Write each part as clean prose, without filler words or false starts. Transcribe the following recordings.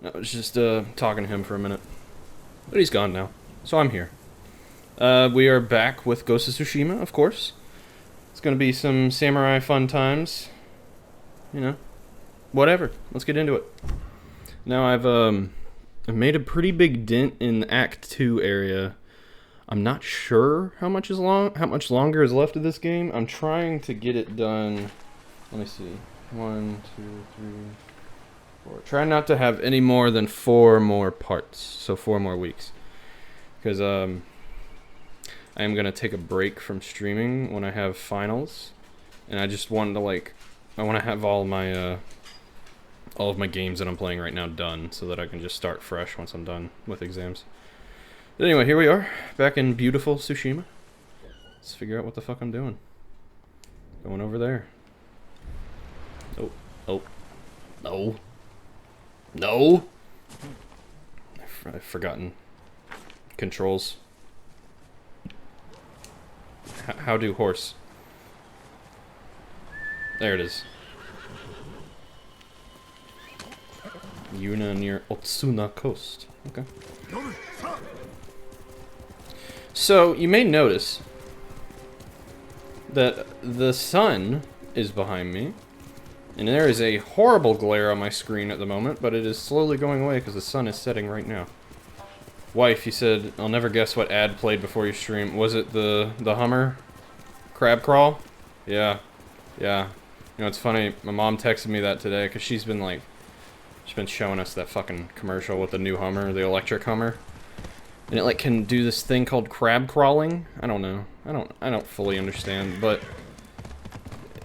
I was just talking to him for a minute. But he's gone now. So I'm here. We are back with Ghost of Tsushima, of course. It's gonna be some samurai fun times. You know. Whatever. Let's get into it. Now I've made a pretty big dent in the Act 2 area. I'm not sure how much longer is left of this game. I'm trying to get it done. Let me see. 1, 2, 3, 4. Try not to have any more than 4 more parts. So 4 more weeks. Because I am gonna take a break from streaming when I have finals, and I just wanted to I want to have all of my games that I'm playing right now done, so that I can just start fresh once I'm done with exams. But anyway, here we are, back in beautiful Tsushima. Let's figure out what the fuck I'm doing. Going over there. Oh, no, no. I've forgotten controls. How do horse? There it is. Yuna near Otsuna Coast. Okay. So, you may notice that the sun is behind me, and there is a horrible glare on my screen at the moment, but it is slowly going away because the sun is setting right now. Wife, you said, I'll never guess what ad played before you stream. Was it the Hummer? Crab crawl? Yeah. Yeah. You know, it's funny, my mom texted me that today, because she's been showing us that fucking commercial with the new Hummer, the electric Hummer. And it, can do this thing called crab crawling? I don't know. I don't fully understand, but...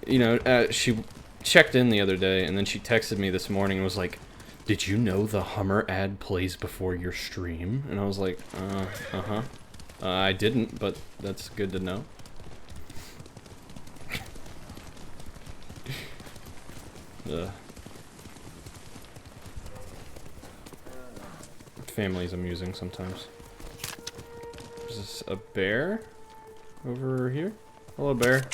You know, she checked in the other day, and then she texted me this morning and was like, did you know the Hummer ad plays before your stream? And I was like, uh-huh. I didn't, but that's good to know. Family's amusing sometimes. Is this a bear? Over here? Hello, bear.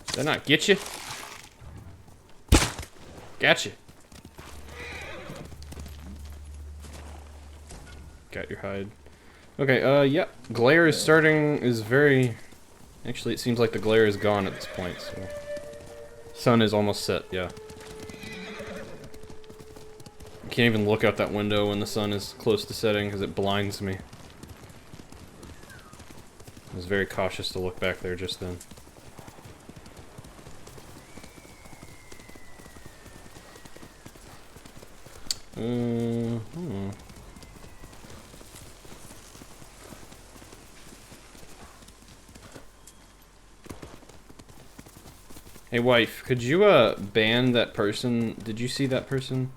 Did I not get you? Gotcha. Got your hide. Okay, yeah. Glare is very... Actually, it seems like the glare is gone at this point, so... Sun is almost set, yeah. I can't even look out that window when the sun is close to setting because it blinds me. I was very cautious to look back there just then. Hey wife, could you ban that person? Did you see that person?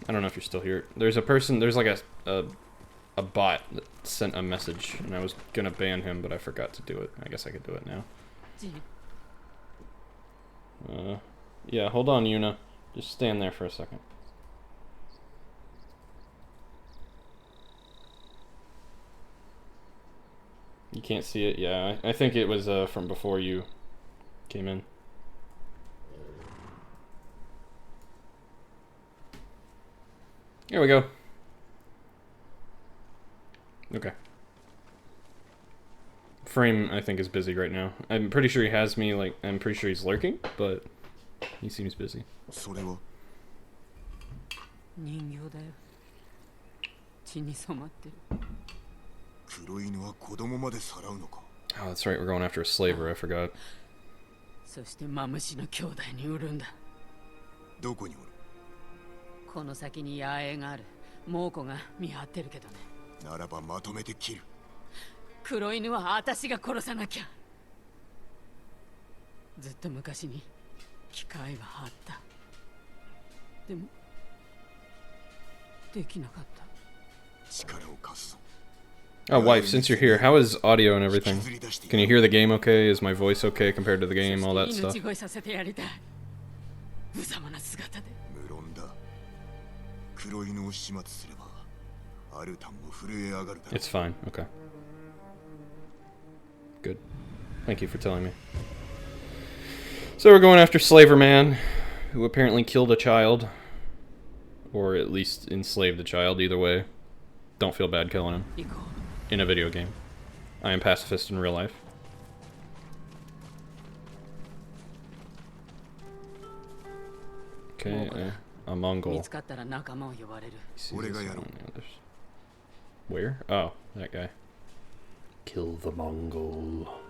I don't know if you're still here. There's a person, there's like a bot that sent a message, and I was gonna ban him, but I forgot to do it. I guess I could do it now. Yeah, hold on, Yuna. Just stand there for a second. You can't see it? Yeah, I think it was from before you came in. Here we go. Okay. Frame, I think, is busy right now. I'm pretty sure he has me, I'm pretty sure he's lurking, but he seems busy. Oh, that's right, we're going after a slaver, I forgot. Oh, wife, since you're here, how is audio and everything? Can you hear the game okay? Is my voice okay compared to the game? All that stuff? It's fine, okay. Good. Thank you for telling me. So we're going after Slaver Man, who apparently killed a child. Or at least enslaved a child, either way. Don't feel bad killing him. In a video game. I am pacifist in real life. Okay, a Mongol. Where? Oh, that guy. Kill the Mongol.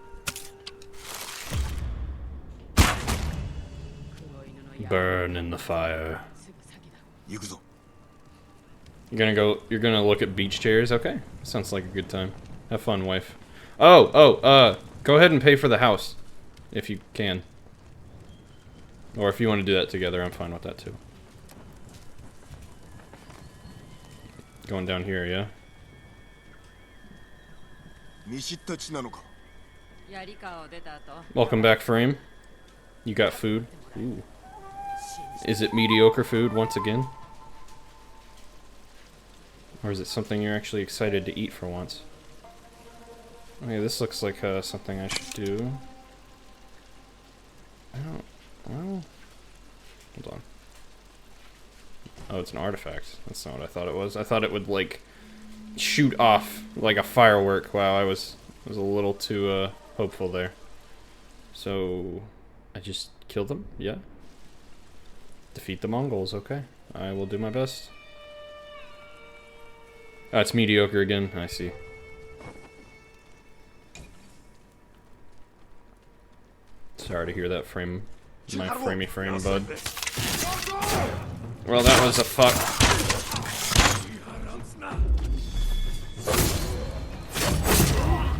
Burn in the fire. You're gonna look at beach chairs? Okay. Sounds like a good time. Have fun, wife. Go ahead and pay for the house. If you can. Or if you want to do that together, I'm fine with that too. Going down here, yeah? Welcome back, Frame. You got food? Ooh. Is it mediocre food once again? Or is it something you're actually excited to eat for once? Okay, this looks like something I should do. Well, hold on. Oh, it's an artifact. That's not what I thought it was. I thought it would, like, shoot off like a firework. Wow, I was a little too hopeful there. So, I just killed them? Yeah. Defeat the Mongols, okay. I will do my best. Oh, it's mediocre again. I see. Sorry to hear that, Frame. My framey frame, bud. Well, that was a fuck.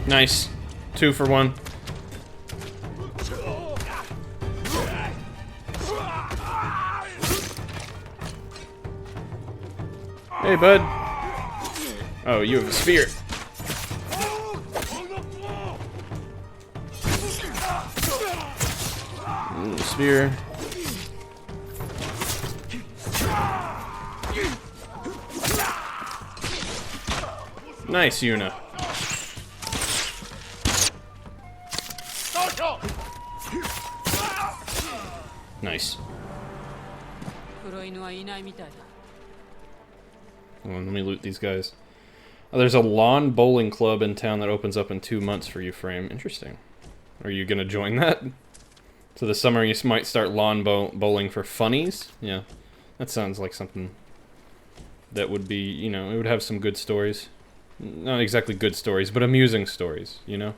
Nice. 2 for 1. Hey, bud. Oh, you have a spear. Ooh, spear. Nice, Yuna. Nice. Hold on, let me loot these guys. Oh, there's a lawn bowling club in town that opens up in 2 months for you, Frame. Interesting. Are you gonna join that? So this summer you might start lawn bowling for funnies? Yeah. That sounds like something that would be, you know, it would have some good stories. Not exactly good stories, but amusing stories, you know?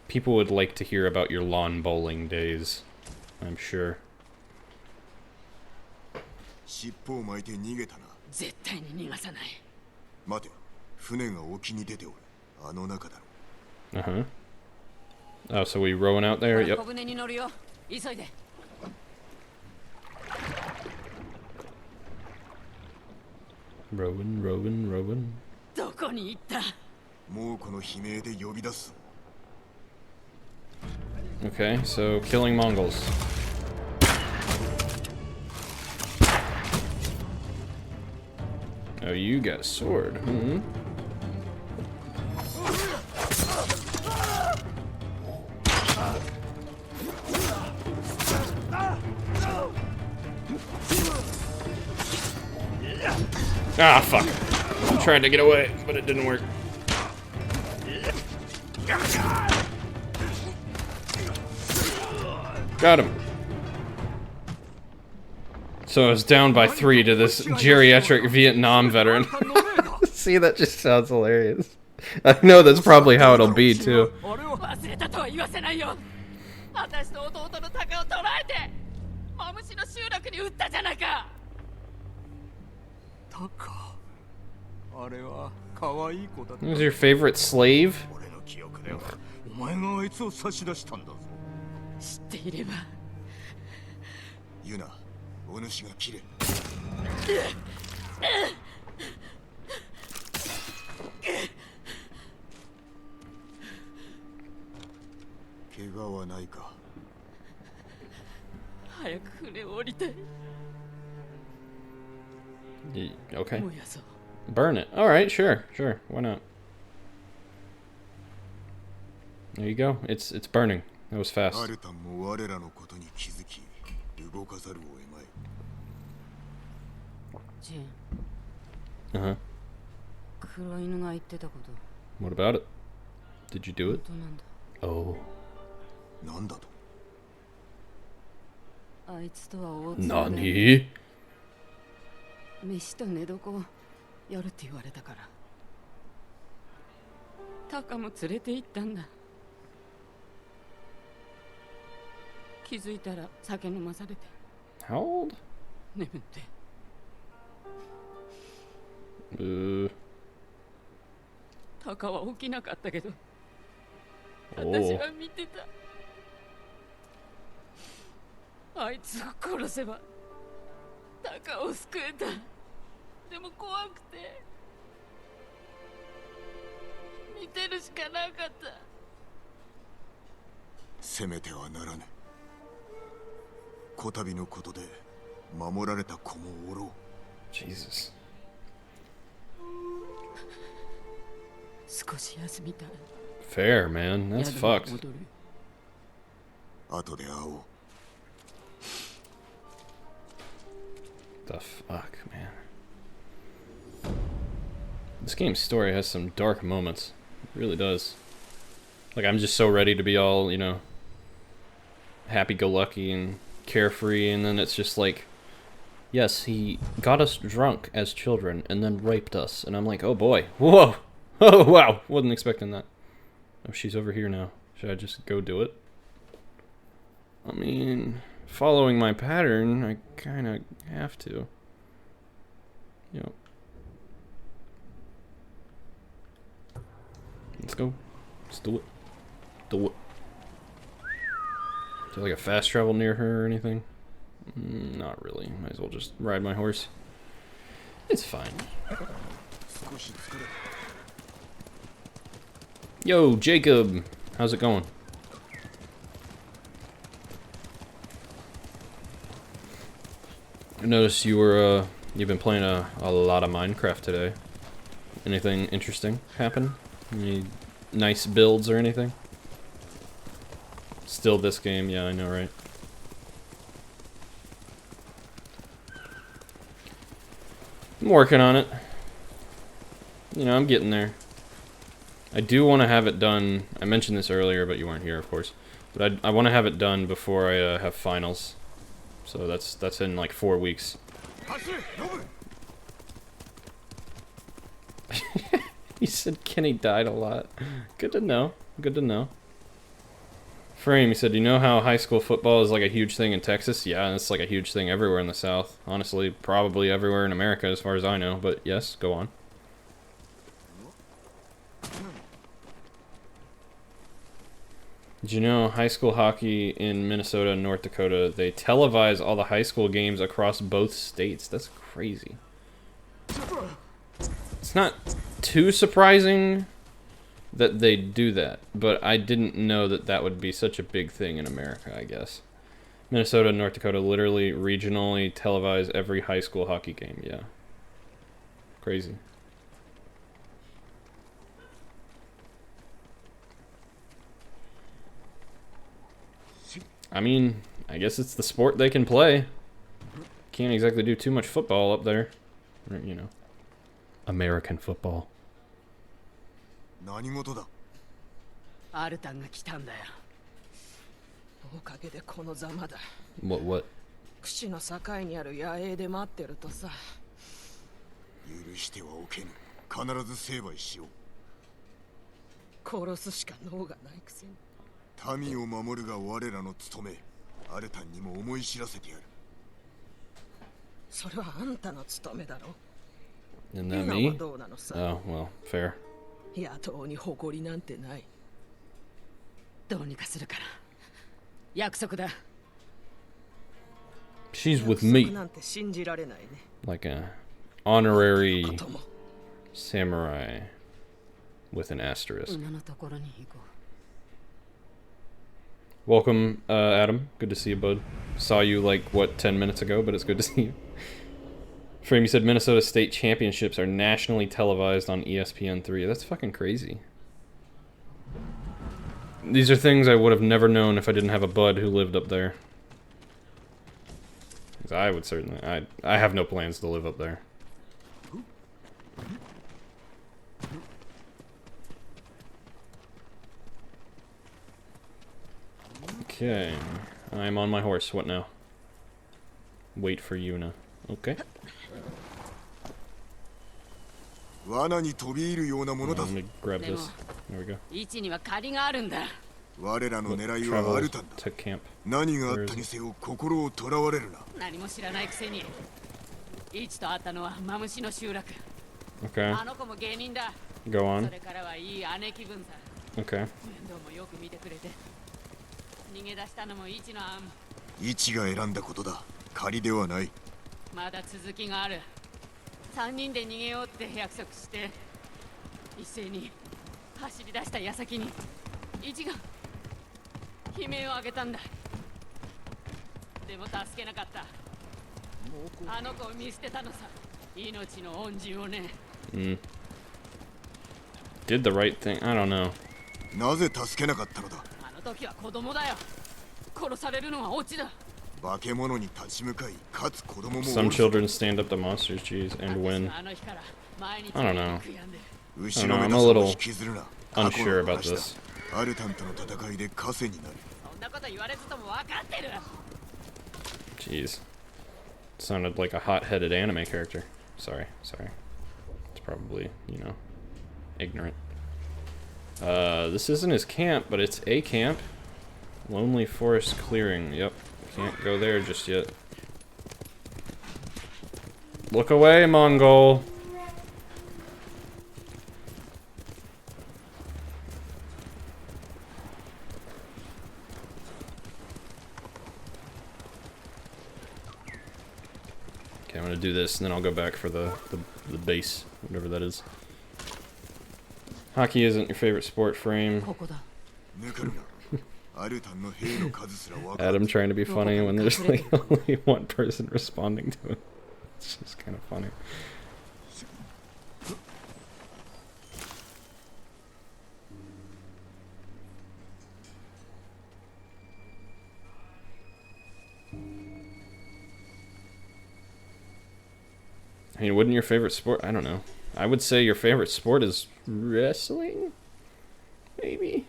People would like to hear about your lawn bowling days, I'm sure. Uh-huh. Oh, so we rowing out there? Yep. Rowing. Okay, so killing Mongols. Oh, you got a sword. Hmm. Ah, fuck. I tried to get away, but it didn't work. Got him. So I was down by 3 to this geriatric Vietnam veteran. See, that just sounds hilarious. I know that's probably how it'll be, too. Who's your favorite slave? Okay. Burn it. Alright, sure. Why not? There you go. It's burning. That was fast. アルタンも我らのことに気づき、動かざるを得まい。ジン。Uh-huh. 黒犬が言ってたこと。What about it? Did you do it? 本当なんだ。Oh. なんだと。あいつとは大津で。何？飯と寝床をやるって言われたから。タカも連れて行ったんだ。気づいたら酒飲まされて。How old? 眠って。タカは起きなかったけど、私は見てた。あいつを殺せばタカを救えた。でも怖くて見てるしかなかった。責めてはならぬ。こたびのことで守られた子もおろう。 Jesus. 少し休みたい。 Fair, man. That's fucked. 後で会おう。 The fuck, man. This game's story has some dark moments. It really does. Like, I'm just so ready to be all, you know, happy-go-lucky and carefree, and then it's just like, yes, he got us drunk as children and then raped us, and I'm like, oh boy, whoa, oh wow, wasn't expecting that. Oh, she's over here now. Should I just go do it? I mean, following my pattern, I kind of have to. Yep. Let's go. Let's do it. Do it. Is there like a fast travel near her or anything? Not really. Might as well just ride my horse. It's fine. Yo, Jacob! How's it going? I noticed you've been playing a lot of Minecraft today. Anything interesting happen? Any nice builds or anything? Still this game, yeah, I know, right? I'm working on it. You know, I'm getting there. I do want to have it done. I mentioned this earlier, but you weren't here, of course. But I want to have it done before I have finals. So that's in like 4 weeks. He said Kenny died a lot. Good to know. Good to know. Frame, he said, do you know how high school football is like a huge thing in Texas? Yeah, it's like a huge thing everywhere in the South. Honestly, probably everywhere in America as far as I know. But yes, go on. Did you know high school hockey in Minnesota and North Dakota, they televise all the high school games across both states? That's crazy. It's not too surprising that they do that, but I didn't know that that would be such a big thing in America, I guess. Minnesota and North Dakota literally regionally televise every high school hockey game, yeah. Crazy. I mean, I guess it's the sport they can play. Can't exactly do too much football up there. Or, you know, American football. 何事だ。アルタンが来たんだよ。おかげでこのざまだ。What? 串の境にある野営で待ってるとさ。許してはおけぬ。必ず成敗しよう。殺すしか能がないくせに。民を守るが我らの務め。アルタンにも思い知らせてやる。それはあんたの務めだろ。 Isn't that me? Oh, well, fair. 野党に誇りなんてない。どうにかするから。約束だ。 She's with me. Like a honorary samurai with an asterisk. Welcome, Adam. Good to see you, bud. Saw you like, what, 10 minutes ago, but it's good to see you. Frame, you said Minnesota State Championships are nationally televised on ESPN3. That's fucking crazy. These are things I would have never known if I didn't have a bud who lived up there. 'Cause I would certainly... I have no plans to live up there. Okay. I'm on my horse. What now? Wait for Yuna. Okay. 罠に飛び入るようなものだ Let ぞ。 me grab this. There we go. 位置には借りがあるんだ。我らの狙いは Travel アルタンだ。 to camp. 何があったにせよ心をとらわれるな。何も知らないくせに。位置と会ったのはマムシの集落。 Okay. あの子も芸人だ。 Go そ on. れからはいい姉貴分さ。 Okay. 面倒もよく見てくれて。逃げ出したのも位置の案。位置が選んだことだ。仮ではない。まだ続きがある。3人で逃げようって約束して一斉に走り出した矢先に一が悲鳴を上げたんだ。でも助けなかった。あの子を見捨てたのさ。命の恩人をね。Mm. Did the right thing. I don't know. なぜ助けなかったのだ。あの時は子供だよ。殺されるのはオチだ。化け物に立ち向かい、かつ子供も Some children stand up to monsters, jeez, and win. あの日から毎日 I don't know. 悔やんで。後ろめ I'm た a さを little 引きずるな。 unsure about this. アルタンとの戦いで枷になる。そんなこと言われずとも分かってる。 Jeez. Sounded like a hot-headed anime character. Sorry. It's probably, you know, ignorant. This isn't his camp, but it's a camp. Lonely Forest Clearing. Yep. Can't go there just yet. Look away, Mongol. Okay, I'm gonna do this, and then I'll go back for the base, whatever that is. Hockey isn't your favorite sport, Frame. ここだ。抜かるな。アルタンの兵の数すら分かる。 Adam trying to be funny when there's like only one person responding to it. It's just kind of funny. I mean, wouldn't your favorite sport? I don't know. I would say your favorite sport is wrestling? Maybe?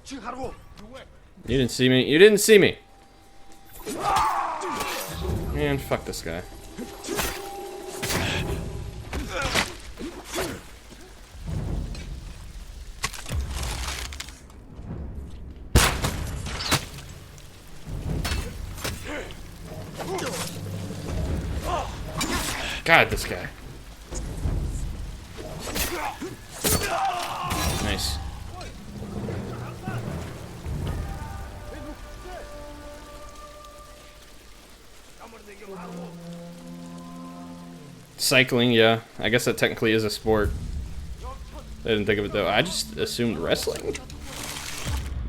You didn't see me. You didn't see me. Man, fuck this guy. God, this guy. Nice. Cycling, yeah. I guess that technically is a sport. I didn't think of it though. I just assumed wrestling.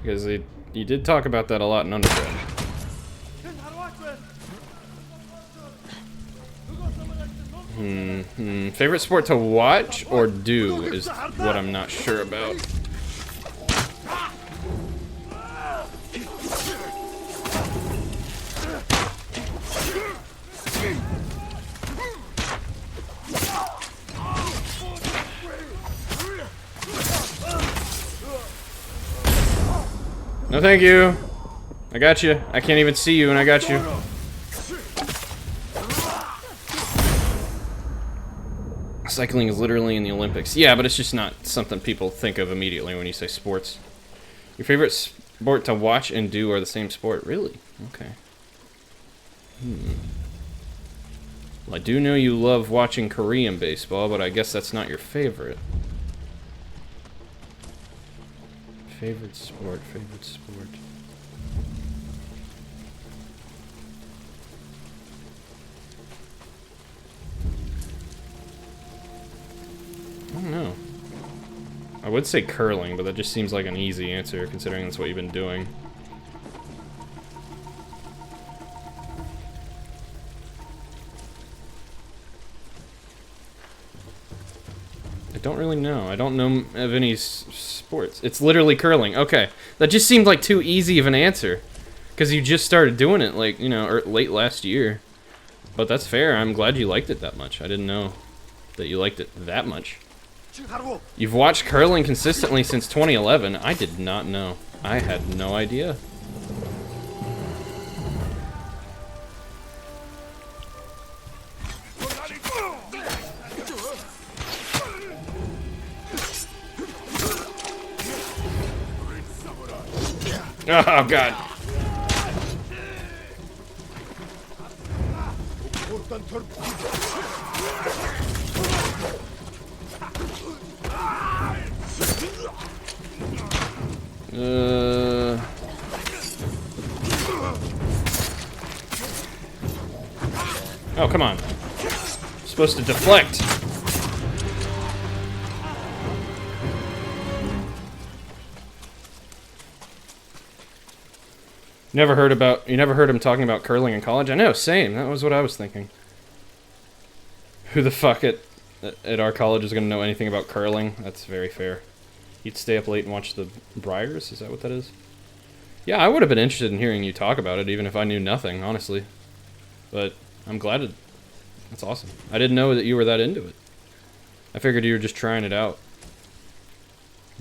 Because you did talk about that a lot in undergrad. Favorite sport to watch or do is what I'm not sure about. No, thank you. I got you. I can't even see you, and I got you. Cycling is literally in the Olympics. Yeah, but it's just not something people think of immediately when you say sports. Your favorite sport to watch and do are the same sport? Really? Okay. Well, I do know you love watching Korean baseball, but I guess that's not your favorite. Favorite sport. I don't know. I would say curling, but that just seems like an easy answer considering that's what you've been doing. I don't really know. I don't know of any sports. It's literally curling. Okay. That just seemed like too easy of an answer. Because you just started doing it, like, you know, late last year. But that's fair. I'm glad you liked it that much. I didn't know that you liked it that much. You've watched curling consistently since 2011. I did not know. I had no idea. Oh, God. Oh, come on. I'm supposed to deflect. You never heard him talking about curling in college? I know, same. That was what I was thinking. Who the fuck at our college is going to know anything about curling? That's very fair. You'd stay up late and watch the Briars? Is that what that is? Yeah, I would have been interested in hearing you talk about it, even if I knew nothing, honestly. But I'm glad that's awesome. I didn't know that you were that into it. I figured you were just trying it out.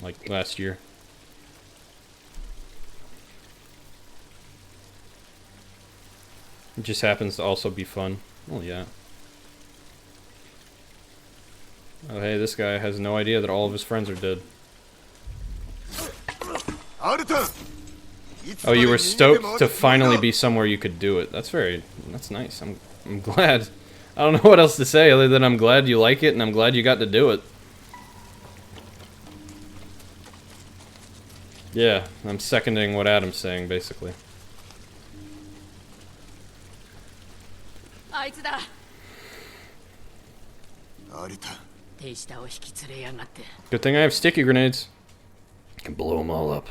Like last year. It just happens to also be fun. Well, yeah. Oh, hey, this guy has no idea that all of his friends are dead. Oh, you were stoked to finally be somewhere you could do it. That's nice. I'm glad. I don't know what else to say other than I'm glad you like it and I'm glad you got to do it. Yeah, I'm seconding what Adam's saying, basically. Good thing I have sticky grenades. I can blow them all up.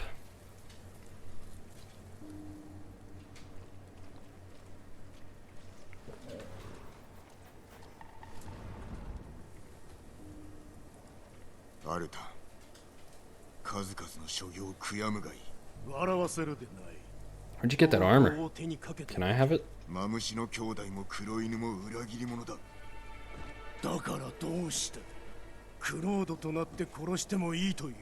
Where'd you get that armor? Can I have it? だからどうしたクロードとなって殺してもいいというの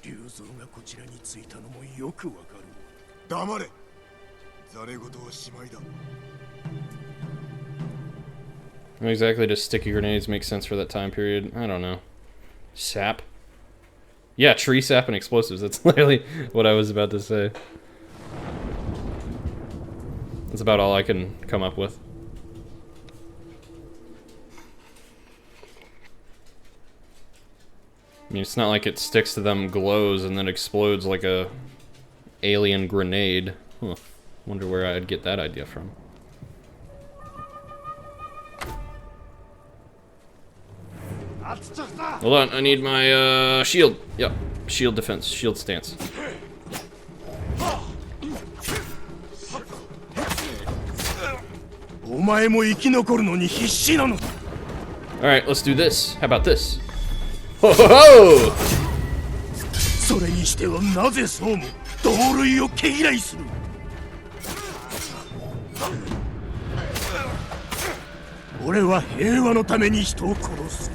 竜蔵がこちらに着いたのもよくわかる黙れざれ言はしまいだ How exactly does sticky grenades make sense for that time period? I don't know. Sap? Yeah, tree sap and explosives. That's literally what I was about to say. That's about all I can come up with. I mean, it's not like it sticks to them, glows, and then explodes like a alien grenade. Huh. Wonder where I'd get that idea from. Hold on, I need my shield. Yep, shield defense, shield stance. Alright, let's do this. How about this? Ho ho ho! それにしてはなぜそうも同類を毛嫌いする俺は平和のために人を殺す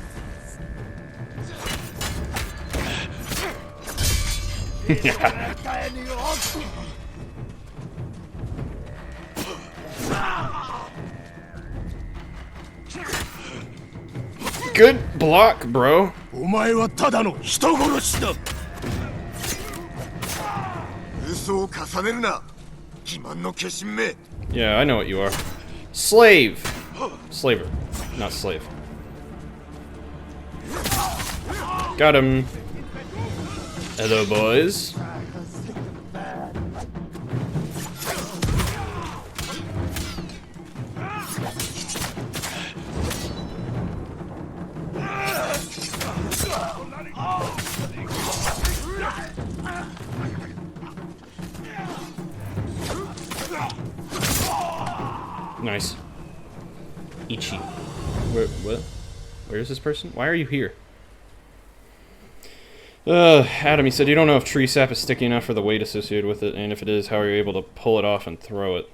Good block, bro. お前はただの人殺しだ嘘を重ねるな欺瞞の化身め Yeah, I know what you are. Slave. Slaver, not slave. Got him. Hello, boys. Nice. Ichi. What? Where is this person? Why are you here? Adam, he said you don't know if tree sap is sticky enough for the weight associated with it, and if it is, how are you able to pull it off and throw it?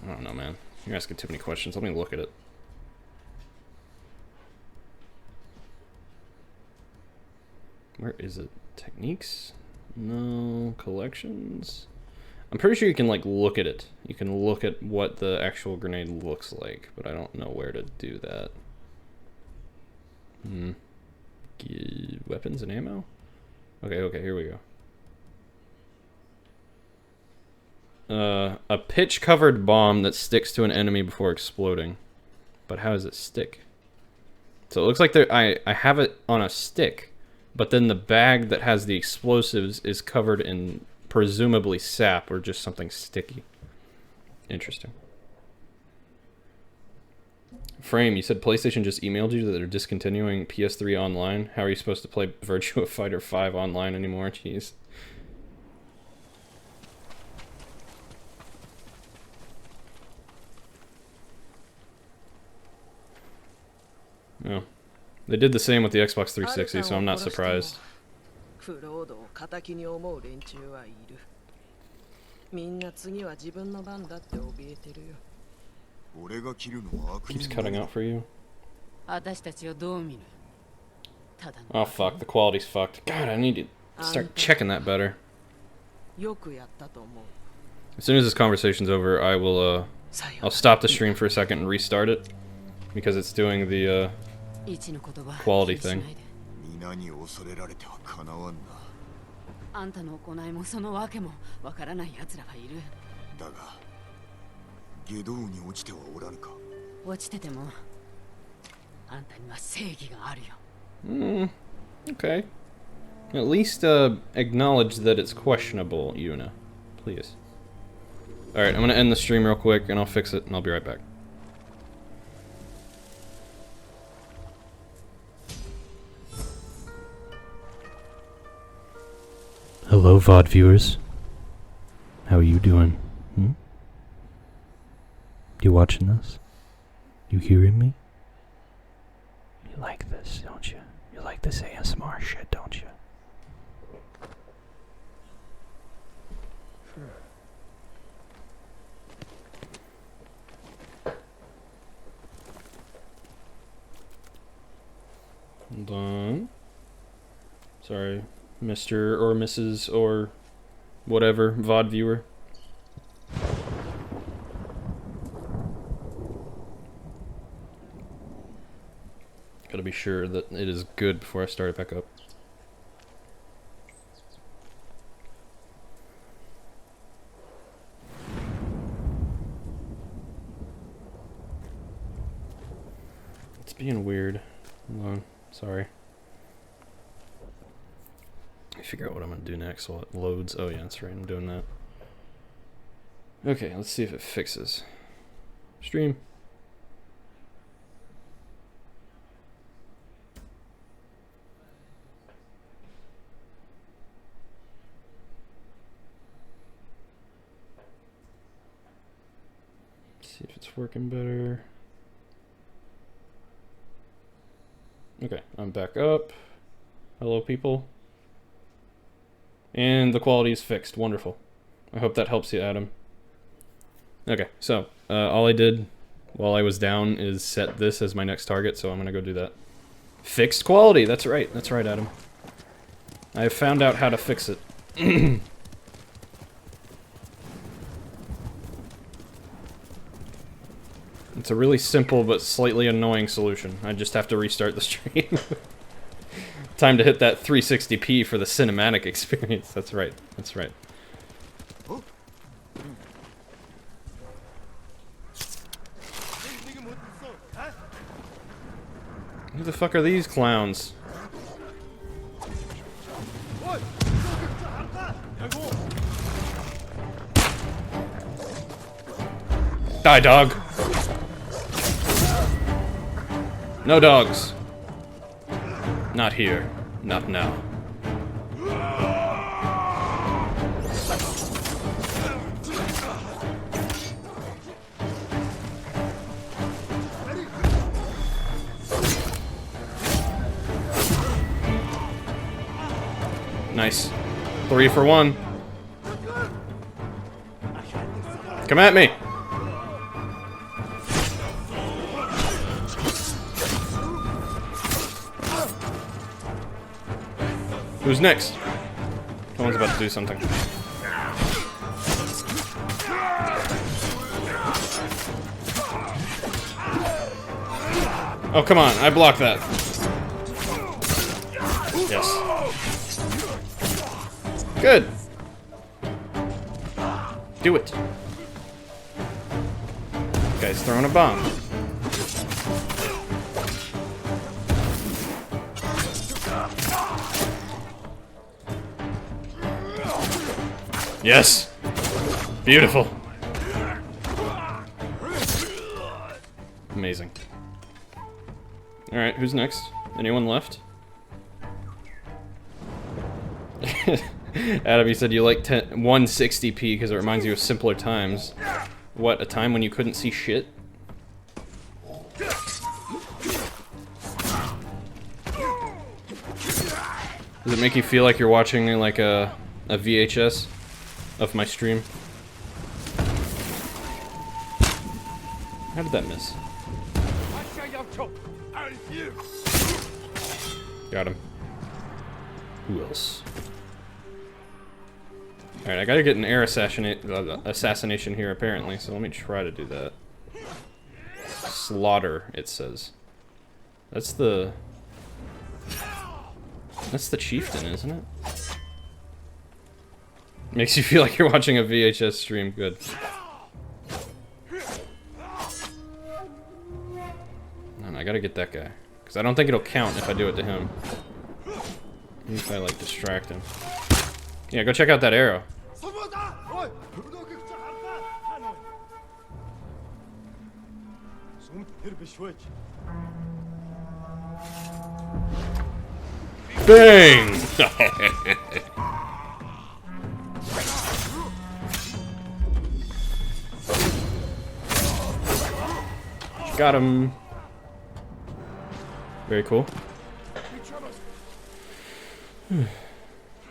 I don't know, man. You're asking too many questions. Let me look at it. Where is it? Techniques? No. Collections? I'm pretty sure you can, like, look at it. You can look at what the actual grenade looks like, but I don't know where to do that. Weapons and ammo? Okay, here we go. A pitch-covered bomb that sticks to an enemy before exploding. But how does it stick? So it looks like I have it on a stick, but then the bag that has the explosives is covered in presumably sap or just something sticky. Interesting. Frame, you said PlayStation just emailed you that they're discontinuing PS3 online. How are you supposed to play Virtua Fighter 5 online anymore? Jeez. No. They did the same with the Xbox 360, so I'm not surprised. Keeps cutting out for you. Oh fuck, the quality's fucked. God, I need to start checking that better. As soon as this conversation's over, I will I'll stop the stream for a second and restart it, because it's doing the quality thing. Okay. At least acknowledge that it's questionable, Yuna. Please. Alright, I'm gonna end the stream real quick and I'll fix it and I'll be right back. Hello, VOD viewers. How are you doing? You watching this? You hearing me? You like this, don't you? You like this ASMR shit, don't you? Hold on. Sorry, Mr. or Mrs. or whatever VOD viewer. Gotta be sure that it is good before I start it back up. It's being weird. Hold on. Sorry. I figure out what I'm gonna do next while it loads. Oh yeah, that's right, I'm doing that. Okay, let's see if it fixes. Stream. See if it's working better. Okay, I'm back up. Hello, people. And the quality is fixed. Wonderful. I hope that helps you, Adam. Okay, so all I did while I was down is set this as my next target, so I'm gonna go do that. Fixed quality. That's right, Adam. I have found out how to fix it. It's a really simple but slightly annoying solution. I just have to restart the stream. Time to hit that 360p for the cinematic experience. That's right. That's right. Who the fuck are these clowns? Die, dog. No dogs. Not here. Not now. Nice. 3 for 1. Come at me. Who's next? Someone's about to do something. Oh, come on. I blocked that. Yes. Good. Do it. Guy's throwing a bomb. Yes. Beautiful. Amazing. Alright, who's next? Anyone left? Adam, you said you like 160p because it reminds you of simpler times. What, a time when you couldn't see shit? Does it make you feel like you're watching like a VHS of my stream? How did that miss? Got him. Who else? Alright, I gotta get an air assassination here apparently, so let me try to do that. Slaughter, it says. That's the chieftain, isn't it? Makes you feel like you're watching a VHS stream. Good. And I gotta get that guy. Because I don't think it'll count if I do it to him. Maybe if I, like, distract him. Yeah, go check out that arrow. Bang! Got him. Very cool.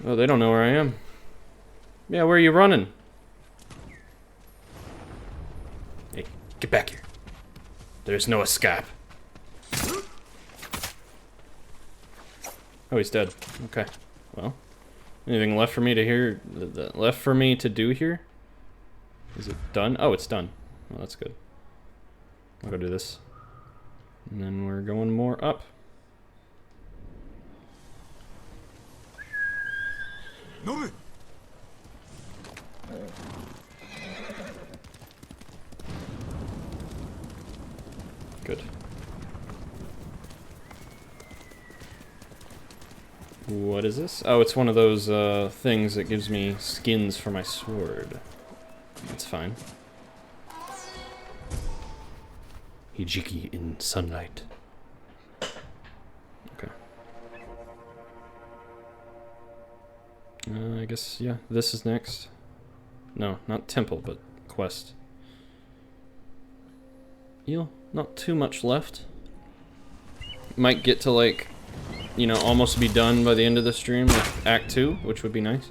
Oh, they don't know where I am. Yeah, where are you running? Hey, get back here. There's no escape. Oh, he's dead. Okay. Well, anything left for me to hear? Left for me to do here? Is it done? Oh, it's done. Well, that's good. I'll go do this. And then we're going more up. Good. What is this? Oh, it's one of those things that gives me skins for my sword. That's fine. Hijiki in sunlight. Okay. I guess, yeah, this is next. No, not temple, but quest. Not too much left. Might get to, like, you know, almost be done by the end of the stream with Act 2, which would be nice.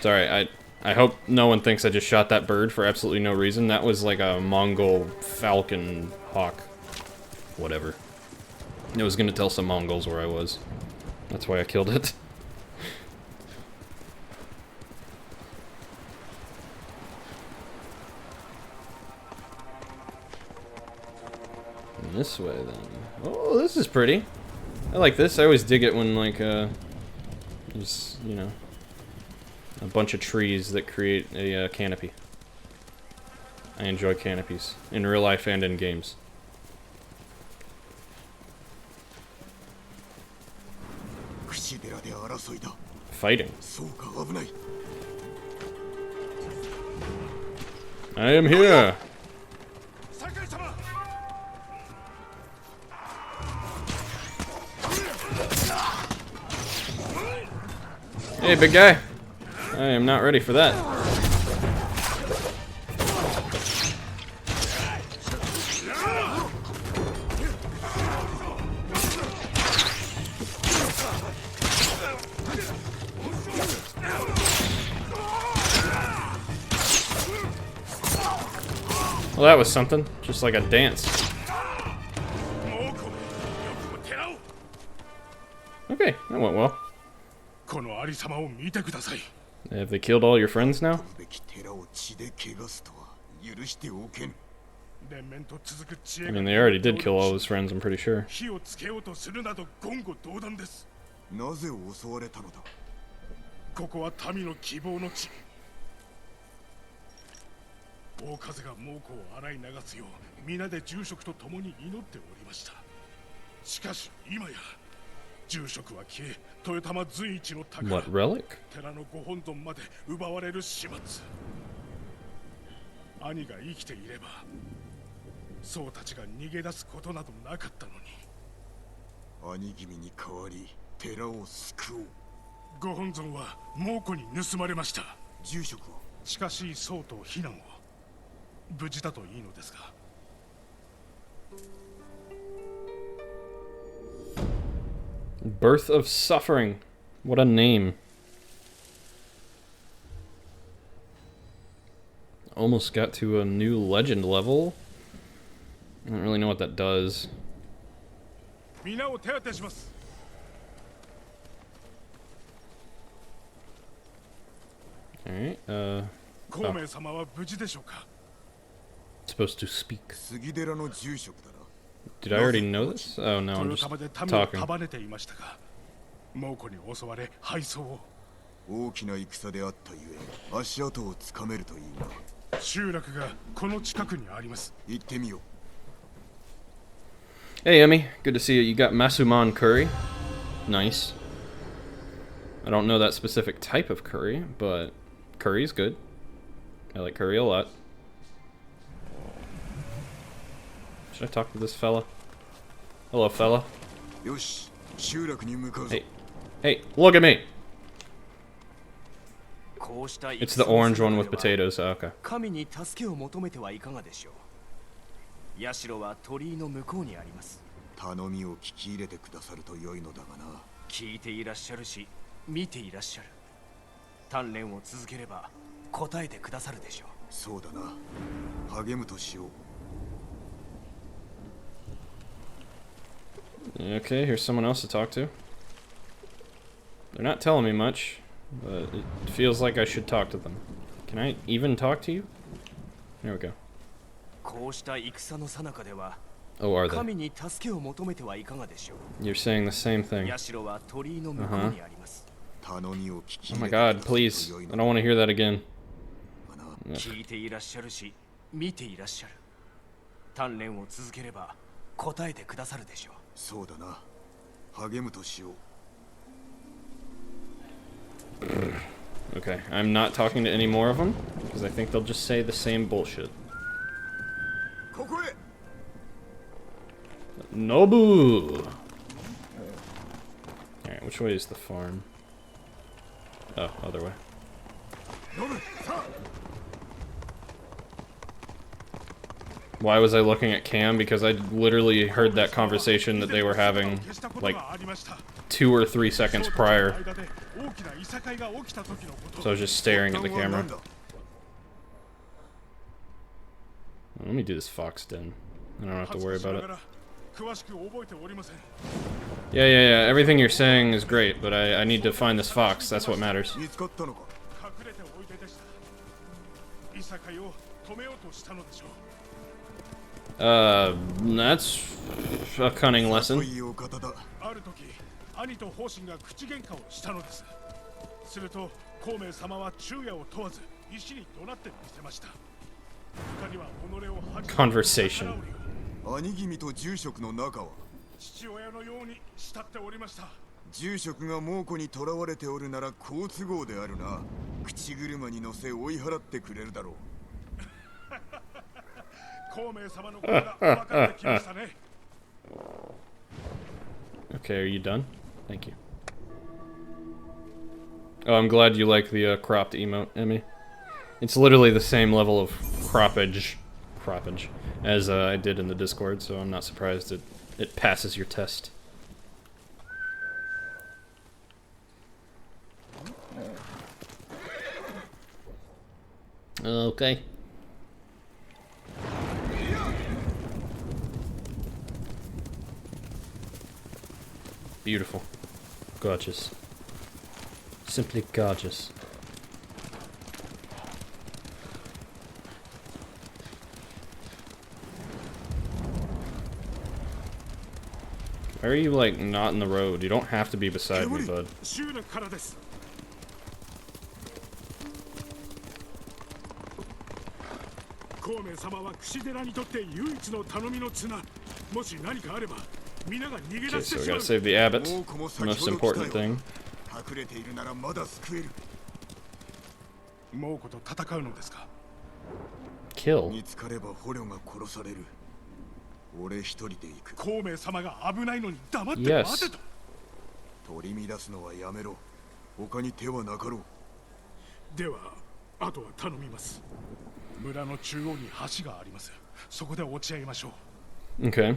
Sorry, I hope no one thinks I just shot that bird for absolutely no reason. That was like a Mongol falcon hawk. Whatever. It was gonna tell some Mongols where I was. That's why I killed it. And this way then. Oh, this is pretty. I like this. I always dig it when like there's, you know, a bunch of trees that create a canopy. I enjoy canopies in real life and in games. Fighting. I am here. Hey, big guy. I am not ready for that. Well, that was something. Just like a dance. Okay, that went well. このありさまを見てください。 Have they killed all your friends now? べき寺を血で汚すとは許しておけぬ。連綿と続く知恵 I が mean, they already did kill all his friends, I'm pretty sure. 火をつけようとするなど言語道断です。なぜ襲われたのだ。ここは民の希望の地。大風が猛虎を洗い流すよう皆で住職と共に祈っておりました。しかし今や住職は消え、豊玉随一の宝 What relic? 寺のご本尊まで奪われる始末。兄が生きていれば僧たちが逃げ出すことなどなかったのに。兄君に代わり寺を救おう。ご本尊は猛虎に盗まれました。住職は近しい僧と避難を。無事だといいのですが。 Birth of Suffering. What a name. Almost got to a new legend level. I don't really know what that does. 皆を手当てします。 Alright, 孔明様は無事でしょうか。 supposed to speak. 杉寺の住職だな。 Did I already know this? Oh no, I'm 豊玉で just 民を talking. 束ねていましたが、猛虎に襲われ敗走を。大きな戦であったゆえ、足跡をつかめるといいな。集落がこの近くにあります。行ってみよう。 Hey Emmy, good to see you. You got Masuman curry. Nice. I don't know that specific type of curry, but curry is good. I like curry a lot. Should I talk to this fella? Hello, fella. よし、集落に向かうぞ。 Hey, hey, look at me. It's the orange one with potatoes. Oh, okay. 神に助けを求めてはいかがでしょう。社は鳥居の向こうにあります。頼みを聞き入れてくださると良いのだがな。聞いていらっしゃるし、見ていらっしゃる。鍛錬を続ければ答えてくださるでしょう。そうだな。励むとしよう。 Okay, here's someone else to talk to. They're not telling me much, but it feels like I should talk to them. Can I even talk to you? There we go. こうした戦の最中では、 Oh, are they? 神に助けを求めてはいかがでしょう。 You're saying the same thing. 社は鳥居の向こうにあります。頼みを聞き Oh 入 my れてくだ god, さると良い please. の I だ don't want to hear that again. な。 聞いていらっしゃるし、見ていらっしゃる。鍛錬を続ければ答えてくださるでしょう。 そうだな。励むとしよう。 Okay, I'm not talking to any more of them, because I think they'll just say the same bullshit. ここへ。 Nobu! Alright, which way is the farm? Oh, other way. ノブ、さあ。 Why was I looking at Cam? Because I literally heard that conversation that they were having, like, 2 or 3 seconds prior. So I was just staring at the camera. Let me do this fox den. I don't have to worry about it. Yeah. Everything you're saying is great, but I need to find this fox. That's what matters. That's a cunning lesson. ある時、兄と方針が口喧嘩をしたのです。すると、孔明様は昼夜を問わず、石に怒鳴ってみせました。二人は己を恥じ Conversation. 兄君と住職の仲は父親のように慕っておりました。住職が猛虎に囚われておるなら好都合であるな。口車に乗せ追い払ってくれるだろう。孔明様のことが分かってきましたね。 Okay, are you done? Thank you. Oh, I'm glad you like the cropped emote, Emmy. It's literally the same level of croppage as I did in the Discord, so I'm not surprised it passes your test. Okay. Beautiful. Gorgeous. Simply gorgeous. Why are you, like, not in the road? You don't have to be beside me, bud. 孔明様は櫛寺にとって唯一の頼みの綱。もし何かあれば、皆が逃げ Okay, 出し so て we しま gotta う。 save the abbot. The most important thing. 隠れているならまだ救える。猛虎と戦うのですか。 Kill. 見つかれば捕虜が殺される。俺一人で行く。孔明様が危ないのに黙って待てと。取り乱すのはやめろ。他に手はなかろう。では、あとは頼みます。村の中央に橋があります。そこで落ち合いましょう。 Okay.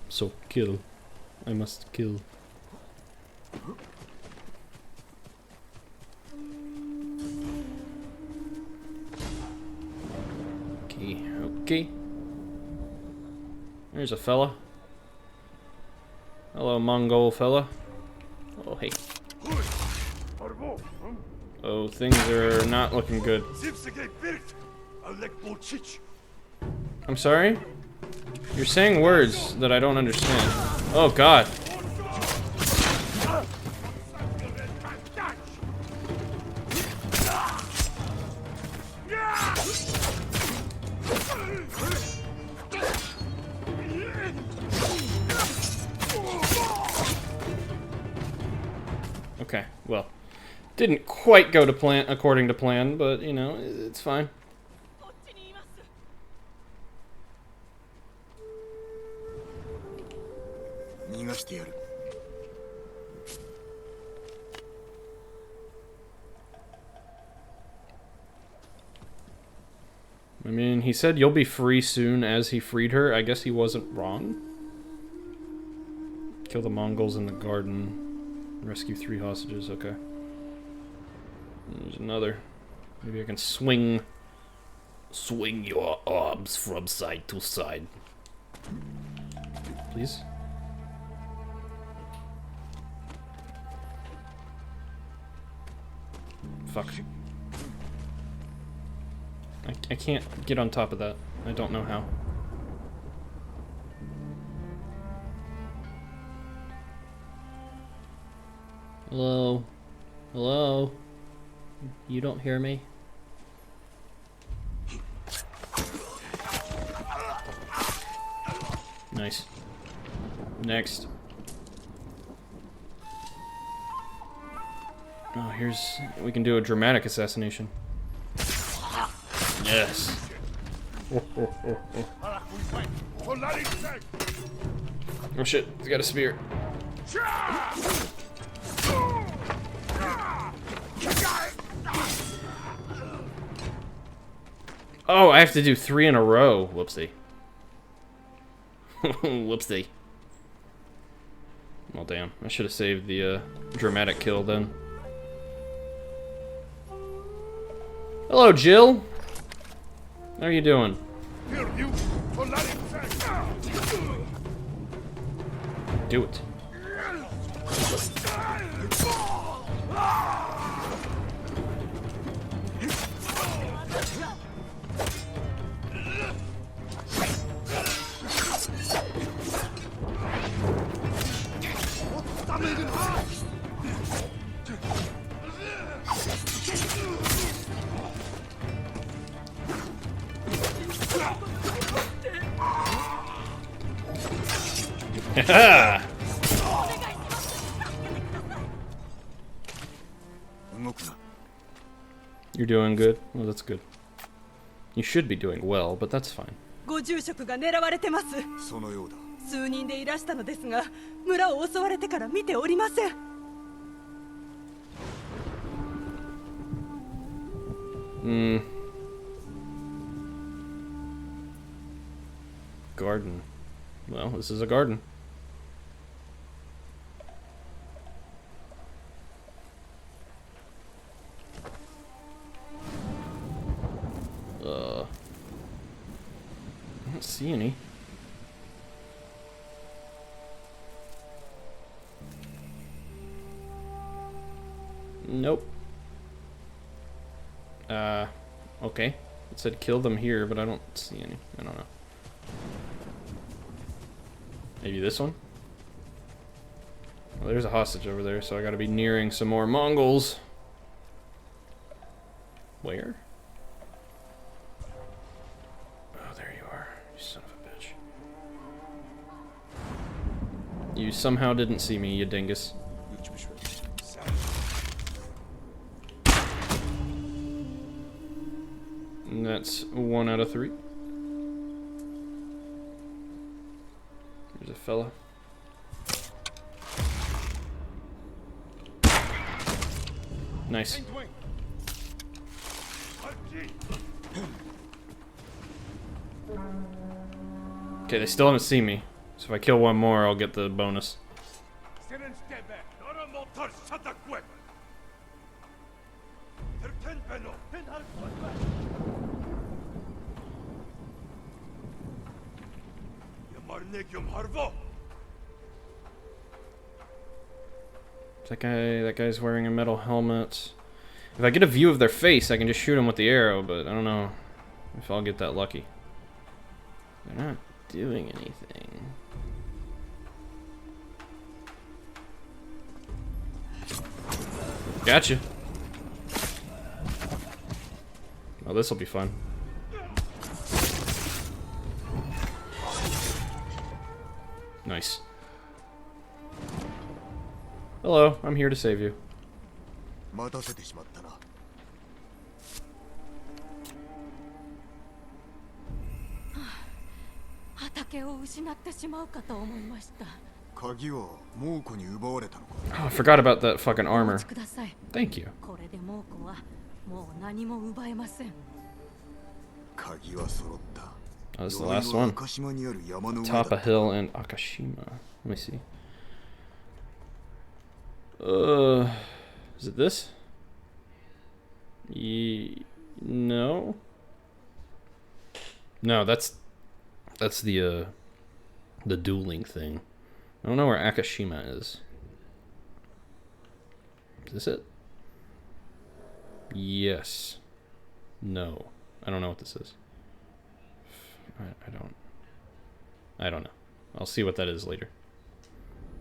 So kill. I must kill. Okay, okay. There's a fella. Hello, Mongol fella. Oh, hey. Oh, things are not looking good. I'm sorry? You're saying words that I don't understand. Oh, God. Okay, well, didn't quite go to plan according to plan, but you know, it's fine. I mean, he said you'll be free soon as he freed her. I guess he wasn't wrong. Kill the Mongols in the garden. Rescue 3 hostages, okay. There's another. Maybe I can swing your arms from side to side. Please? Fuck. I can't get on top of that. I don't know how. Hello? Hello? You don't hear me? Nice. Next. Oh, here's... we can do a dramatic assassination. Yes. Oh shit, he's got a spear. Oh, I have to do 3 in a row. Whoopsie. Whoopsie. Well, damn. I should have saved the dramatic kill then. Hello, Jill. How are you doing? Do it. You're doing good? Well, that's good. You should be doing well, but that's fine. ご住職が狙われてます。そのようだ。数人でいらしたのですが、村を襲われてから見ておりません。Garden. Well, this is a garden. I don't see any. Nope. Okay. It said kill them here, but I don't see any. I don't know. Maybe this one? Well, there's a hostage over there, so I gotta be nearing some more Mongols. Where? Oh, there you are. You son of a bitch. You somehow didn't see me, you dingus. And that's 1 out of 3. There's a fella. Nice. Okay, they still haven't seen me. So if I kill one more, I'll get the bonus. That guy's wearing a metal helmet. If I get a view of their face, I can just shoot him with the arrow, but I don't know if I'll get that lucky. They're not doing anything. Gotcha. Oh, this'll be fun. Nice. Hello, I'm here to save you. 待たせてしまったな。畑を失ってしまうかと思いました。鍵は猛虎に奪われたのか。Oh, I forgot about that fucking お armor. 待ちください。 Thank you. これで猛虎はもう何も奪えません。鍵は揃った。 Oh, this is the last one. 赤島にある山の上だ。 Top a hill in Akashima. Let me see. Is it this? No. No, that's the dueling thing. I don't know where Akashima is. Is this it? Yes. No. I don't know what this is. I don't know. I'll see what that is later.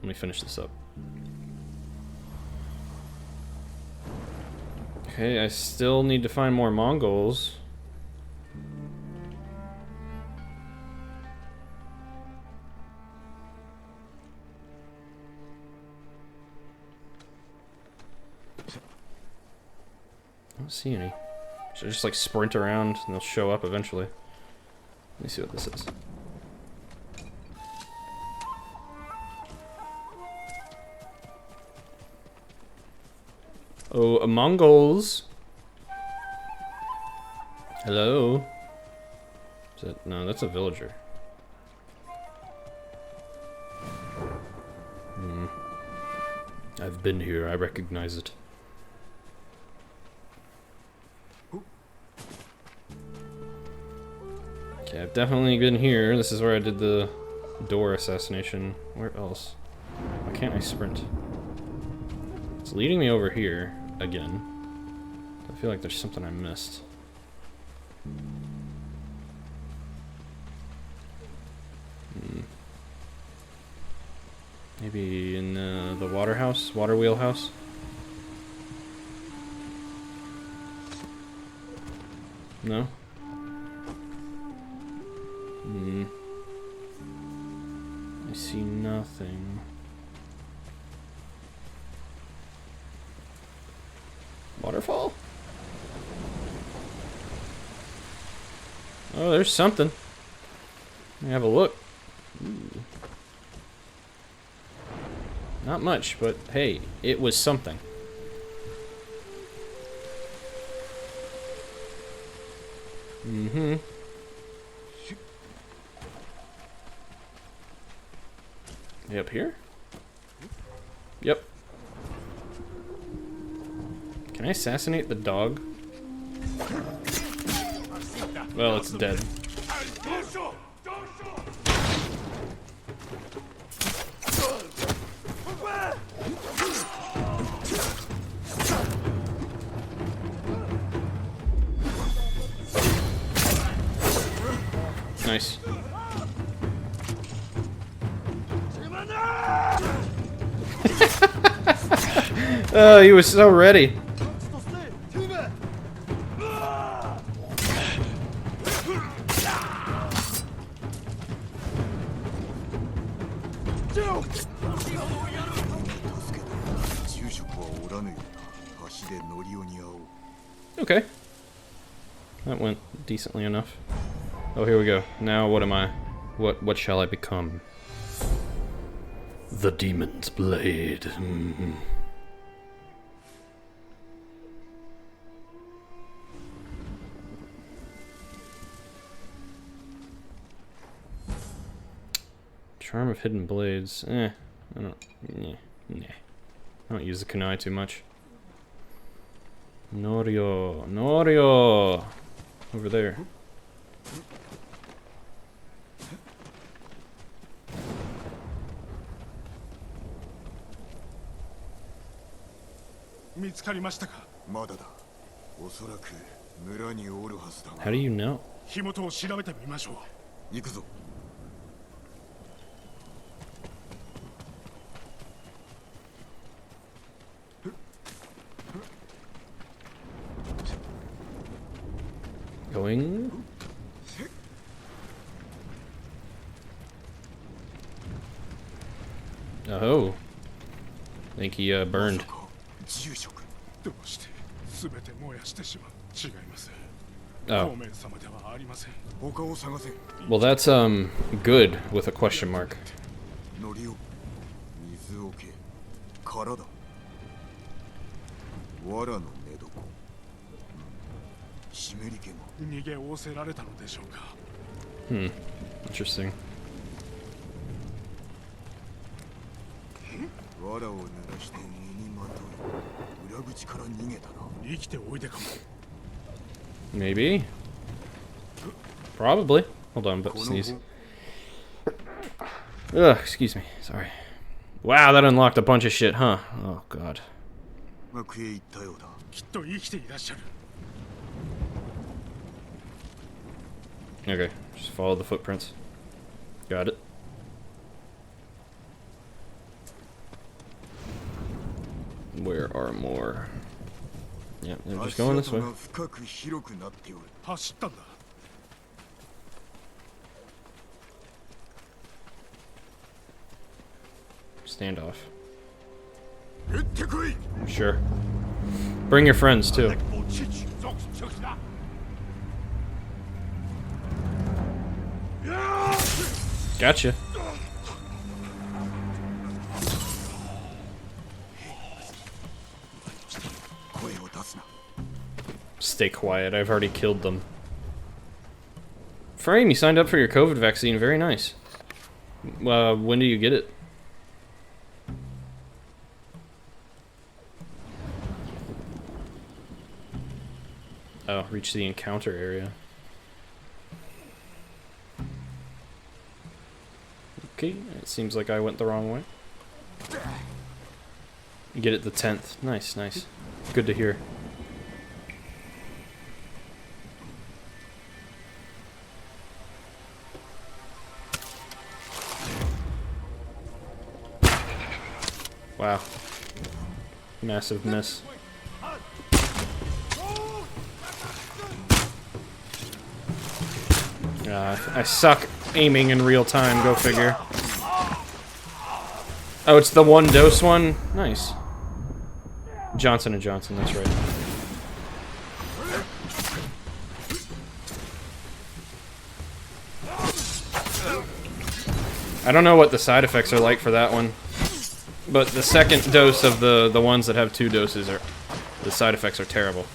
Let me finish this up. Okay, I still need to find more Mongols. I don't see any. Should I just like sprint around and they'll show up eventually? Let me see what this is. Oh, Mongols. Hello. Is that, no, that's a villager. I've been here. I recognize it. Okay, I've definitely been here. This is where I did the door assassination. Where else? Why can't I sprint? It's leading me over here again. I feel like there's something I missed. Maybe in the water house? Water wheel house? No? I see nothing. Waterfall? Oh, there's something. Let me have a look. Ooh. Not much, but hey, it was something. Are you up here? Yep. Can I assassinate the dog? Well, it's dead. Nice. Oh, he was so ready. Okay. That went decently enough. Oh, here we go. Now what am I? What shall I become? The Demon's Blade. Mm-hmm. Charm of Hidden Blades. I don't. Nah. I don't use the kunai too much. Norio. Over there. How do you know? Going. Oh. I think he burned. Oh. Well, that's good with a question mark. Interesting. Maybe. Probably. Hold on, but sneeze. Ugh, excuse me. Sorry. Wow, that unlocked a bunch of shit, huh? Oh, God. Okay, just follow the footprints. Got it. Where are more? Yeah, they're just going this way. Standoff. Sure. Bring your friends, too. Gotcha. Stay quiet, I've already killed them. Frame, you signed up for your COVID vaccine, very nice. When do you get it? Oh, reach the encounter area. Okay, it seems like I went the wrong way. Get it the 10th. Nice, nice. Good to hear. Wow. Massive miss. I suck aiming in real time, go figure. Oh, it's the one dose one? Nice. Johnson & Johnson, that's right. I don't know what the side effects are like for that one. But the second dose of the ones that have 2 doses are... the side effects are terrible.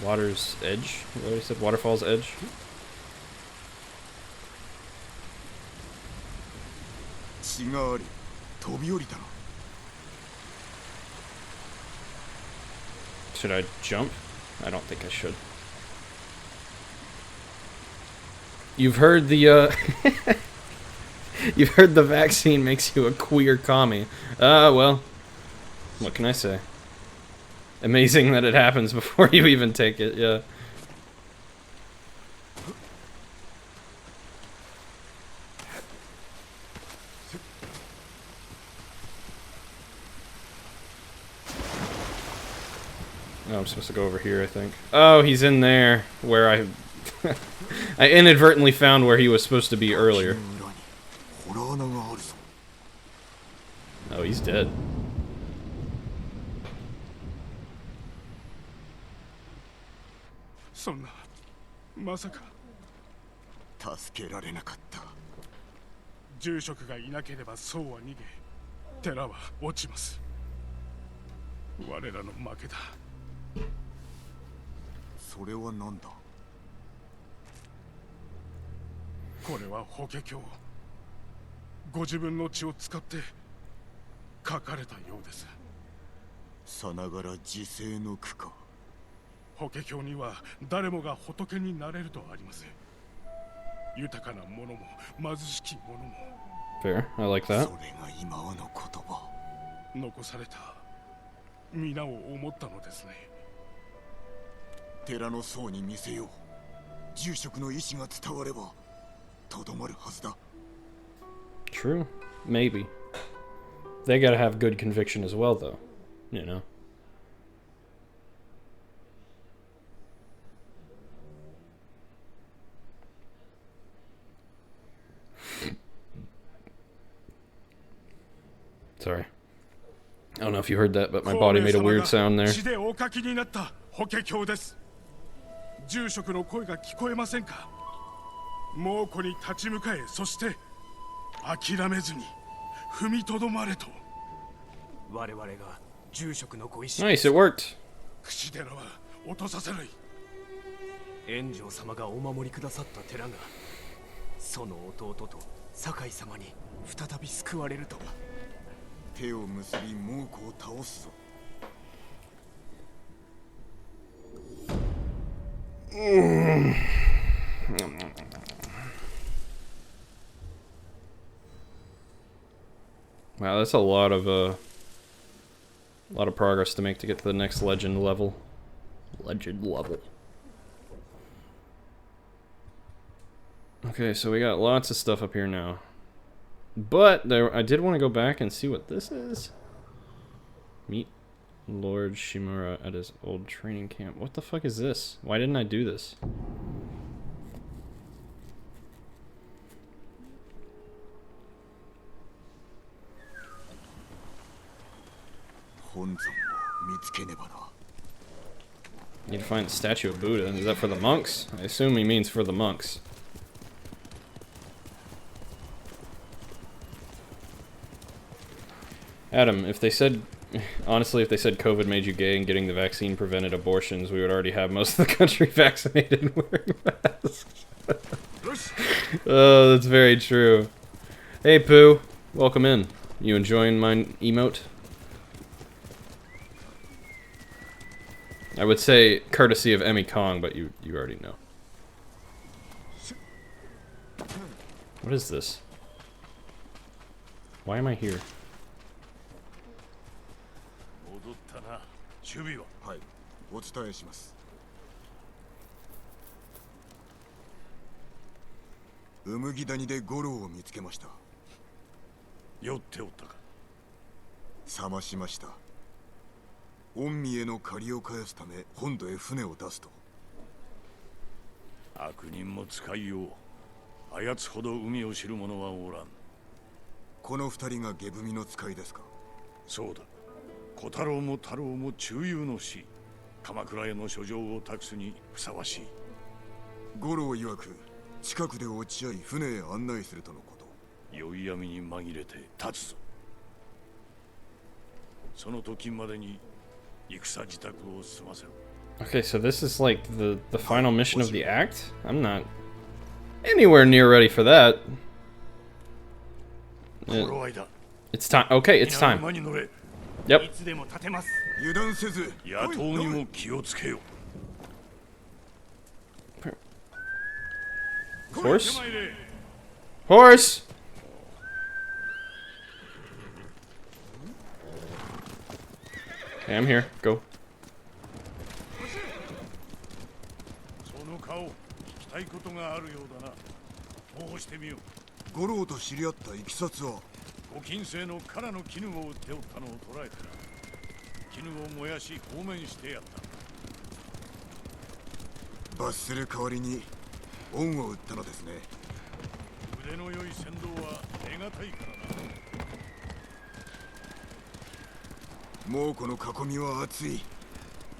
Water's Edge? What he said? Waterfall's Edge? Should I jump? I don't think I should. You've heard the, you've heard the vaccine makes you a queer commie. Well, what can I say? amazing that it happens before you even take it, yeah. Oh, I'm supposed to go over here, I think. Oh, he's in there, where I... I inadvertently found where he was supposed to be earlier. Oh, he's dead. そんなまさか助けられなかった。住職がいなければそうは逃げ寺は落ちます。我らの負けだ。それは何だ。これは法華経。ご自分の血を使って書かれたようです。さながら自世の苦か。法華経には誰もが仏になれるとあります。豊かな者も貧しき者も。Fair, I like that. それが今はの言葉。残された皆を思ったのですね。寺の僧に見せよう。住職の意志が伝わればとどまるはずだ。True. Maybe. They gotta have good conviction as well, though. You know? Sorry. I don't know if you heard that, but my body made a weird sound there. 血でお書きになった法華経です。住職の声が聞こえませんか。猛虎に立ち向かえ、そして諦めずに踏みとどまれと。我々が住職のご意志 Nice, it worked. 櫛寺は落とさせない。炎上様がお守りくださった寺がその弟と酒井様に再び救われるとは。手を結び猛虎を倒すぞ。Wow, that's a lot of progress to make to get to the next legend level. Legend level. Okay, so we got lots of stuff up here now. But there, I did want to go back and see what this is. Meet Lord Shimura at his old training camp. What the fuck is this? Why didn't I do this? Need to find the statue of Buddha. Is that for the monks? I assume he means for the monks. Adam, if they said, honestly, if they said COVID made you gay and getting the vaccine prevented abortions, we would already have most of the country vaccinated and wearing masks. Oh, that's very true. Hey, Pooh. Welcome in. You enjoying my emote? I would say courtesy of Emmy Kong, but you already know. What is this? Why am I here? はい、お伝えします。うむぎ谷で五郎を見つけました。酔っておったか。覚ましました。御身への借りを返すため本土へ船を出すと。悪人も使いよう。あやつほど海を知る者はおらん。この二人が下踏みの使いですか。そうだ。小太郎も太郎も中庸の死。鎌倉への書状を託すにふさわしい。五郎曰く近くで落ち合い船へ案内するとのこと。宵闇に紛れて立つぞ。その時までに戦自宅を済ませろ。 Okay, so this is like the final mission of the act? I'm not anywhere near ready for that. It's time. Okay, it's time. Yep. いつでも立てます。油断せず野党にも気をつけよ。 Horse? Horse! Okay, I'm here. Go. したいことがあるようだな。申してみよう。五郎と知り合ったいきさつは。ご近世のカラの絹を売っておったのを捕らえてな。絹を燃やし放免してやった。罰する代わりに恩を売ったのですね。腕の良い船頭は手堅いからな。もうこの囲みは厚い。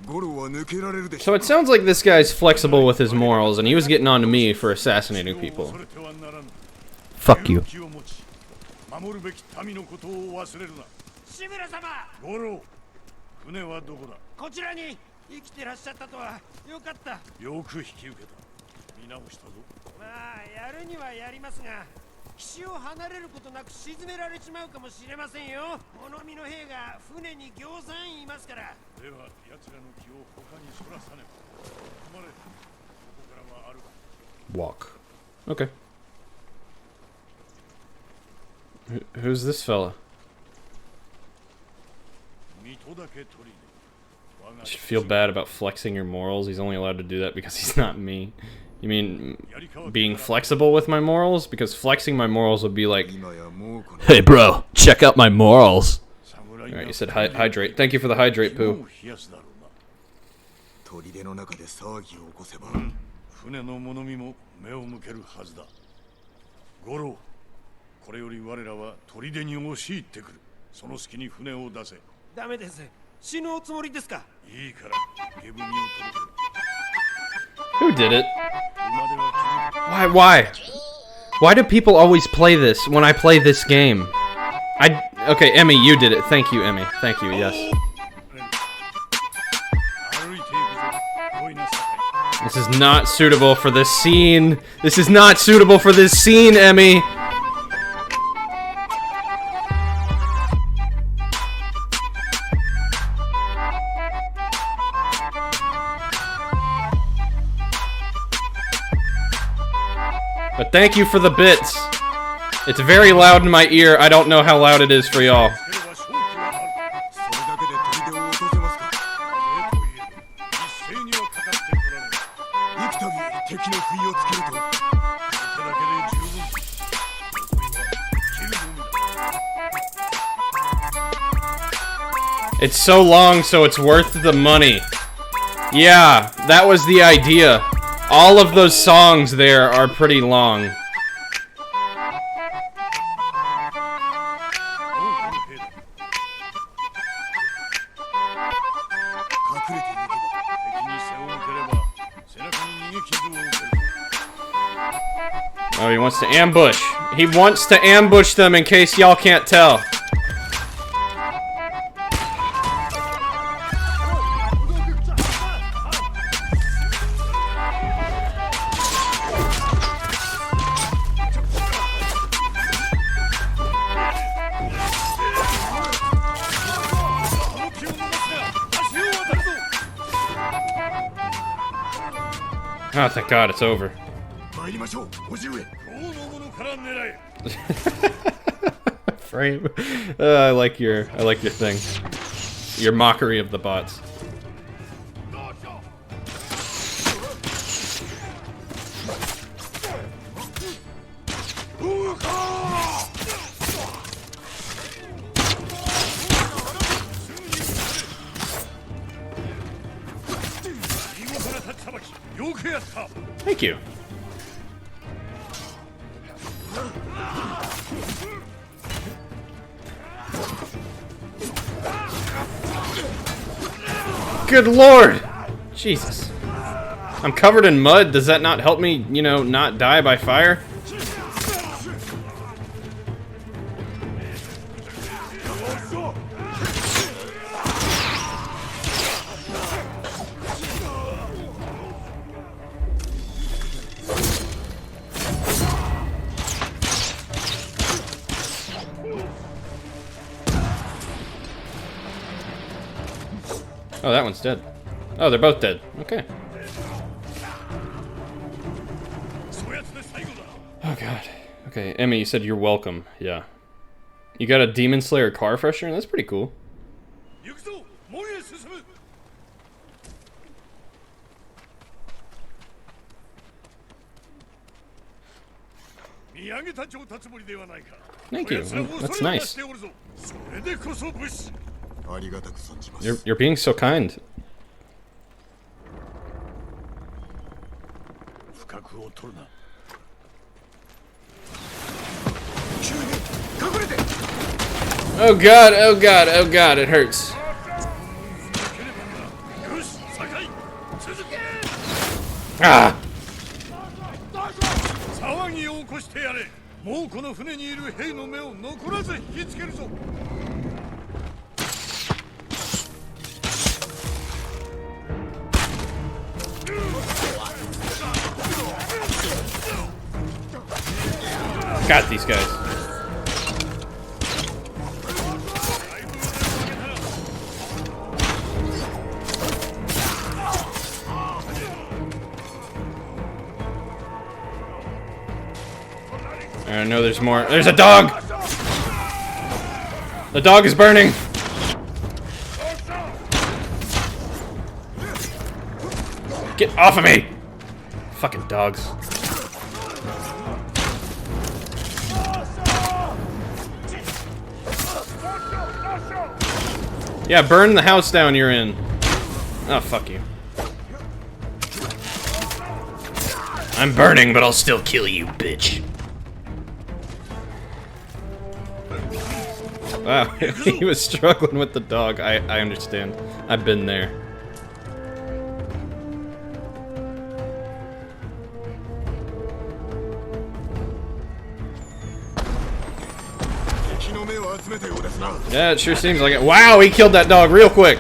五郎は抜けられるでしょ So it sounds like this guy's flexible with his morals, and he was getting on to me for assassinating people. Fuck you. 守るべき民のことを忘れるな。志村様、五郎、船はどこだ。こちらに生きてらっしゃったとはよかった。よく引き受けた。見直したぞ。まあやるにはやりますが、岸を離れることなく沈められちまうかもしれませんよ。お飲みの兵が船に行さんいますから。では奴らの気を他にそらさねば。止まれ。ここからは歩く。Walk. Okay. Who's this fella? I should feel bad about flexing your morals. He's only allowed to do that because he's not me. You mean being flexible with my morals? Because flexing my morals would be like, hey bro, check out my morals. Alright, you said hydrate. Thank you for the hydrate, Pooh. 砦の中で騒ぎを起こせば、船の物見も目を向けるはずだ。五郎、これより我らは砦に押し入ってくる。その隙に船を出せ。ダメです。死ぬおつもりですか。いいから下文を届け。 Who did it? Why? Why do people always play this when I play this game? Okay, Emmy, you did it. Thank you, Emmy. Thank you, yes. This is not suitable for this scene. This is not suitable for this scene, Emmy. But thank you for the bits. It's very loud in my ear. I don't know how loud it is for y'all. It's so long, so it's worth the money. Yeah, that was the idea. All of those songs there are pretty long. Oh, he wants to ambush. He wants to ambush them in case y'all can't tell. Oh, thank God, it's over. Frame. I like your thing. Your mockery of the bots. Thank you. Good Lord! Jesus. I'm covered in mud. Does that not help me, you know, not die by fire? Oh, that one's dead. Oh, they're both dead. Okay. Oh, God. Okay, Emmy, you said you're welcome. Yeah. You got a Demon Slayer car freshener? That's pretty cool. Thank you. That's nice. それでこそ武士。ありがたく存じます。You're being so kind. 不覚を取るな。 Oh god, oh god, oh god, it hurts. Ah! 騒ぎを起こしてやれ。もうこの船にいる兵の目を残らず引きつけるぞ。 Got these guys. I know there's more. There's a dog! The dog is burning! Get off of me! Fucking dogs. Yeah, burn the house down you're in. Oh, fuck you. I'm burning, but I'll still kill you, bitch. Wow, he was struggling with the dog. I understand. I've been there. Yeah, it sure seems like it. Wow, he killed that dog real quick.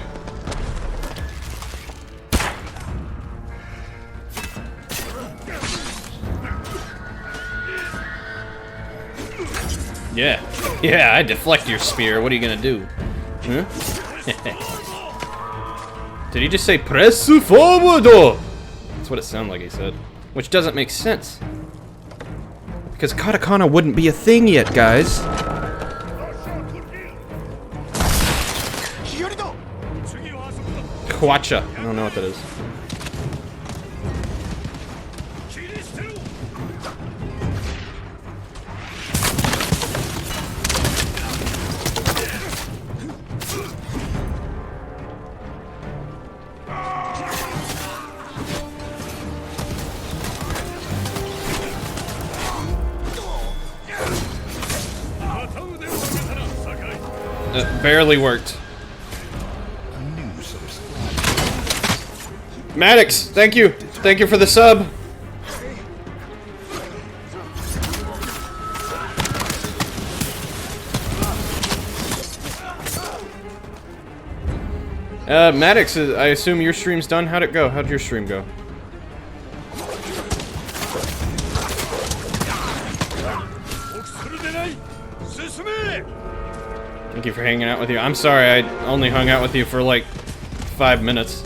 Yeah. Yeah, I deflect your spear. What are you gonna do? Huh? Did he just say press forward? That's what it sounded like he said. Which doesn't make sense. Because katakana wouldn't be a thing yet, guys. Kwacha. I don't know what that is. It barely worked. Maddox, thank you. Thank you for the sub. Maddox, I assume your stream's done. How'd it go? How'd your stream go? Thank you for hanging out with you. I'm sorry, I only hung out with you for like 5 minutes.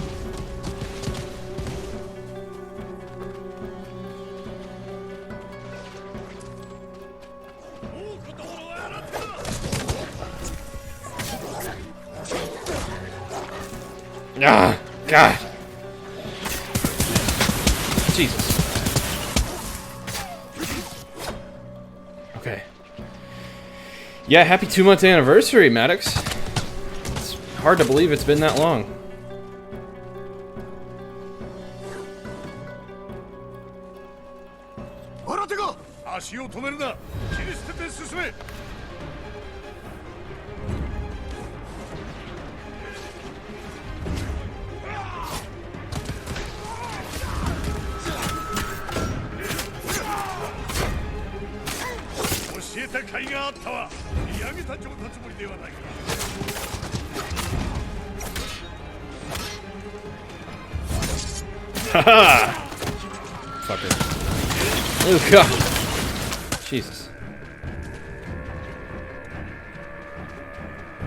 Ah, God. Jesus. Okay. Yeah, happy 2-month anniversary, Maddox. It's hard to believe it's been that long. Haha! Fucker. Oh God. Jesus.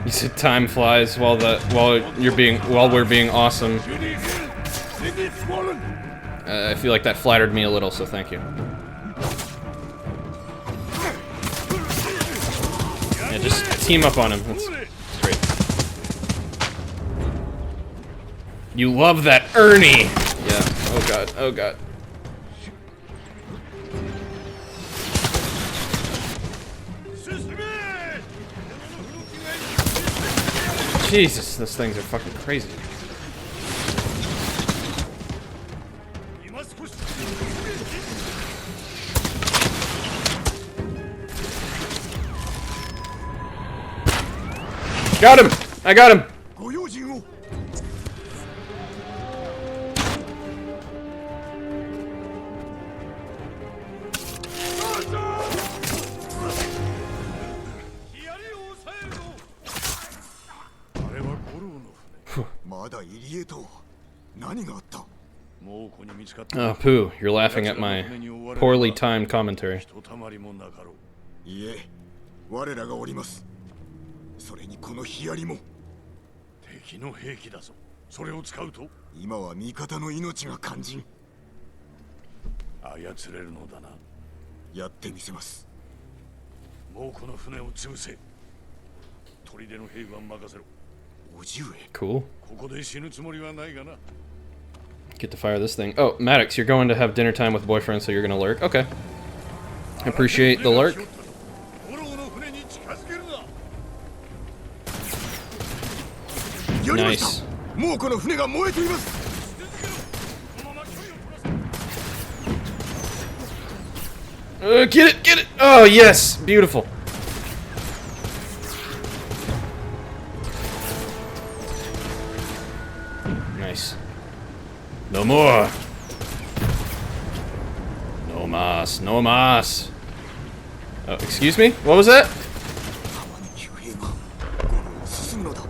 You said time flies while we're being awesome. I feel like that flattered me a little, so thank you. Yeah, just team up on him. That's great. You love that Ernie! Yeah. Oh God. Oh God. Jesus, those things are fucking crazy. Got him! I got him! ご用心を。まだ入江と何があった？ Oh, Pooh, you're laughing at my poorly timed commentary. いえ、我らがおります。それにこのヒアリも。敵の兵器だぞ。それを使うと今は味方の命が肝心。操れるのだな。やってみせます。もうこの船を潰せ。砦の兵は任せろ。叔父上。 Cool. ここで死ぬつもりはないがな。 Get to fire this thing. Oh, Maddox, you're going to have dinner time with boyfriend, so you're gonna lurk. Okay. I appreciate the lurk. Nice. もうこの船が燃えています。 Get it, get it! Oh, yes! Beautiful. Nice. No more. No mas, no mas. Oh, excuse me? What was that? 浜に救兵がゴロを進むのだ。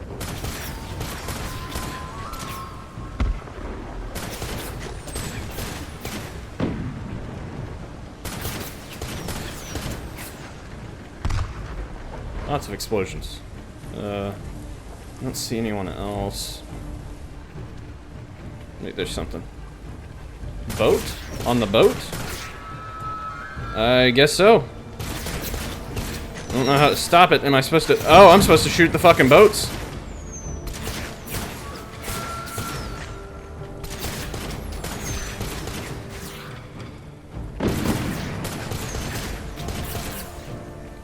Lots of explosions. I don't see anyone else. Wait, there's something. Boat? On the boat? I guess so. I don't know how to stop it. Am I supposed to... Oh, I'm supposed to shoot the fucking boats.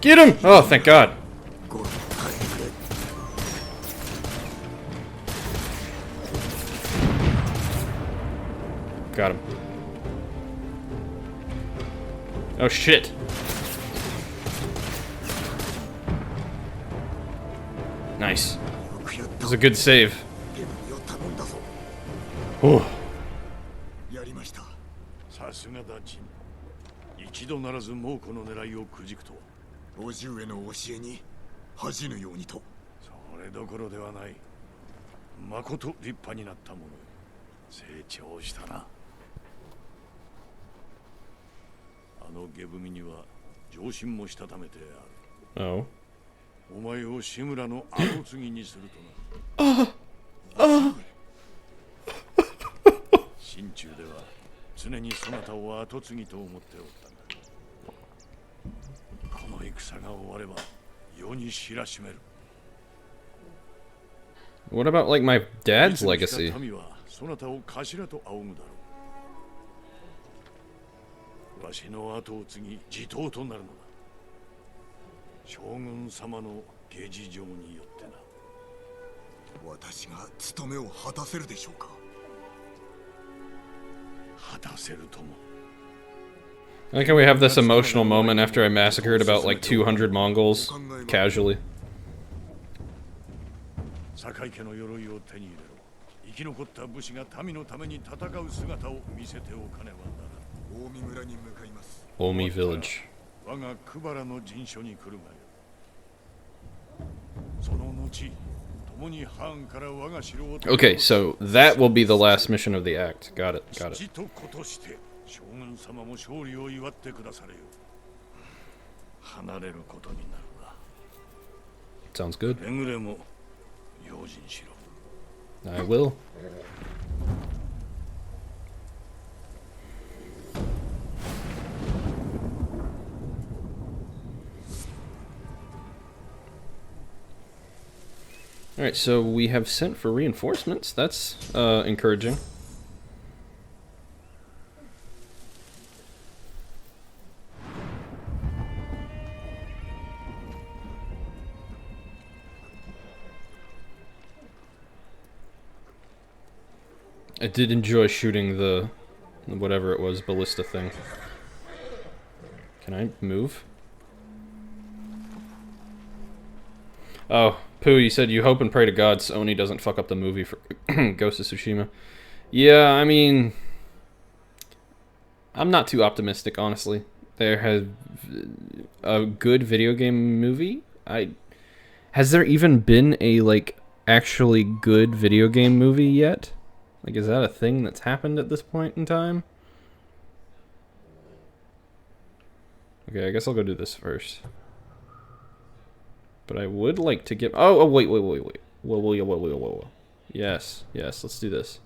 Get him! Oh, thank God. ゴロを返してくれ。 Got him. Oh, shit. Nice. よくやっ That た。 was a good save. ゲブを頼んだぞ。 Oh. やりました。さすがだジン。一度ならず猛虎の狙いをくじくとは。 叔父上の教えに恥じぬようにと。それどころではない。まこと立派になったものよ。成長したな。あのゲブミには上心もしたためてある。 Oh. お前を志村の後継ぎにするとな。心中では常にそなたを後継ぎと思っておったが。 この戦が終われば世に知らしめる。 What about, like, my dad's legacy? 民はそなたを頭と仰ぐだろう。わしの後を継ぎ地頭となるのだ。将軍様の下事情によってな。私が務めを果たせるでしょうか。果たせるとも。 I like how we have this emotional moment after I massacred about, like, 200 Mongols, casually. 堺家の鎧を手に入れろ。生き残った武士が民のために戦う姿を見せておかねばならぬ。近江村に向かいます。 Omi Village. 我がクバラの陣所に来るがよ。その後、共に藩から我が城を。 Okay, so that will be the last mission of the act. Got it, got it. 父と子として将軍様も勝利を祝ってくだされよ。離れることになるが。 Sounds good. くれぐれも用心しろ。 I will. Alright, so we have sent for reinforcements. That's encouraging. I did enjoy shooting the whatever it was, ballista thing. Can I move? Oh, Pooh, you said you hope and pray to God Sony doesn't fuck up the movie for Ghost of Tsushima. Yeah, I mean, I'm not too optimistic, honestly. There has a good video game movie. Has there even been a like actually good video game movie yet? Like, is that a thing that's happened at this point in time? Okay, I guess I'll go do this first. But I would like to get. Oh, wait. Whoa. Yes, let's do this.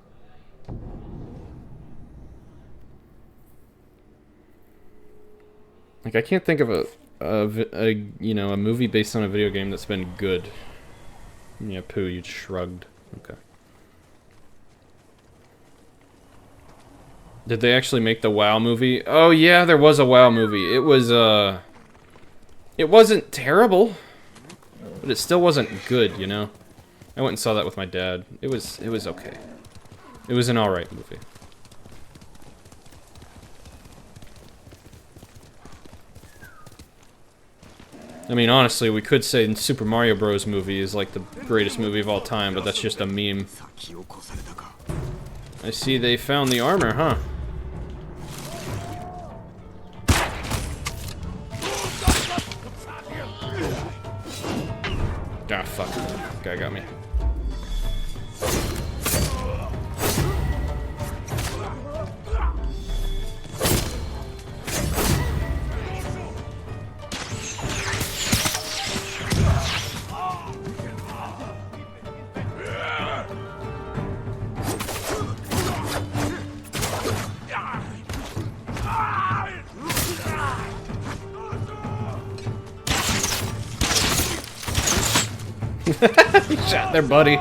Like, I can't think of a you know, a movie based on a video game that's been good. Yeah, Pooh, you shrugged. Okay. Did they actually make the WoW movie? Oh yeah, there was a WoW movie. It was it wasn't terrible, but it still wasn't good, you know. I went and saw that with my dad. It was okay. It was an alright movie. I mean, honestly, we could say Super Mario Bros. Movie is like the greatest movie of all time, but that's just a meme. I see they found the armor, huh? Ah, fuck. Guy got me. Shot their buddy.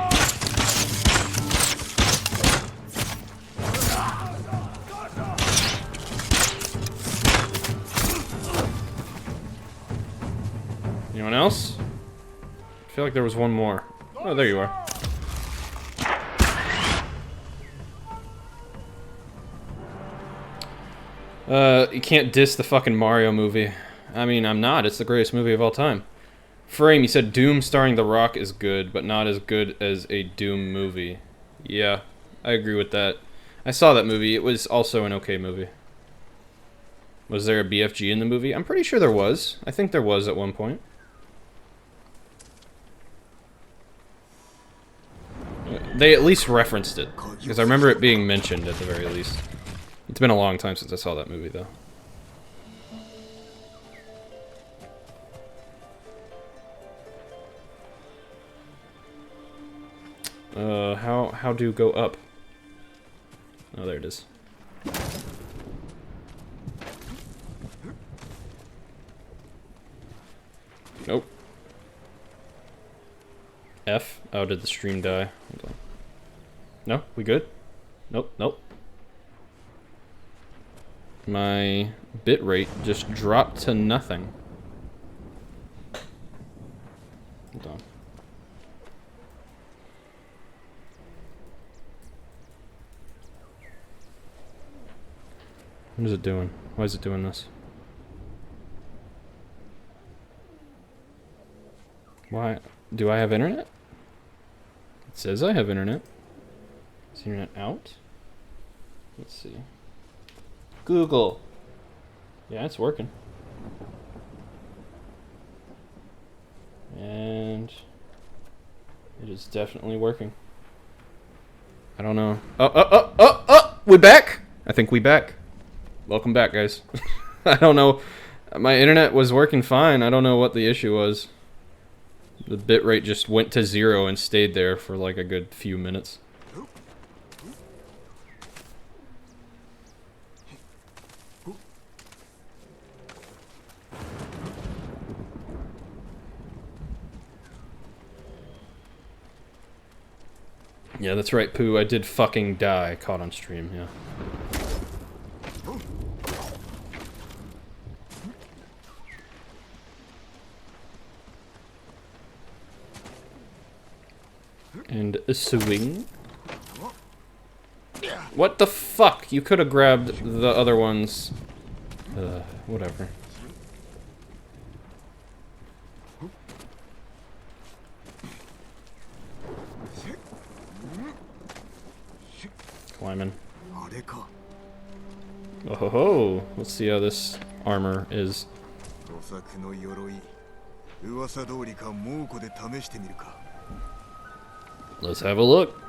Anyone else? I feel like there was one more. Oh, there you are. You can't diss the fucking Mario movie. I mean, I'm not. It's the greatest movie of all time. Frame, you said Doom starring The Rock is good, but not as good as a Doom movie. Yeah, I agree with that. I saw that movie. It was also an okay movie. Was there a BFG in the movie? I'm pretty sure there was. I think there was at one point. They at least referenced it, because I remember it being mentioned at the very least. It's been a long time since I saw that movie, though. How do go up? Oh, there it is. Nope. F? Oh, did the stream die? Hold on. No? We good? Nope. My bitrate just dropped to nothing. Hold on. What is it doing? Why is it doing this? Why? Do I have internet? It says I have internet. Is the internet out? Let's see. Google. Yeah, it's working. And it is definitely working. I don't know. Oh! We back? I think we back. Welcome back, guys. I don't know. My internet was working fine. I don't know what the issue was. The bitrate just went to 0 and stayed there for like a good few minutes. Yeah, that's right, Pooh. I did fucking die caught on stream, yeah. And a swing. What the fuck? You could have grabbed the other ones. Whatever. Climbing. Oh ho ho! Let's see how this armor is. Let's have a look.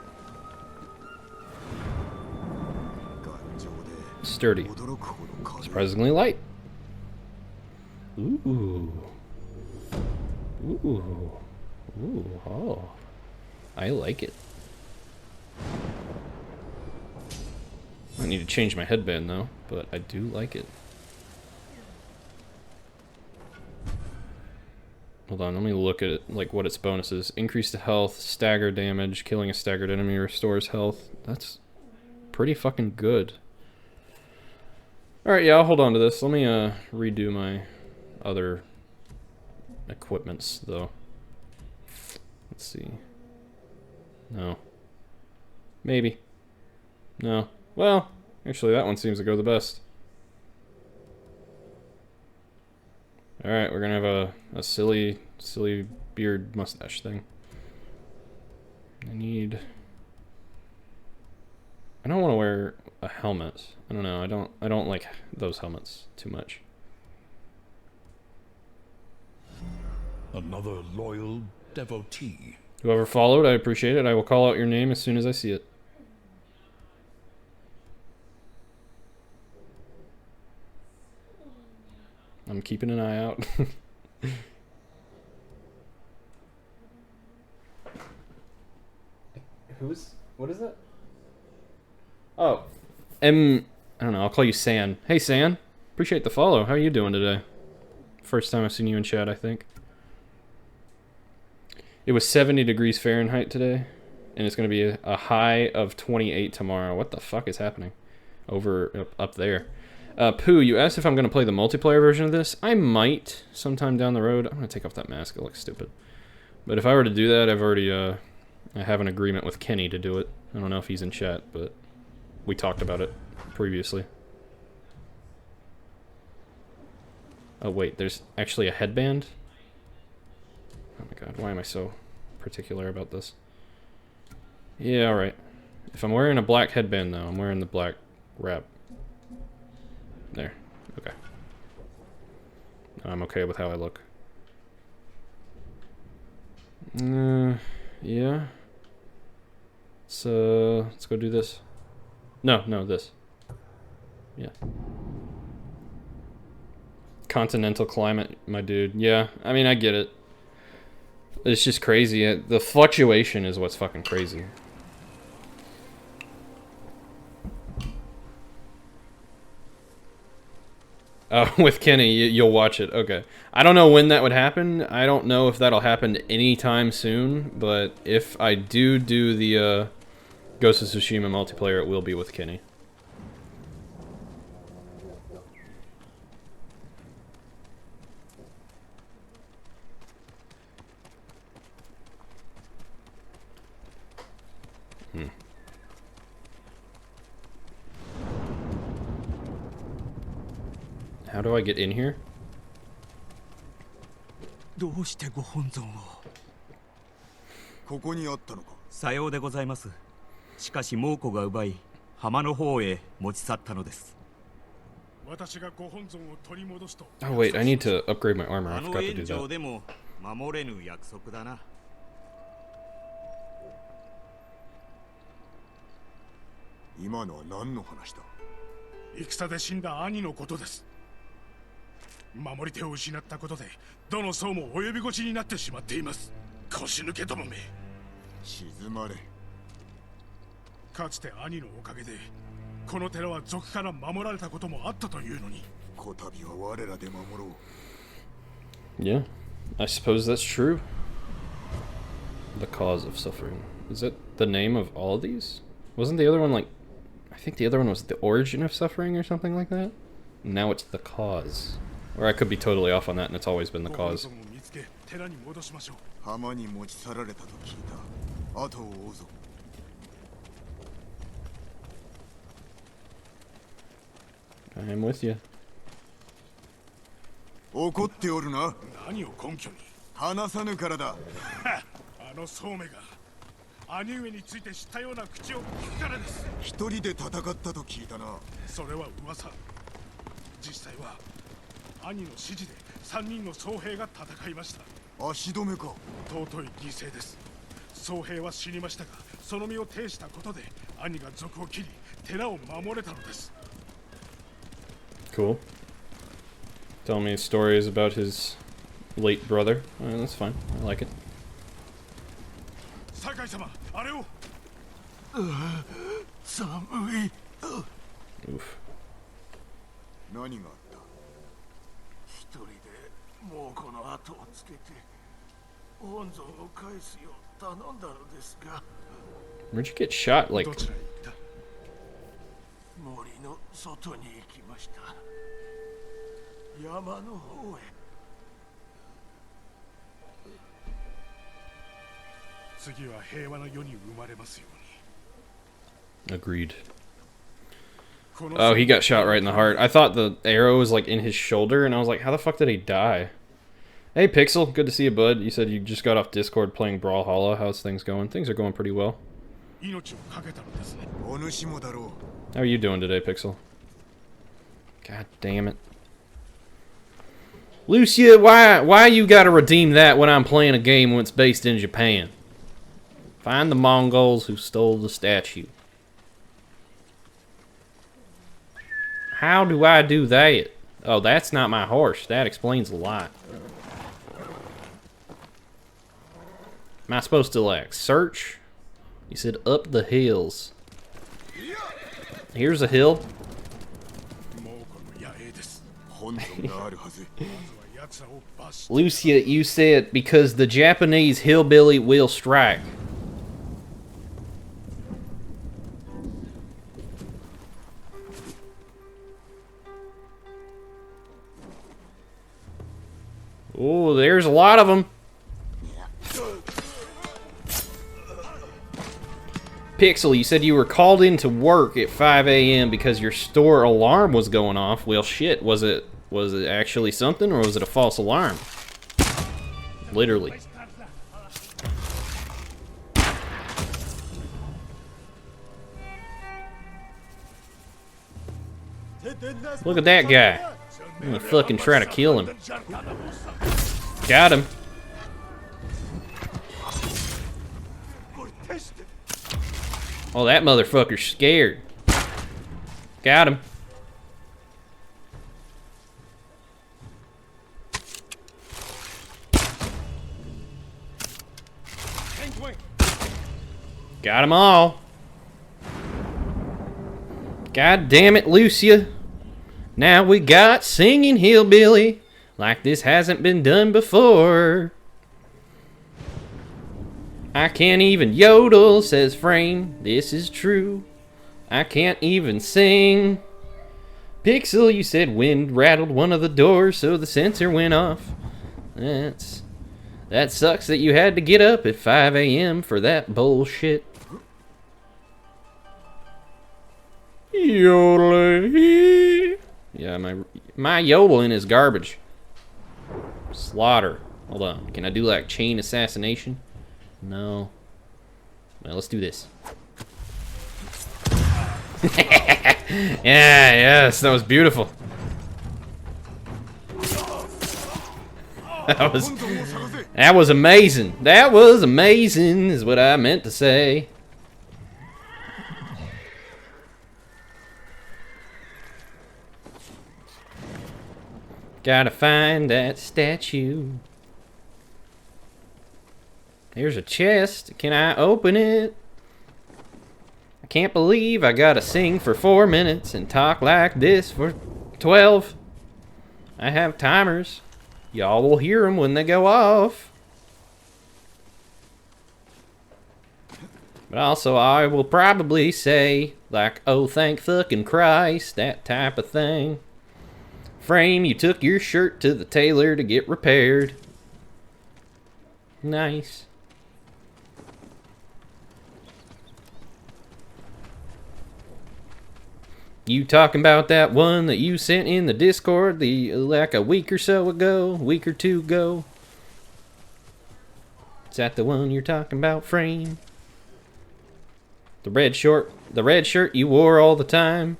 Sturdy. Surprisingly light. Ooh. Ooh. Ooh. Oh. I like it. I need to change my headband though, but I do like it. Hold on, let me look at it, like what its bonus is. Increase to health, stagger damage, killing a staggered enemy restores health. That's pretty fucking good. Alright, yeah, I'll hold on to this. Let me redo my other equipments though. Let's see. No. Maybe. No. Well, actually that one seems to go the best. Alright, we're gonna have a silly beard mustache thing. I don't want to wear a helmet. I don't know, I don't like those helmets too much. Another loyal devotee. Whoever followed, I appreciate it. I will call out your name as soon as I see it. I'm keeping an eye out. What is that? Oh, I don't know, I'll call you San. Hey San, appreciate the follow. How are you doing today? First time I've seen you in chat, I think. It was 70 degrees Fahrenheit today, and it's going to be a high of 28 tomorrow. What the fuck is happening over up there? Pooh, you asked if I'm going to play the multiplayer version of this. I might sometime down the road. I'm going to take off that mask. It looks stupid. But if I were to do that, I've already I have an agreement with Kenny to do it. I don't know if he's in chat, but we talked about it previously. Oh wait, there's actually a headband? Oh my god, why am I so particular about this? Yeah, alright. If I'm wearing a black headband though, I'm wearing the black wrap. There. Okay. I'm okay with how I look. Yeah. So let's go do this. No, this. Yeah. Continental climate, my dude. Yeah, I mean, I get it. It's just crazy. The fluctuation is what's fucking crazy. Oh, with Kenny, you'll watch it. Okay. I don't know when that would happen. I don't know if that'll happen anytime soon, but if I do the Ghost of Tsushima multiplayer, it will be with Kenny. How do I get in here? どうしてご本尊をここにあったのか。さようでございます。しかし猛虎が奪い浜の方へ持ち去ったのです。私がご本尊を取り戻すと。 Oh wait, I need to upgrade my armor. I あの forgot to 炎 do 上 that. でも守れぬ約束だな。今のは何の話だ。戦で死んだ兄のことです。守り手を失ったことでどの層も及び腰になってしまっています。腰抜けどもめ。静まれ。かつて兄のおかげでこの寺は賊から守られたこともあったというのに。こたびは我らで守ろう。 Yeah, I suppose that's true. The cause of suffering. Is it the name of all of these? Wasn't the other one like... I think the other one was the origin of suffering or something like that? Now it's the cause. Or I could be totally off on that and it's always been the cause. 浜に持ち去られたと聞いた。後を追うぞ。I'm with you. 怒っておるな。何を根拠に。話さぬからだ。あの宗目が兄上について知ったような口を聞くからです。一人で戦ったと聞いたな。それは噂。実際は兄の指示で3人の僧兵が戦いました。足止めか。尊い犠牲です。僧兵は死にましたが、その身を挺したことで兄が賊を切り寺を守れたのです。 Cool. Tell me stories about his late brother. That's fine. I like it. 酒井様、あれを。寒い。 Oof. 何があった。一人で猛虎の後をつけて本尊を返すよう頼んだのですが。 Where'd you get shot? Like, どちらに行った。森の外に行きました。山の方へ。次は平和な世に生まれますように。 agreed. Oh, he got shot right in the heart. I thought the arrow was like in his shoulder, and I was like, how the fuck did he die? Hey, Pixel, good to see you, bud. You said you just got off Discord playing Brawlhalla. How's things going? Things are going pretty well. How are you doing today, Pixel? God damn it. Lucia, why you gotta redeem that when I'm playing a game when it's based in Japan? Find the Mongols who stole the statue. How do I do that? Oh, that's not my horse. That explains a lot. Am I supposed to, like, search? You said up the hills. Here's a hill. Lucia, you said because the Japanese hillbilly will strike. Oh, there's a lot of them. Pixel, you said you were called into work at 5 a.m. because your store alarm was going off. Well, shit, was it actually something, or was it a false alarm? Literally. Look at that guy. I'm gonna fucking try to kill him. Got him. Oh, that motherfucker's scared. Got him. Got them all. God damn it, Lucia. Now we got singing hillbilly like this hasn't been done before. I can't even yodel, says Frame. This is true. I can't even sing. Pixel, you said wind rattled one of the doors, so the sensor went off. That sucks that you had to get up at 5 a.m. for that bullshit. Yodeling. Yeah, my yodeling is garbage. Slaughter. Hold on. Can I do like chain assassination? No. Well, let's do this. Yes, that was beautiful. That was amazing. That was amazing is what I meant to say. Gotta find that statue. Here's a chest. Can I open it? I can't believe I gotta sing for 4 minutes and talk like this for 12. I have timers. Y'all will hear them when they go off. But also I will probably say, like, oh thank fucking Christ, that type of thing. Frame, you took your shirt to the tailor to get repaired. Nice. You talking about that one that you sent in the Discord like a week or so ago, week or two ago? Is that the one you're talking about, Frame? The red shirt you wore all the time.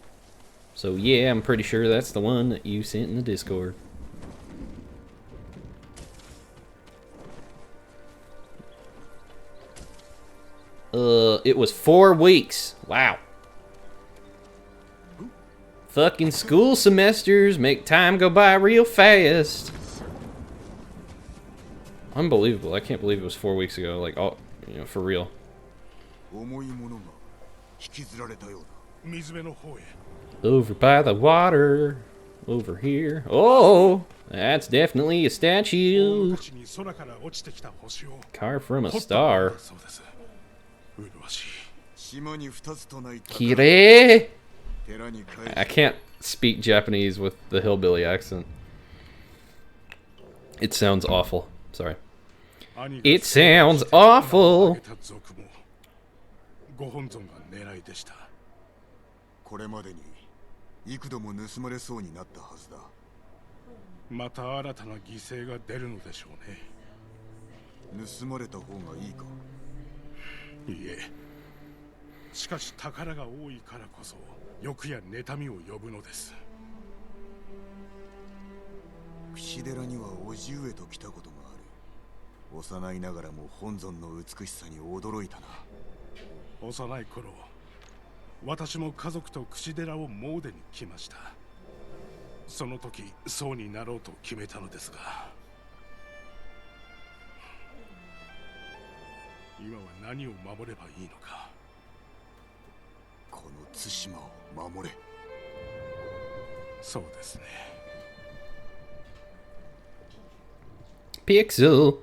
So yeah, I'm pretty sure that's the one that you sent in the Discord. It was 4 weeks. Wow. Fucking school semesters make time go by real fast. Unbelievable. I can't believe it was 4 weeks ago. Like, oh, you know, for real. 重いものが引きずられたようだ。水辺の方へ。 Over by the water. Over here. Oh, that's definitely a statue. 昔に空から落ちてきた星を Carved from a star. そうです。麗しい。島に2つとない宝 Kire. 寺に帰 I can't speak Japanese with the hillbilly accent. It sounds awful. Sorry. It sounds awful. ご本尊が狙いでした。これまでに幾度も盗まれそうになったはずだ。また新たな犠牲が出るのでしょうね。盗まれた方がいいか。いいえ。しかし宝が多いからこそ欲や妬みを呼ぶのです。櫛寺には叔父上と来たことがある。幼いながらも本尊の美しさに驚いたな。幼い頃、私も家族と櫛寺を詣でに来ました。その時、僧になろうと決めたのですが、今は何を守ればいいのか。この対馬を守れ。そうですね。Pixel,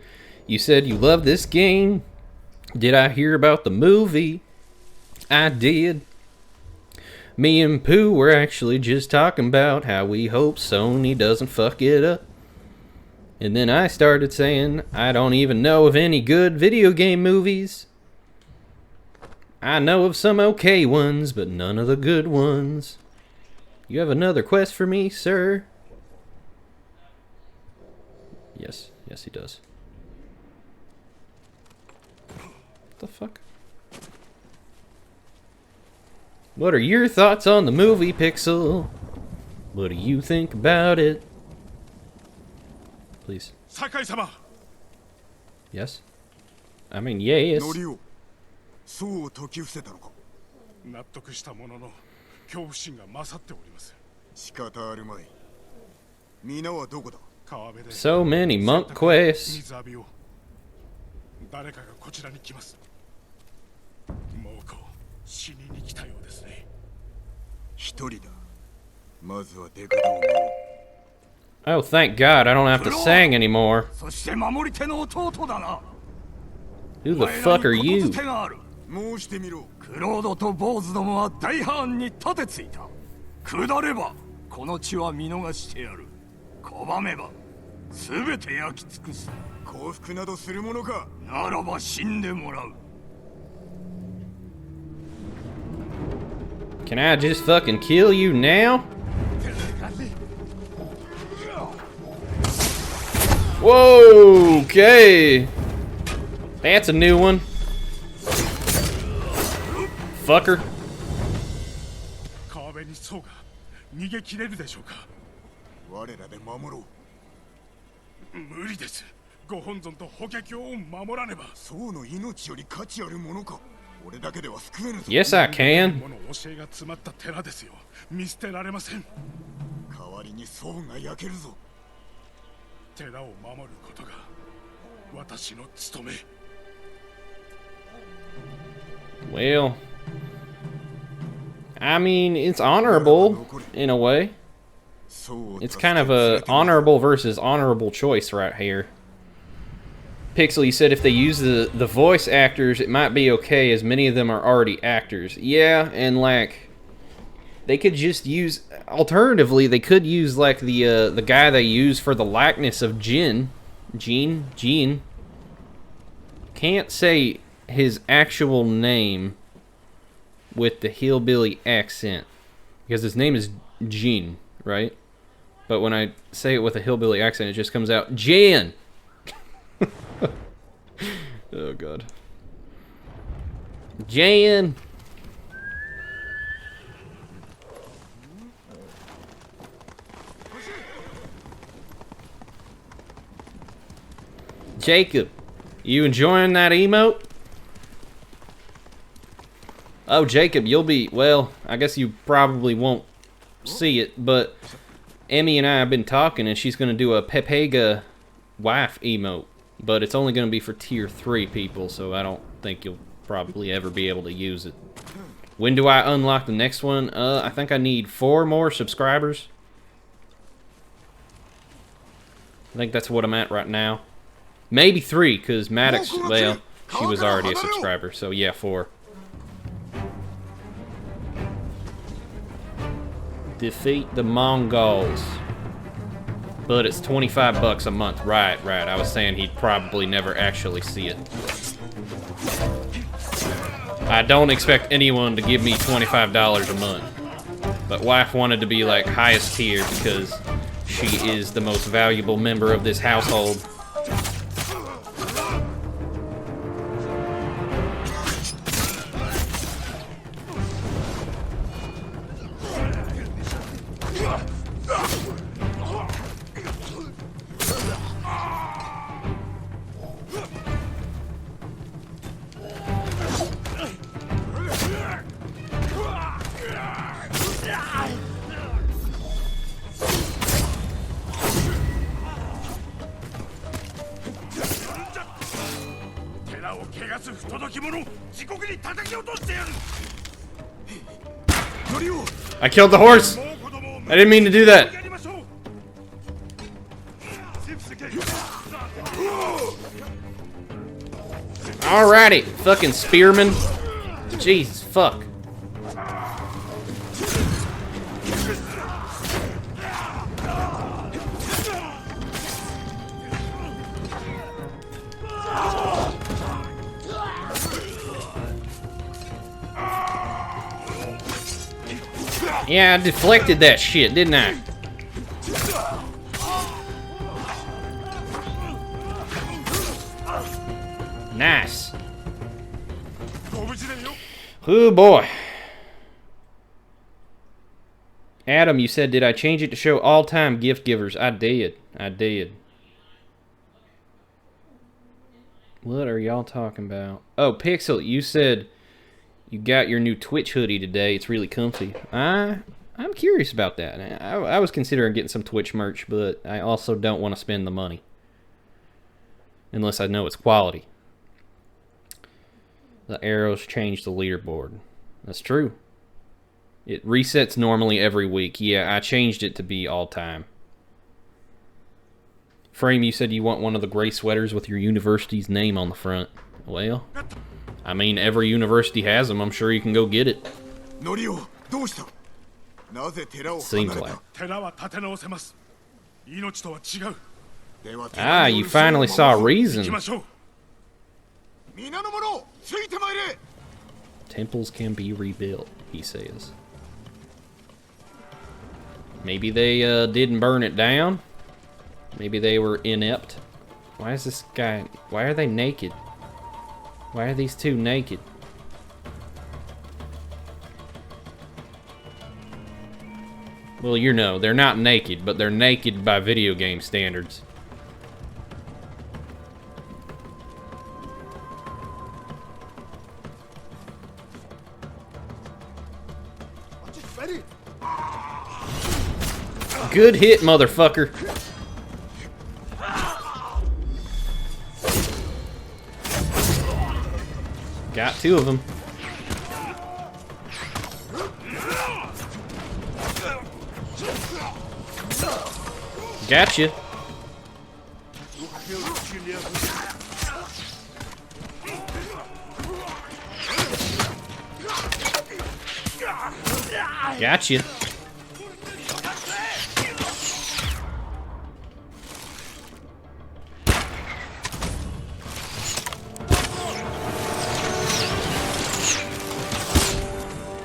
you said you love this game. Did I hear about the movie? I did. Me and Pooh were actually just talking about how we hope Sony doesn't fuck it up. And then I started saying I don't even know of any good video game movies. I know of some okay ones, but none of the good ones. You have another quest for me, sir? Yes, yes he does. What the fuck? What are your thoughts on the movie, Pixel? What do you think about it? Please. 酒井様。 Yes? I mean, yes. ノリをそう解き伏せたのか。納得したものの恐怖心が勝っております。仕方あるまい。皆はどこだ。 川辺で So many monk quests. 水浴びを。誰かがこちらに来ます。猛虎、死にに来たようですね。一人だ。まずは出方を見よう。 Oh, thank God, I don't have to sing anymore. そして守り手の弟だな。 Who the fuck are you? 申してみろ。クロードと坊主どもは大藩に立てついた。下ればこの地は見逃してやる。拒めば全て焼き尽くす。降伏などするものか。ならば死んでもらう。 Can I just fucking kill you now? Whoa, okay. That's a new one. Fucker. 川辺に僧が逃げ切れるでしょうか。我らで守ろう。無理です。ご本尊と法華経を守らねば。僧の命より価値あるものか。俺だけでは救えぬぞ。 Yes, I can. この教えが詰まった寺ですよ。見捨てられません。代わりに僧が焼けるぞ。 寺を守ることが私の務め。 Well, I mean, it's honorable in a way. It's kind of a honorable versus honorable choice right here. Pixel, you said if they use the voice actors, it might be okay, as many of them are already actors. Yeah, and like they could just use. Alternatively, they could use like the guy they use for the likeness of Jin. Can't say his actual name with the hillbilly accent. Because his name is Gene, right? But when I say it with a hillbilly accent, it just comes out, Jan! Oh, God. Jan! Jacob, you enjoying that emote? Oh, Jacob, you'll be, well, I guess you probably won't see it, but Emmy and I have been talking, and she's going to do a Pepega wife emote, but it's only going to be for tier 3 people, so I don't think you'll probably ever be able to use it. When do I unlock the next one? I think I need 4 more subscribers. I think that's what I'm at right now. Maybe 3, because Maddox, well, she was already a subscriber, so yeah, 4. Defeat the Mongols. But it's 25 bucks a month. Right. I was saying he'd probably never actually see it. I don't expect anyone to give me $25 a month. But wife wanted to be like highest tier because she is the most valuable member of this household. I killed the horse! I didn't mean to do that. Alrighty, fucking spearman. Jesus, fuck. Yeah, I deflected that shit, didn't I? Nice. Oh boy. Adam, you said, did I change it to show all-time gift givers? I did. What are y'all talking about? Oh, Pixel, you said you got your new Twitch hoodie today. It's really comfy. I'm curious about that. I was considering getting some Twitch merch, but I also don't want to spend the money. Unless I know it's quality. The arrows change the leaderboard. That's true. It resets normally every week. Yeah, I changed it to be all time. Frame, you said you want one of the gray sweaters with your university's name on the front. Well, I mean, every university has them. I'm sure you can go get it. Seems like. Ah, you finally saw reason. Temples can be rebuilt, he says. Maybe they didn't burn it down. Maybe they were inept. Why is this guy... Why are they naked? Why are these two naked? Well, you know, they're not naked, but they're naked by video game standards. Good hit, motherfucker. Got 2 of them. Gotcha. Gotcha.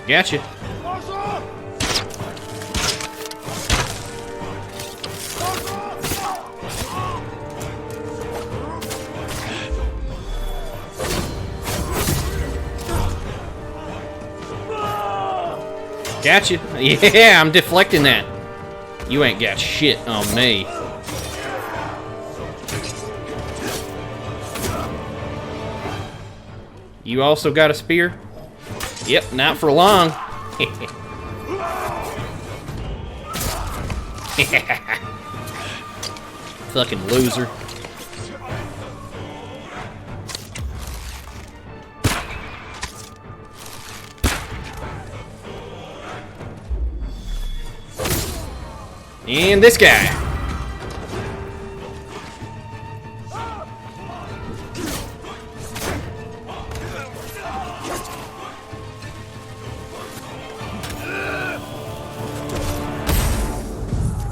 Gotcha. Gotcha. Yeah, I'm deflecting that. You ain't got shit on me. You also got a spear? Yep, not for long. Fucking loser. And this guy.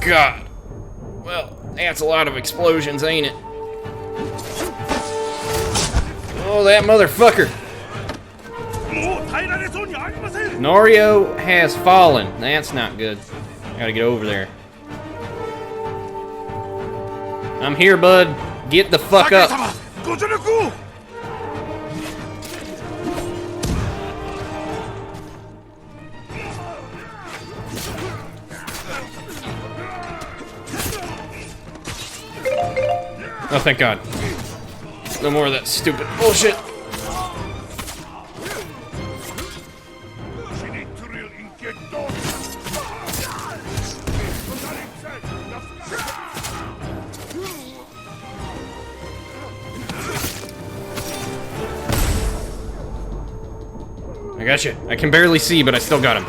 God. Well, that's a lot of explosions, ain't it? Oh, that motherfucker. Norio has fallen. That's not good. I gotta get over there. I'm here, bud. Get the fuck up. Oh, thank God. No more of that stupid bullshit. I got you. I can barely see, but I still got him.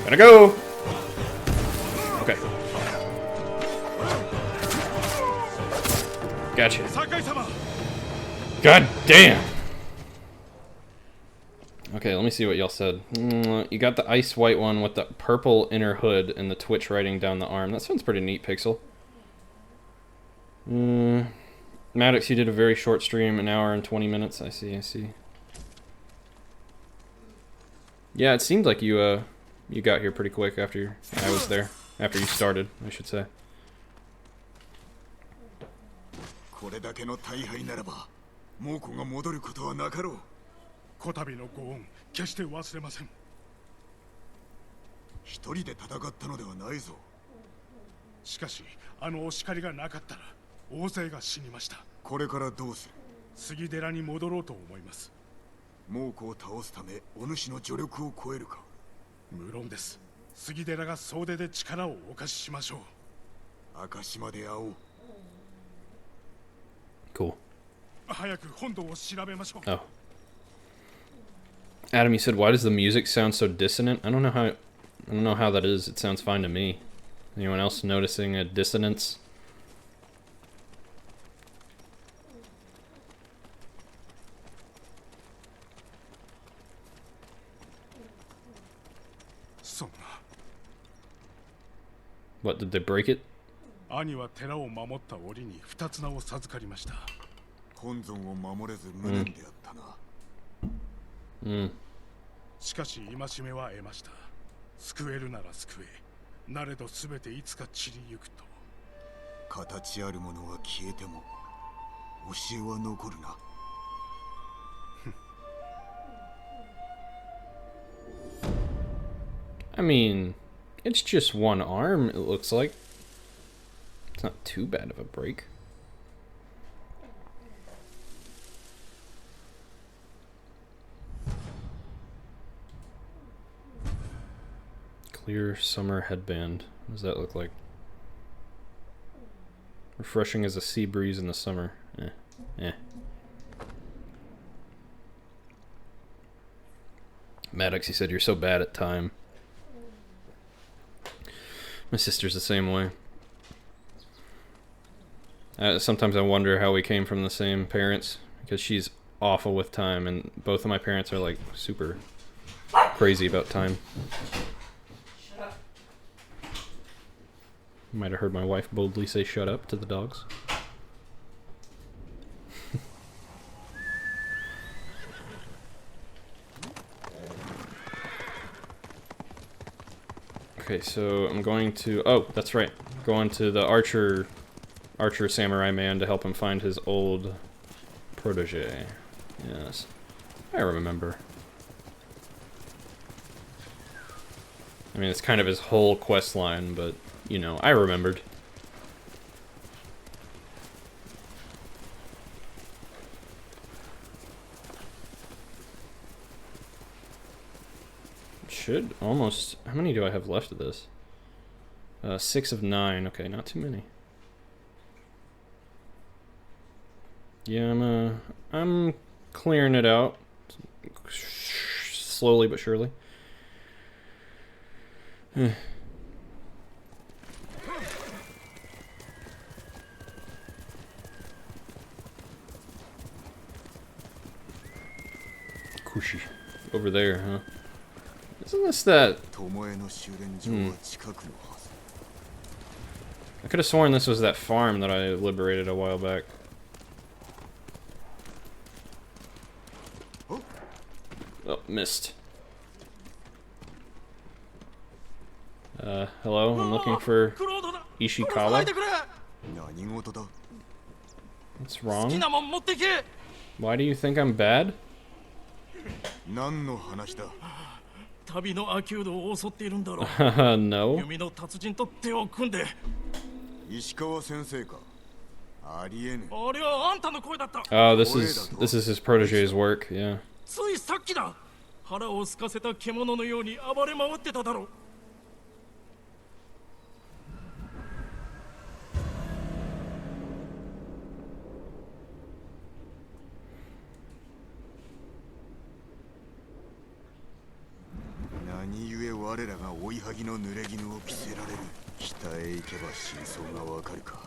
Gotta go. Okay. Gotcha. God damn. Okay, let me see what y'all said. You got the ice white one with the purple inner hood and the Twitch writing down the arm. That sounds pretty neat, Pixel. Maddox, you did a very short stream, an hour and 20 minutes. I see, I see. Yeah, it seemed like you you got here pretty quick after I was there. After you started, I should say. これだけの大敗ならば、猛虎が戻ることはなかろう。こたびのご恩、決して忘れません。一人で戦ったのではないぞ。しかし、あのお叱りがなかったら、大勢が死にました。これからどうする？杉寺に戻ろうと思います。猛虎を倒すため、お主の助力を超えるか？無論です。杉寺が総出で力をお貸ししましょう。証まで会おう。Cool. 早く本堂を調べましょう。 Oh. Adam, you said, why does the music sound so dissonant? I don't know how that is. It sounds fine to me. Anyone else noticing a dissonance? What, did they break it? 兄は寺を守った折に二つ名を授かりました。本尊を守れず無念であったな。しかし戒めは得ました。救えるなら救え、なれどすべていつか散りゆくと。形あるものは消えても教えは残るな。I mean, it's just one arm, it looks like. It's not too bad of a break. Clear summer headband. What does that look like? Refreshing as a sea breeze in the summer. Maddox, he said, you're so bad at time. My sister's the same way. Sometimes I wonder how we came from the same parents, because she's awful with time, and both of my parents are like super crazy about time. Shut up. You might have heard my wife boldly say shut up to the dogs. Okay, so I'm going to... Oh, that's right. Going to the archer samurai man to help him find his old protege. Yes. I remember. I mean, it's kind of his whole quest line, but, you know, I remembered. Should almost... How many do I have left of this? 6 of 9. Okay, not too many. Yeah, I'm clearing it out. Slowly but surely. Kushi. Over there, huh? Isn't this that... I could have sworn this was that farm that I liberated a while back. Oh, missed. Hello? I'm looking for Ishikawa. What's wrong? Why do you think I'm bad? 何の話だ。旅のアキュードを襲っているんだろう。No. 弓の達人と手を組んで。石川先生か。ありえぬ。あれはあんたの声だった。Oh, this is his protege's work, yeah. ついさっきだ。腹を空かせた獣のように暴れ回ってただろう。何故我らが追いはぎの濡れ衣を着せられる。北へ行けば真相がわかるか。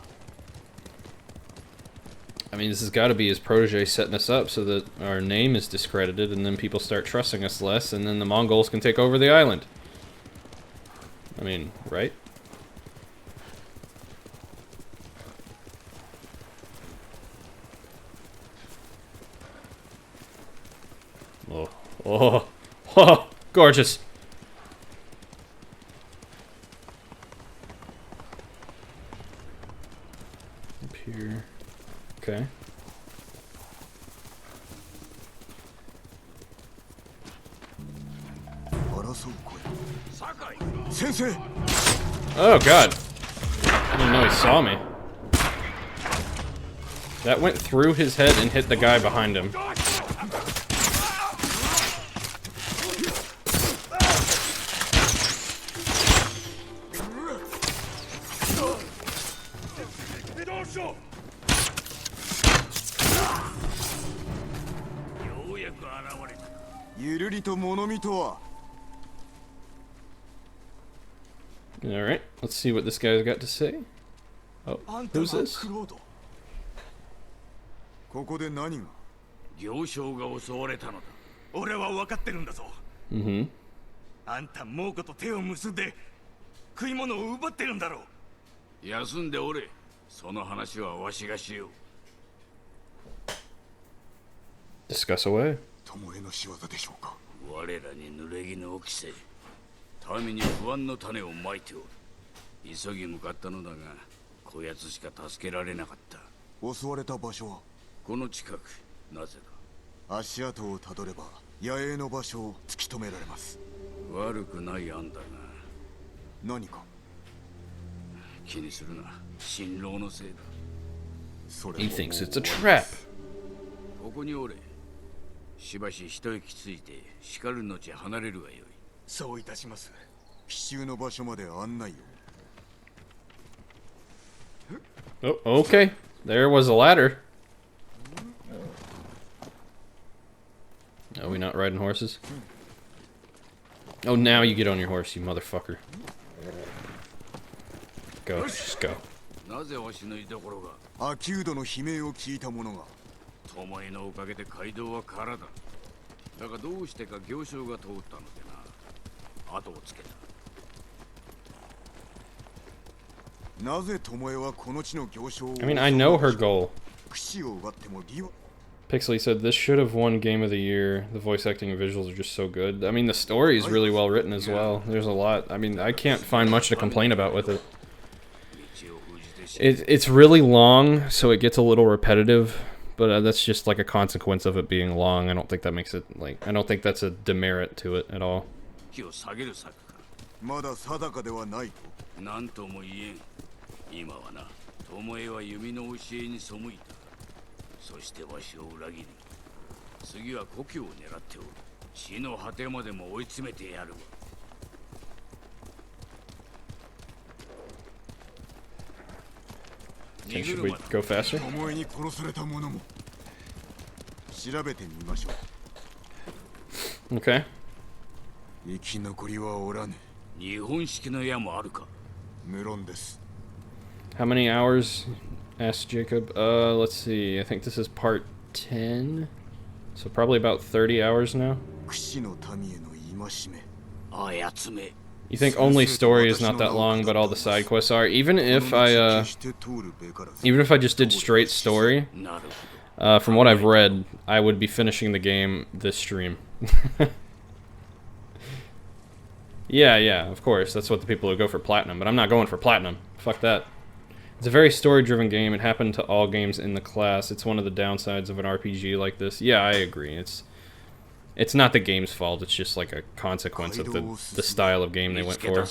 I mean, this has got to be his protege setting us up so that our name is discredited and then people start trusting us less and then the Mongols can take over the island. I mean, right? Oh, oh, oh, gorgeous. Up here. Okay. Oh god. I didn't know he saw me. That went through his head and hit the guy behind him. Alright, let's see what this guy's got to say. Oh, who's this? ここで何が？行商が襲われたのだ。俺は分かってるんだぞ。あんた猛虎と手を結んで食い物を奪ってるんだろう。休んでおれ。その話はわしがしよう。Discuss away. 巴の仕業でしょうか。我らに濡れ衣を着せ、民に不安の種をまいておる。急ぎ向かったのだが、こやつしか助けられなかった。襲われた場所はこの近く。なぜだ。足跡をたどれば野営の場所を突き止められます。悪くない案だが。何か気にするな。辛労のせいだ。 He thinks it's a trap. ここにおれ。しばし一息ついてしかるのち離れるがよい。そういたします。奇襲の場所まで案内を。Oh, okay. There was a ladder. Are we not riding horses? Oh, now you get on your horse, you motherfucker. Go, just go. なぜわしのいところが。アキュードの悲鳴を聞いた者が。巴のおかげで街道は空だ。だがどうしてか行商が通ったのでな。後をつけた。なぜ巴はこの地の行商を。I mean, I know her goal. 櫛を奪っても利は。Pixley said this should have won Game of the Year. The voice acting and visuals are just so good. I mean, the story is really well written as well. There's a lot. I mean, I can't find much to complain about with it. It's really long, so it gets a little repetitive, but that's just like a consequence of it being long. I don't think that makes it like. I don't think that's a demerit to it at all. まだ定かではないと。なんとも言えん。今はな、巴は弓の教えに背いた。そしてわしを裏切り、次は故郷を狙っておる。死の果てまでも追い詰めてやるわ。Okay, should we go faster? 巴に殺された者も調べてみましょう。Okay. 生き残りはおらぬ。日本式の矢もあるか。無論です。 How many hours? Asked Jacob. Let's see. I think this is part 10. So probably about 30 hours now. 騎士の民への戒め。あやつめ。 You think only story is not that long, but all the side quests are. Even if I just did straight story, from what I've read, I would be finishing the game this stream. Yeah, of course. That's what the people who go for platinum, but I'm not going for platinum. Fuck that. It's a very story-driven game. It happened to all games in the class. It's one of the downsides of an RPG like this. Yeah, I agree. It's not the game's fault. It's just like a consequence of the style of game they went for.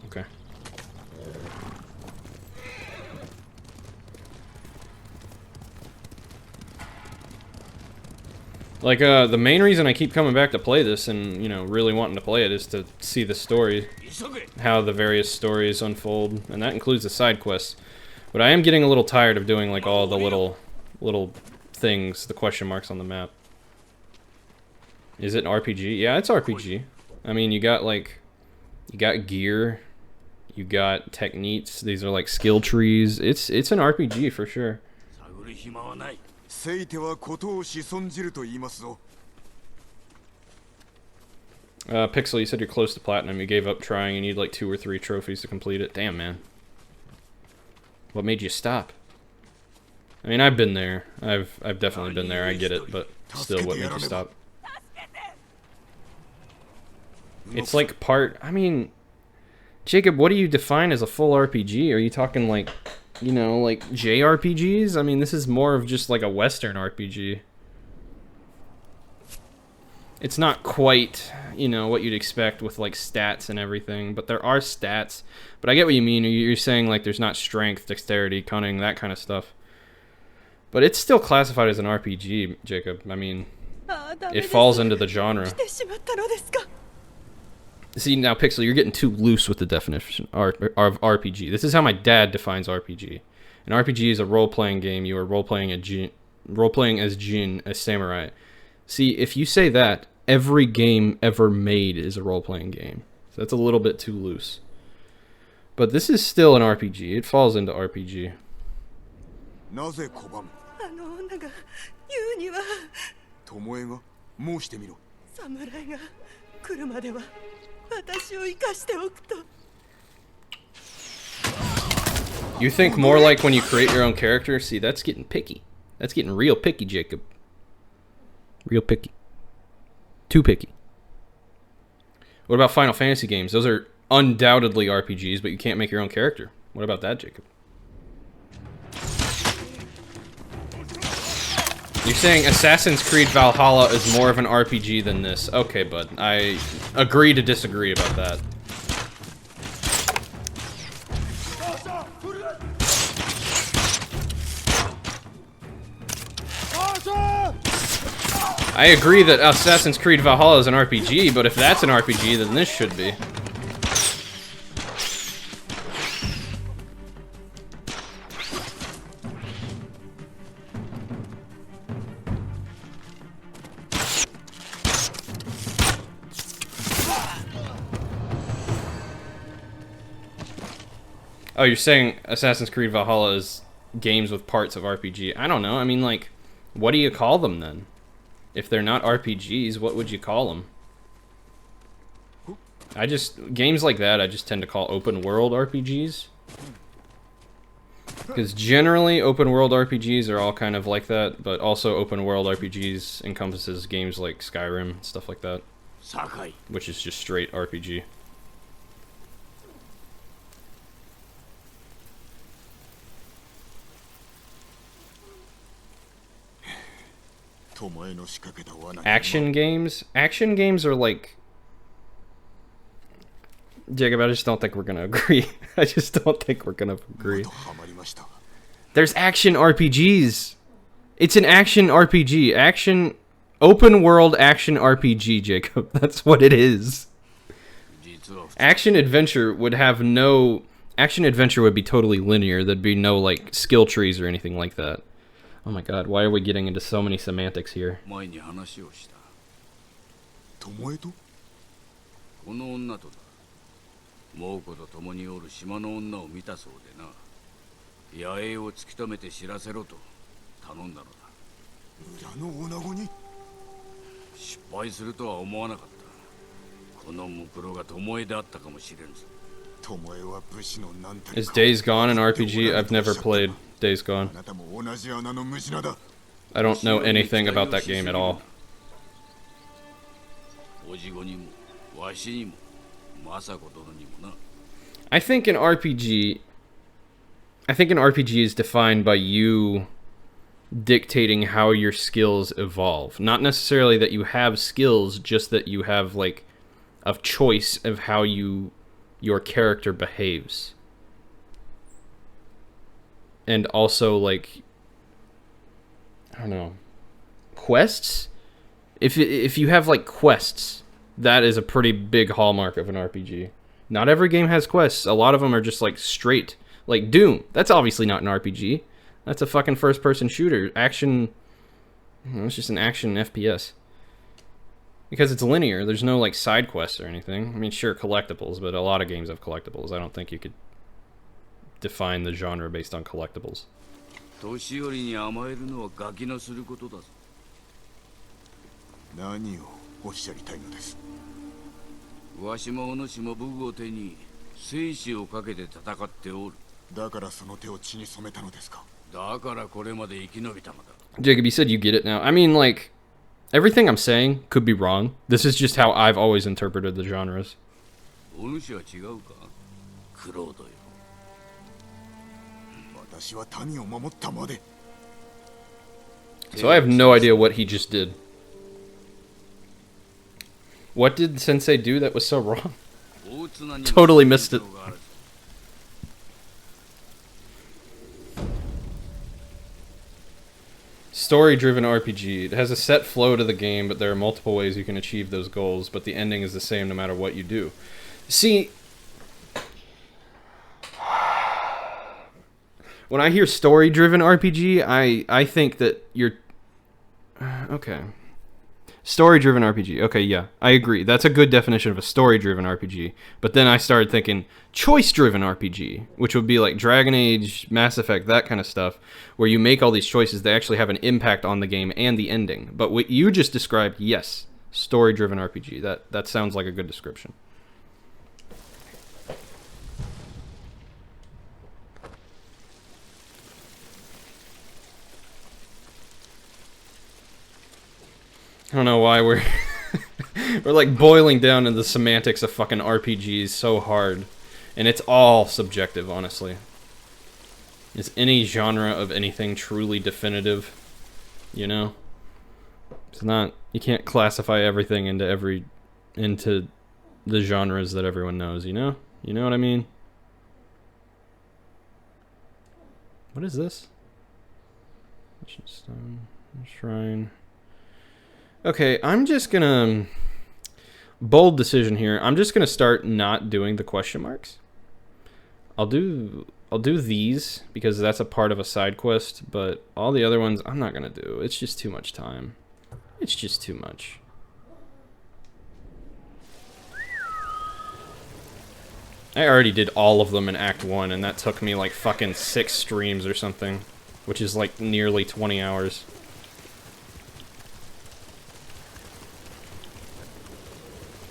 Okay. Like, the main reason I keep coming back to play this and, you know, really wanting to play it is to see the story, how the various stories unfold, and that includes the side quests. But I am getting a little tired of doing, like, all the little things, the question marks on the map. Is it an RPG? Yeah, it's RPG. I mean, you got gear, you got techniques, these are, like, skill trees. It's an RPG for sure. Pixel, you said you're close to platinum. You gave up trying. You need like 2 or 3 trophies to complete it. Damn, man. What made you stop? I mean, I've been there. I've definitely been there. I get it, but still, what made you stop? It's like part. I mean, Jacob, what do you define as a full RPG? Are you talking like, you know, like JRPGs? I mean, this is more of just like a Western RPG. It's not quite, you know, what you'd expect with like stats and everything, but there are stats. But I get what you mean. You're saying like there's not strength, dexterity, cunning, that kind of stuff. But it's still classified as an RPG, Jacob. I mean, it falls into the genre. See, now, Pixel, you're getting too loose with the definition of RPG. This is how my dad defines RPG. An RPG is a role-playing game. You are role-playing as Jin, a samurai. See, if you say that, every game ever made is a role-playing game. So that's a little bit too loose. But this is still an RPG. It falls into RPG. なぜ拒む？あの女が言うには。巴が申してみろ。侍が来るまでは私を生かしておくと。 You think more like when you create your own character? See, that's getting picky. That's getting real picky, Jacob. Real picky. Too picky. What about Final Fantasy games? Those are undoubtedly RPGs, but you can't make your own character. What about that, Jacob? You're saying Assassin's Creed Valhalla is more of an RPG than this. Okay, bud. I agree to disagree about that. I agree that Assassin's Creed Valhalla is an RPG, but if that's an RPG, then this should be. Oh, you're saying Assassin's Creed Valhalla is games with parts of RPG. I don't know. I mean, like, what do you call them then? If they're not RPGs, what would you call them? games like that, I just tend to call open world RPGs. Because generally, open world RPGs are all kind of like that, but also open world RPGs encompasses games like Skyrim, stuff like that. Which is just straight RPG. Action games? Action games are like... Jacob, I just don't think we're gonna agree. I just don't think we're gonna agree. There's action RPGs. It's an action RPG. Action... Open world action RPG, Jacob. That's what it is. Action adventure would have no... Action adventure would be totally linear. There'd be no, like, skill trees or anything like that. Oh my god, why are we getting into so many semantics here? Is Days Gone an RPG? I've never played Days Gone. I don't know anything about that game at all. I think an RPG is defined by you dictating how your skills evolve. Not necessarily that you have skills, just that you have like a choice of how your character behaves. And also like, I don't know, quests? If you have like quests, that is a pretty big hallmark of an RPG. Not every game has quests. A lot of them are just like straight. Like Doom, that's obviously not an RPG. That's a fucking first-person shooter. Action, it's just an action FPS. Because it's linear, there's no like side quests or anything. I mean, sure, collectibles, but a lot of games have collectibles. I don't think you could define the genre based on collectibles. Jacob, you said you get it now. I mean, like, everything I'm saying could be wrong. This is just how I've always interpreted the genres. So I have no idea what he just did. What did Sensei do that was so wrong? Totally missed it. Story-driven RPG. It has a set flow to the game, but there are multiple ways you can achieve those goals, but the ending is the same no matter what you do. See, when I hear story-driven RPG, I think that you're... Okay. Story-driven RPG. Okay, yeah, I agree. That's a good definition of a story-driven RPG. But then I started thinking choice-driven RPG, which would be like Dragon Age, Mass Effect, that kind of stuff, where you make all these choices that actually have an impact on the game and the ending. But what you just described, yes, story-driven RPG. That sounds like a good description. I don't know why we're like boiling down into the semantics of fucking RPGs so hard. And it's all subjective, honestly. Is any genre of anything truly definitive? You know? It's not, you can't classify everything into the genres that everyone knows, you know? You know what I mean? What is this? Stone, shrine. Okay, I'm just gonna... Bold decision here. I'm just gonna start not doing the question marks. I'll do these, because that's a part of a side quest, but all the other ones I'm not gonna do. It's just too much time. It's just too much. I already did all of them in Act 1, and that took me like fucking 6 streams or something, which is like nearly 20 hours.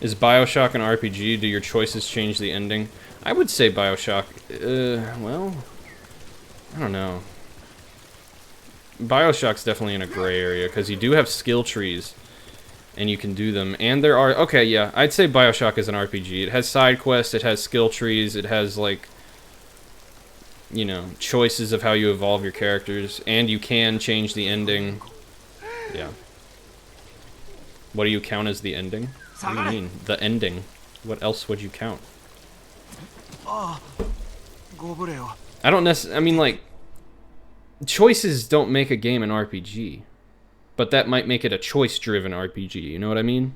Is BioShock an RPG? Do your choices change the ending? I would say BioShock, well, I don't know. BioShock's definitely in a gray area, because you do have skill trees, and you can do them, and there are, okay, yeah, I'd say BioShock is an RPG. It has side quests, it has skill trees, it has, like, you know, choices of how you evolve your characters, and you can change the ending. Yeah. What do you count as the ending? What do you mean? The ending. What else would you count? I don't necessarily, I mean, like, choices don't make a game an RPG. But that might make it a choice-driven RPG, you know what I mean?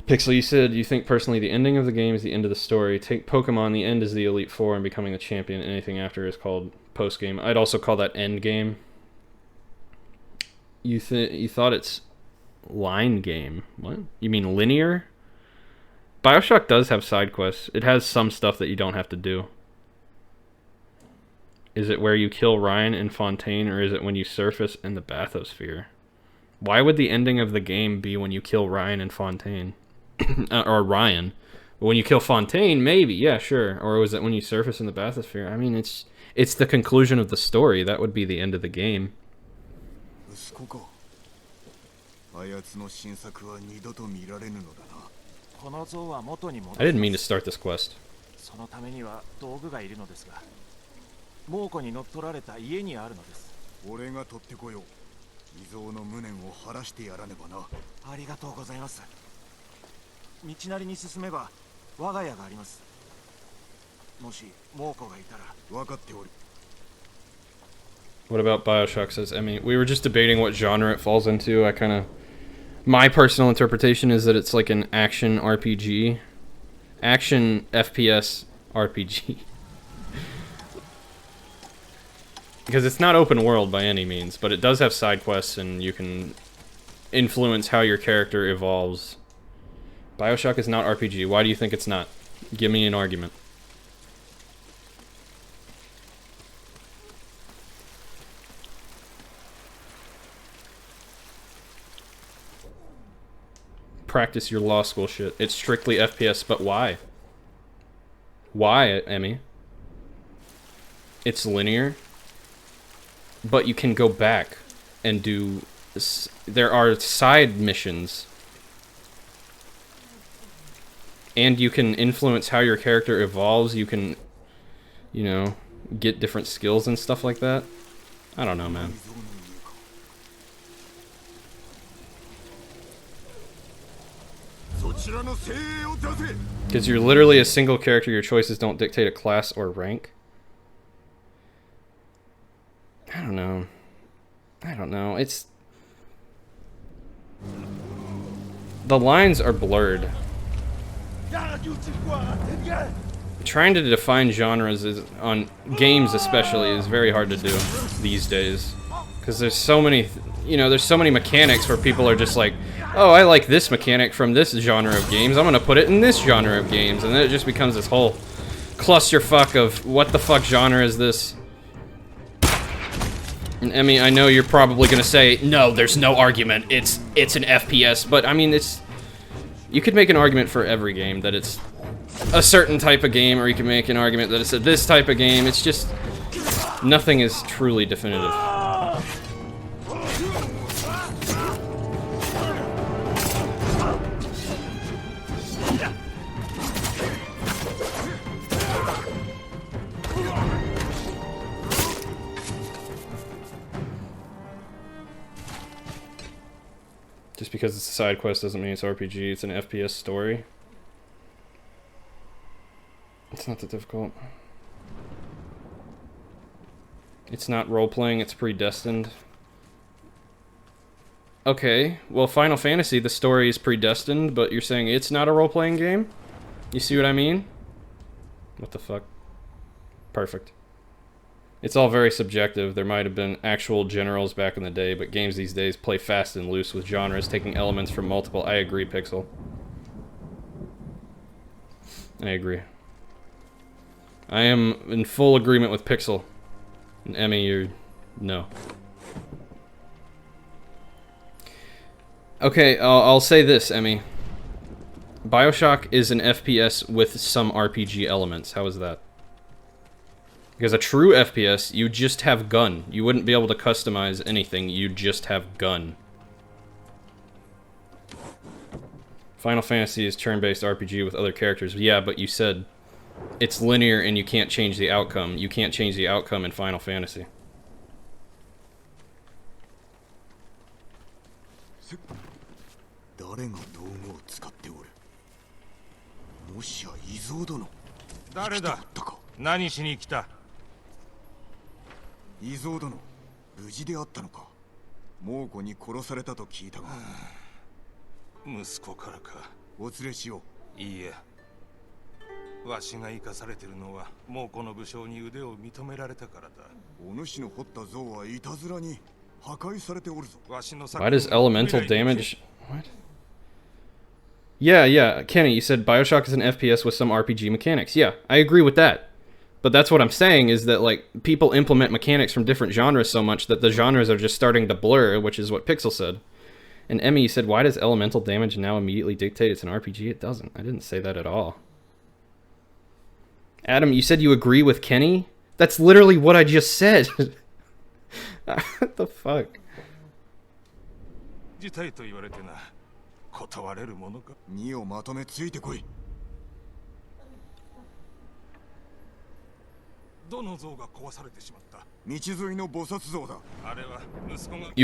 Pixel, you said you think personally the ending of the game is the end of the story. Take Pokemon, the end is the Elite Four and becoming the champion. Anything after is called post-game. I'd also call that end game. You thought it's line game. What? You mean linear? BioShock does have side quests. It has some stuff that you don't have to do. Is it where you kill Ryan and Fontaine, or is it when you surface in the bathysphere? Why would the ending of the game be when you kill Ryan and Fontaine? Or Ryan. But when you kill Fontaine, maybe, yeah, sure. Or was it when you surface in the bathysphere? I mean, it's the conclusion of the story. That would be the end of the game. I didn't mean to start this quest. What about BioShock, says Emmy? We were just debating what genre it falls into. My personal interpretation is that it's like an action RPG. Action FPS RPG. Because it's not open world by any means, but it does have side quests and you can influence how your character evolves. BioShock is not RPG. Why do you think it's not? Give me an argument. Practice your law school shit. It's strictly FPS, but why? Why, Emmy? It's linear, but you can go back and do... There are side missions. And you can influence how your character evolves. You can, you know, get different skills and stuff like that. I don't know, man. Because you're literally a single character, your choices don't dictate a class or rank. I don't know. I don't know. It's... The lines are blurred. Trying to define genres on games especially is very hard to do these days. Because there's so many, you know, there's so many mechanics where people are just like, oh, I like this mechanic from this genre of games, I'm gonna put it in this genre of games, and then it just becomes this whole clusterfuck of what the fuck genre is this? And I mean, I know you're probably gonna say, no, there's no argument, it's an FPS, but I mean, you could make an argument for every game that it's a certain type of game, or you can make an argument that it's this type of game. It's just, nothing is truly definitive. Just because it's a side quest doesn't mean it's RPG. It's an FPS story. It's not that difficult. It's not role-playing, it's predestined. Okay, well, Final Fantasy, the story is predestined, but you're saying it's not a role-playing game? You see what I mean? What the fuck? Perfect. It's all very subjective. There might have been actual generals back in the day, but games these days play fast and loose with genres, taking elements from multiple... I agree, Pixel. I agree. I am in full agreement with Pixel. And Emmy, you're... no. Okay, I'll say this, Emmy. BioShock is an FPS with some RPG elements. How is that? Because a true FPS, you just have gun. You wouldn't be able to customize anything. You just have gun. Final Fantasy is turn-based RPG with other characters. Yeah, but you said it's linear and you can't change the outcome. You can't change the outcome in Final Fantasy. Why does elemental damage... What? Yeah, Kenny, you said BioShock is an FPS with some RPG mechanics. Yeah, I agree with that. But that's what I'm saying, is that, like, people implement mechanics from different genres so much that the genres are just starting to blur, which is what Pixel said. And Emmy, you said, why does elemental damage now immediately dictate it's an RPG? It doesn't. I didn't say that at all. Adam, you said you agree with Kenny? That's literally what I just said. What the fuck? You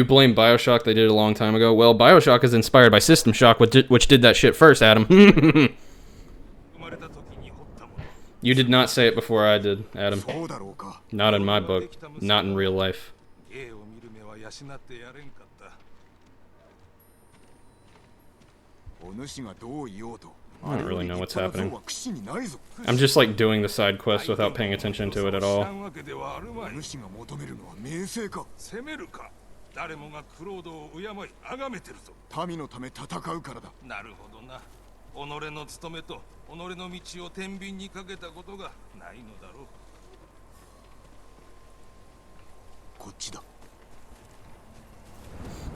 blame BioShock, they did it a long time ago. Well, BioShock is inspired by System Shock, which did that shit first, Adam. You did not say it before I did, Adam. Not in my book. Not in real life. I don't really know what's happening. I'm just like doing the side quest without paying attention to it at all.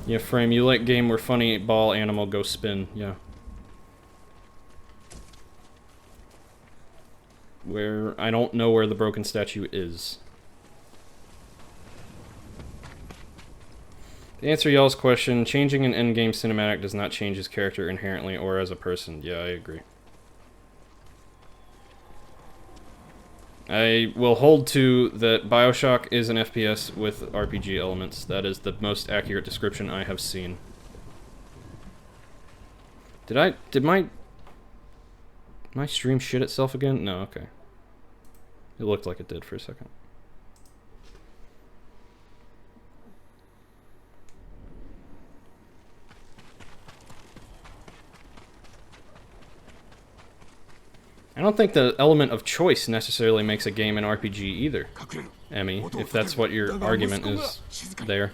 Yeah, Frame, you like game where funny ball animal go spin, yeah. Where I don't know where the broken statue is. To answer y'all's question, changing an endgame cinematic does not change his character inherently or as a person. Yeah, I agree. I will hold to that BioShock is an FPS with RPG elements. That is the most accurate description I have seen. Did my stream shit itself again? No, okay. It looked like it did for a second. I don't think the element of choice necessarily makes a game an RPG either, Emmy, if that's what your argument is there.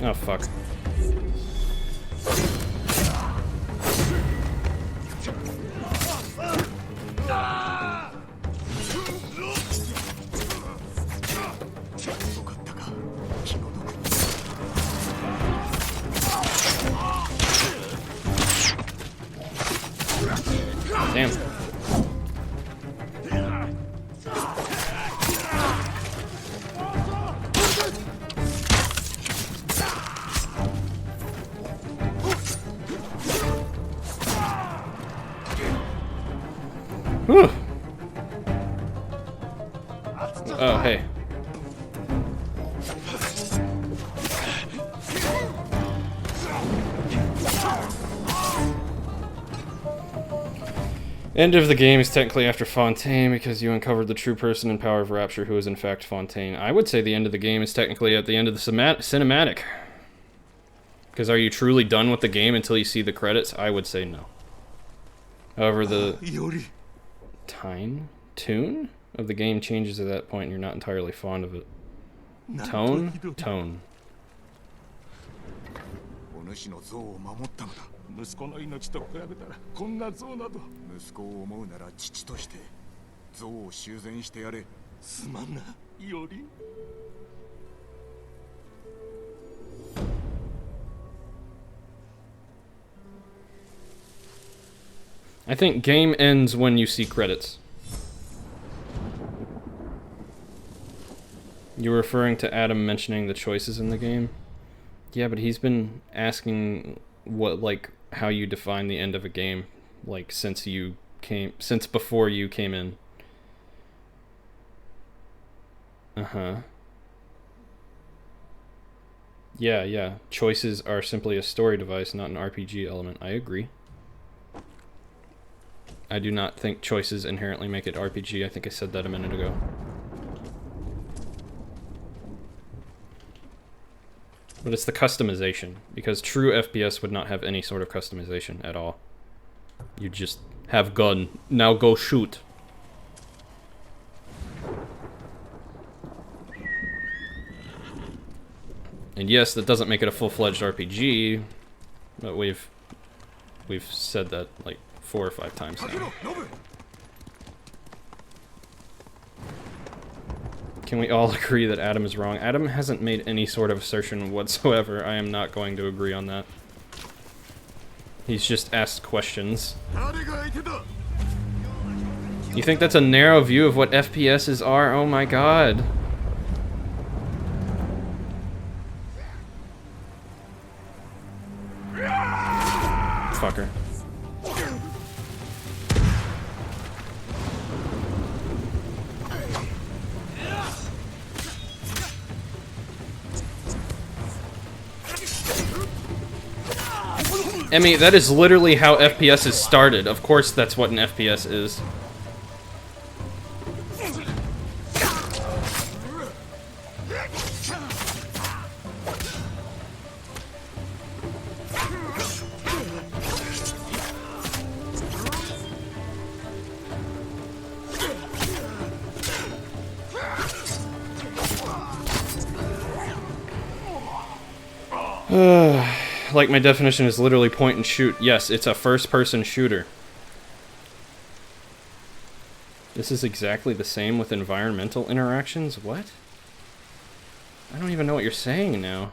Oh, fuck. Damn. Whew. Oh, hey. End of the game is technically after Fontaine because you uncovered the true person and power of Rapture who is in fact Fontaine. I would say the end of the game is technically at the end of the cinematic. Because are you truly done with the game until you see the credits? I would say no. However, the... Tune of the game changes at that point and you're not entirely fond of it. Tone? Tone. お主の像を守ったのだ。息子の命と比べたらこんな像など。息子を思うなら父として像を修繕してやれ。すまんな、より。I think game ends when you see credits. You're referring to Adam mentioning the choices in the game? Yeah, but he's been asking what, like, how you define the end of a game, like, since before you came in. Uh-huh. Yeah. Choices are simply a story device, not an RPG element. I agree. I do not think choices inherently make it RPG. I think I said that a minute ago. But it's the customization, because true FPS would not have any sort of customization at all. You just have gun, now go shoot. And yes, that doesn't make it a full-fledged RPG, but we've said that like 4 or 5 times now. Can we all agree that Adam is wrong? Adam hasn't made any sort of assertion whatsoever. I am not going to agree on that. He's just asked questions. You think that's a narrow view of what FPSs are? Oh my god. Fucker. Emmy, that is literally how FPS started. Of course that's what an FPS is. Like my definition is literally point and shoot. Yes, it's a first-person shooter. This is exactly the same with environmental interactions? What? I don't even know what you're saying now.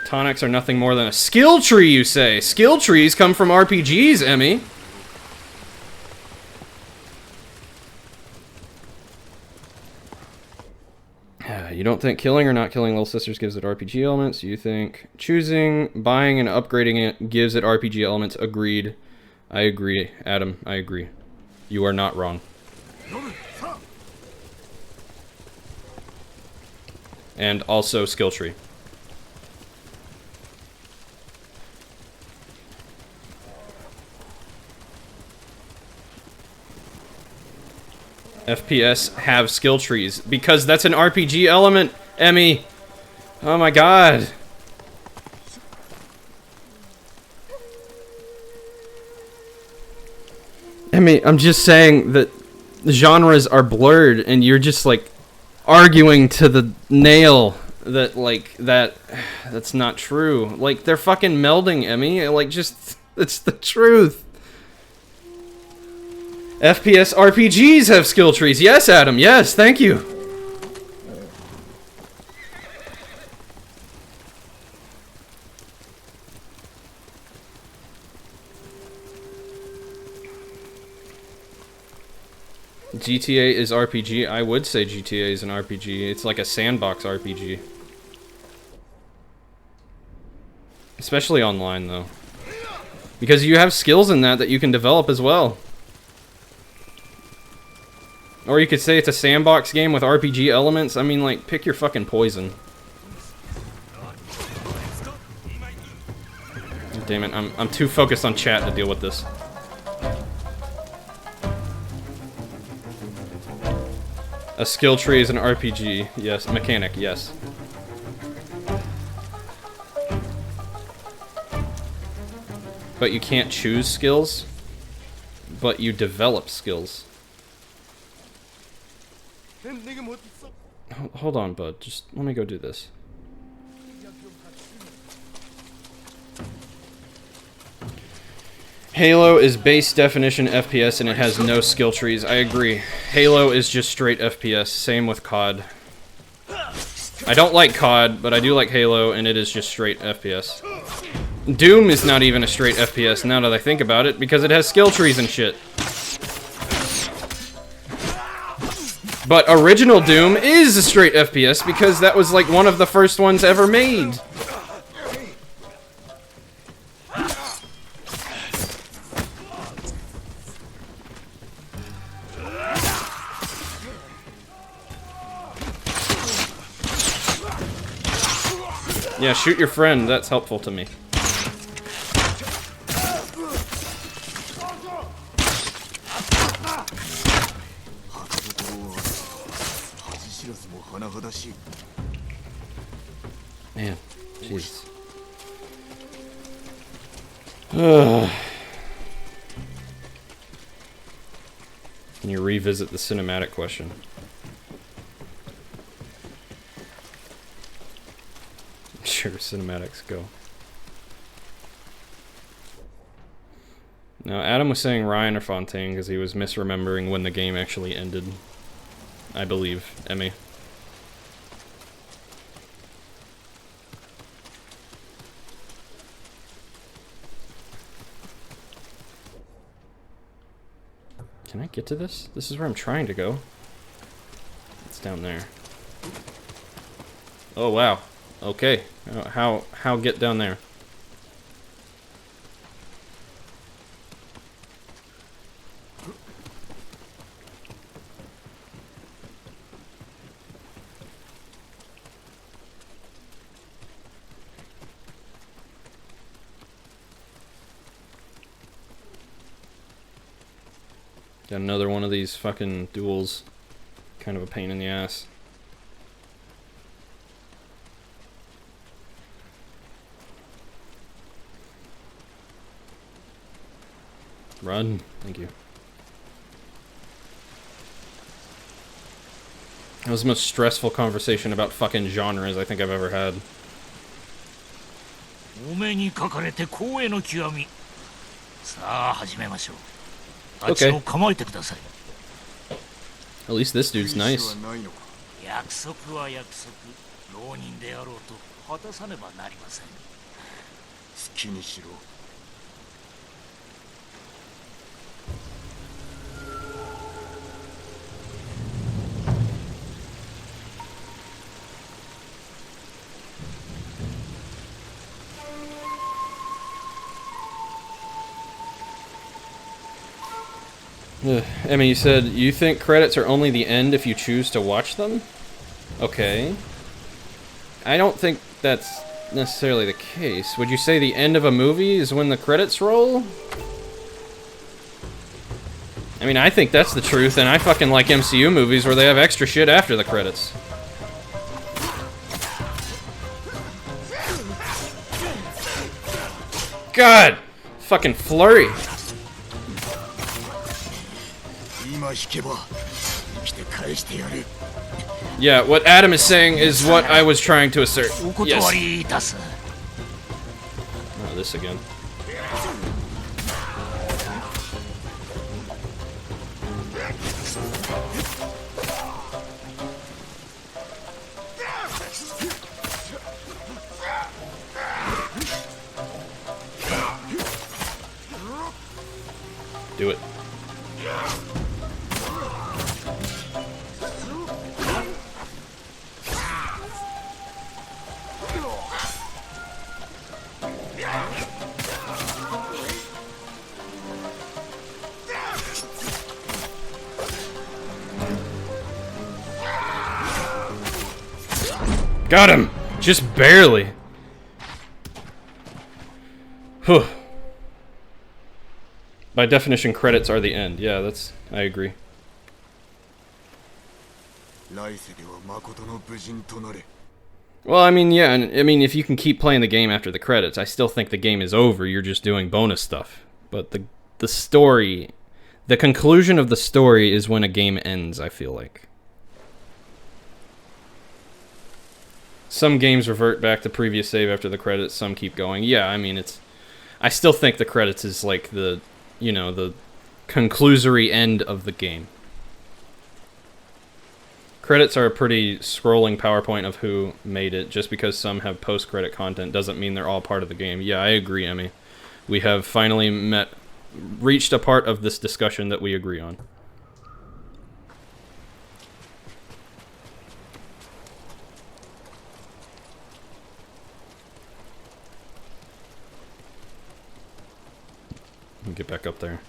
Tonics are nothing more than a skill tree, you say? Skill trees come from RPGs, Emmy. You don't think killing or not killing Little Sisters gives it RPG elements? You think choosing, buying, and upgrading it gives it RPG elements? Agreed. I agree, Adam. I agree. You are not wrong. And also skill tree. FPS have skill trees because that's an RPG element, Emmy. Oh my god. Emmy, I'm just saying that genres are blurred and you're just like arguing to the nail that like that's not true. Like they're fucking melding, Emmy. Like just it's the truth. FPS RPGs have skill trees. Yes, Adam. Yes, thank you. GTA is RPG. I would say GTA is an RPG. It's like a sandbox RPG. Especially online, though. Because you have skills in that you can develop as well. Or you could say it's a sandbox game with RPG elements. I mean, like, pick your fucking poison. Damn it, I'm too focused on chat to deal with this. A skill tree is an RPG. Yes, mechanic, yes. But you can't choose skills? but you develop skills. Hold on, bud. Just let me go do this. Halo is base definition FPS and it has no skill trees. I agree. Halo is just straight FPS. Same with COD. I don't like COD, but I do like Halo, and it is just straight FPS. Doom is not even a straight FPS now that I think about it, because it has skill trees and shit. But original Doom is a straight FPS because that was like one of the first ones ever made. Yeah, shoot your friend. That's helpful to me. Man, jeez. Can you revisit the cinematic question? Sure, cinematics, go. Now, Adam was saying Ryan or Fontaine because he was misremembering when the game actually ended. I believe, Emmy. Can I get to this? This is where I'm trying to go. It's down there. Oh, wow. Okay. How get down there? Got another one of these fucking duels. Kind of a pain in the ass. Run. Thank you. That was the most stressful conversation about fucking genres I think I've ever had. Okay. At least this dude's nice. Emmy, you said you think credits are only the end if you choose to watch them? Okay. I don't think that's necessarily the case. Would you say the end of a movie is when the credits roll? I mean, I think that's the truth, and I fucking like MCU movies where they have extra shit after the credits. God! Fucking flurry. Yeah, what Adam is saying is what I was trying to assert. Yes. Oh, this again. Do it. Got him! Just barely. Whew. By definition, credits are the end. Yeah, that's... I agree. Well, I mean, yeah, and I mean, if you can keep playing the game after the credits, I still think the game is over. You're just doing bonus stuff. But the story... The conclusion of the story is when a game ends, I feel like. Some games revert back to previous save after the credits, some keep going. Yeah, I mean, I still think the credits is like the, you know, the conclusory end of the game. Credits are a pretty scrolling PowerPoint of who made it. Just because some have post-credit content doesn't mean they're all part of the game. Yeah, I agree, Emmy. We have finally reached a part of this discussion that we agree on. Get back up there.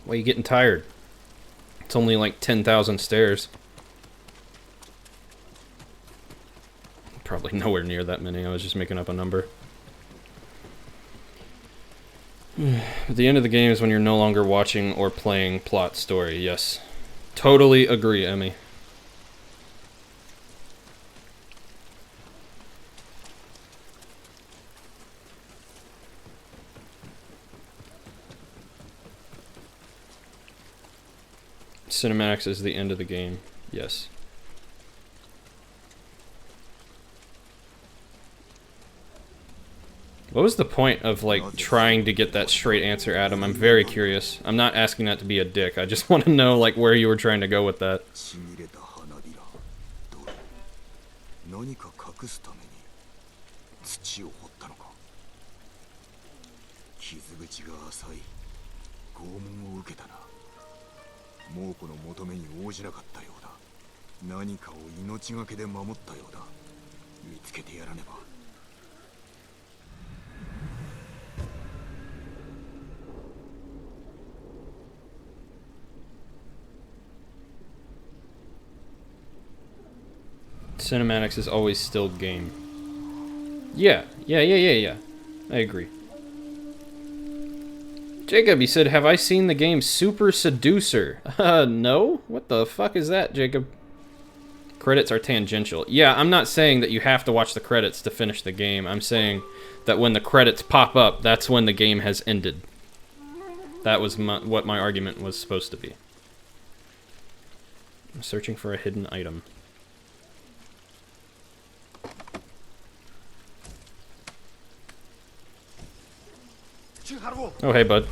Why are you getting tired? It's only like 10,000 stairs. Probably nowhere near that many. I was just making up a number. At the end of the game is when you're no longer watching or playing plot story. Yes. Totally agree, Emmy. Cinematics is the end of the game. Yes. What was the point of, like, trying to get that straight answer, Adam? I'm very curious. I'm not asking that to be a dick. I just want to know, like, where you were trying to go with that. Cinematics is always still game. Yeah. I agree. Jacob, he said, have I seen the game Super Seducer? No? What the fuck is that, Jacob? Credits are tangential. Yeah, I'm not saying that you have to watch the credits to finish the game. I'm saying that when the credits pop up, that's when the game has ended. That was what my argument was supposed to be. I'm searching for a hidden item. Oh, hey, bud.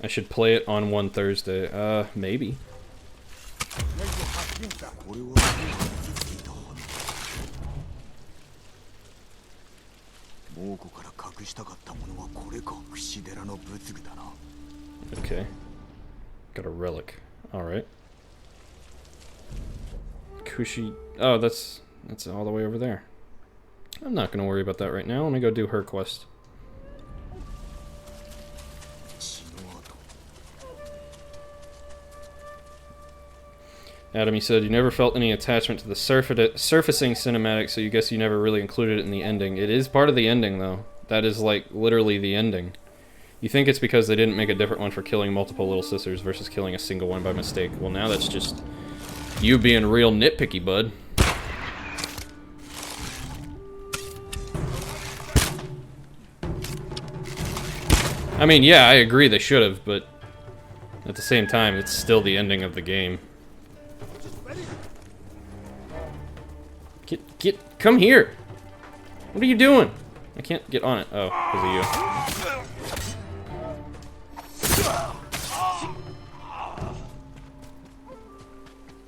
I should play it on one Thursday. Maybe. Okay. Got a relic. Alright. Kushi... Oh, that's all the way over there. I'm not gonna worry about that right now. Let me go do her quest. Adam, you said you never felt any attachment to the surfacing cinematic, so you guess you never really included it in the ending. It is part of the ending, though. That is, like, literally the ending. You think it's because they didn't make a different one for killing multiple little sisters versus killing a single one by mistake. Well, now that's just you being real nitpicky, bud. I mean, yeah, I agree they should have, but at the same time, it's still the ending of the game. Come here! What are you doing? I can't get on it. Oh, because of you.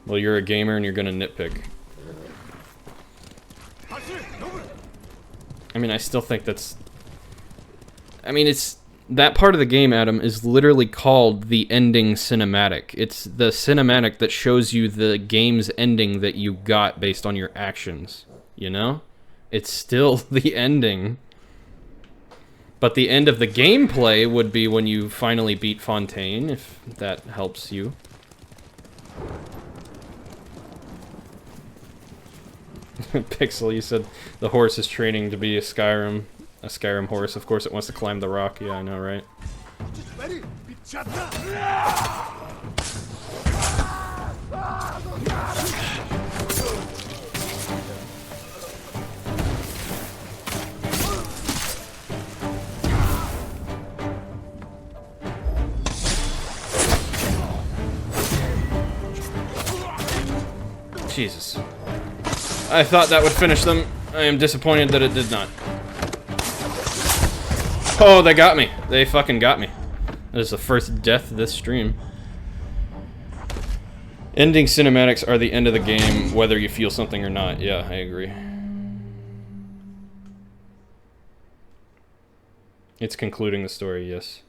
Well, you're a gamer and you're gonna nitpick. I mean, I still think that's... I mean, it's... That part of the game, Adam, is literally called the ending cinematic. It's the cinematic that shows you the game's ending that you got based on your actions. You know? It's still the ending. But the end of the gameplay would be when you finally beat Fontaine, if that helps you. Pixel, you said the horse is training to be a Skyrim horse. Of course it wants to climb the rock. Yeah, I know, right? Jesus. I thought that would finish them. I am disappointed that it did not. Oh, they got me. They fucking got me. That is the first death this stream. Ending cinematics are the end of the game, whether you feel something or not. Yeah, I agree. It's concluding the story, yes.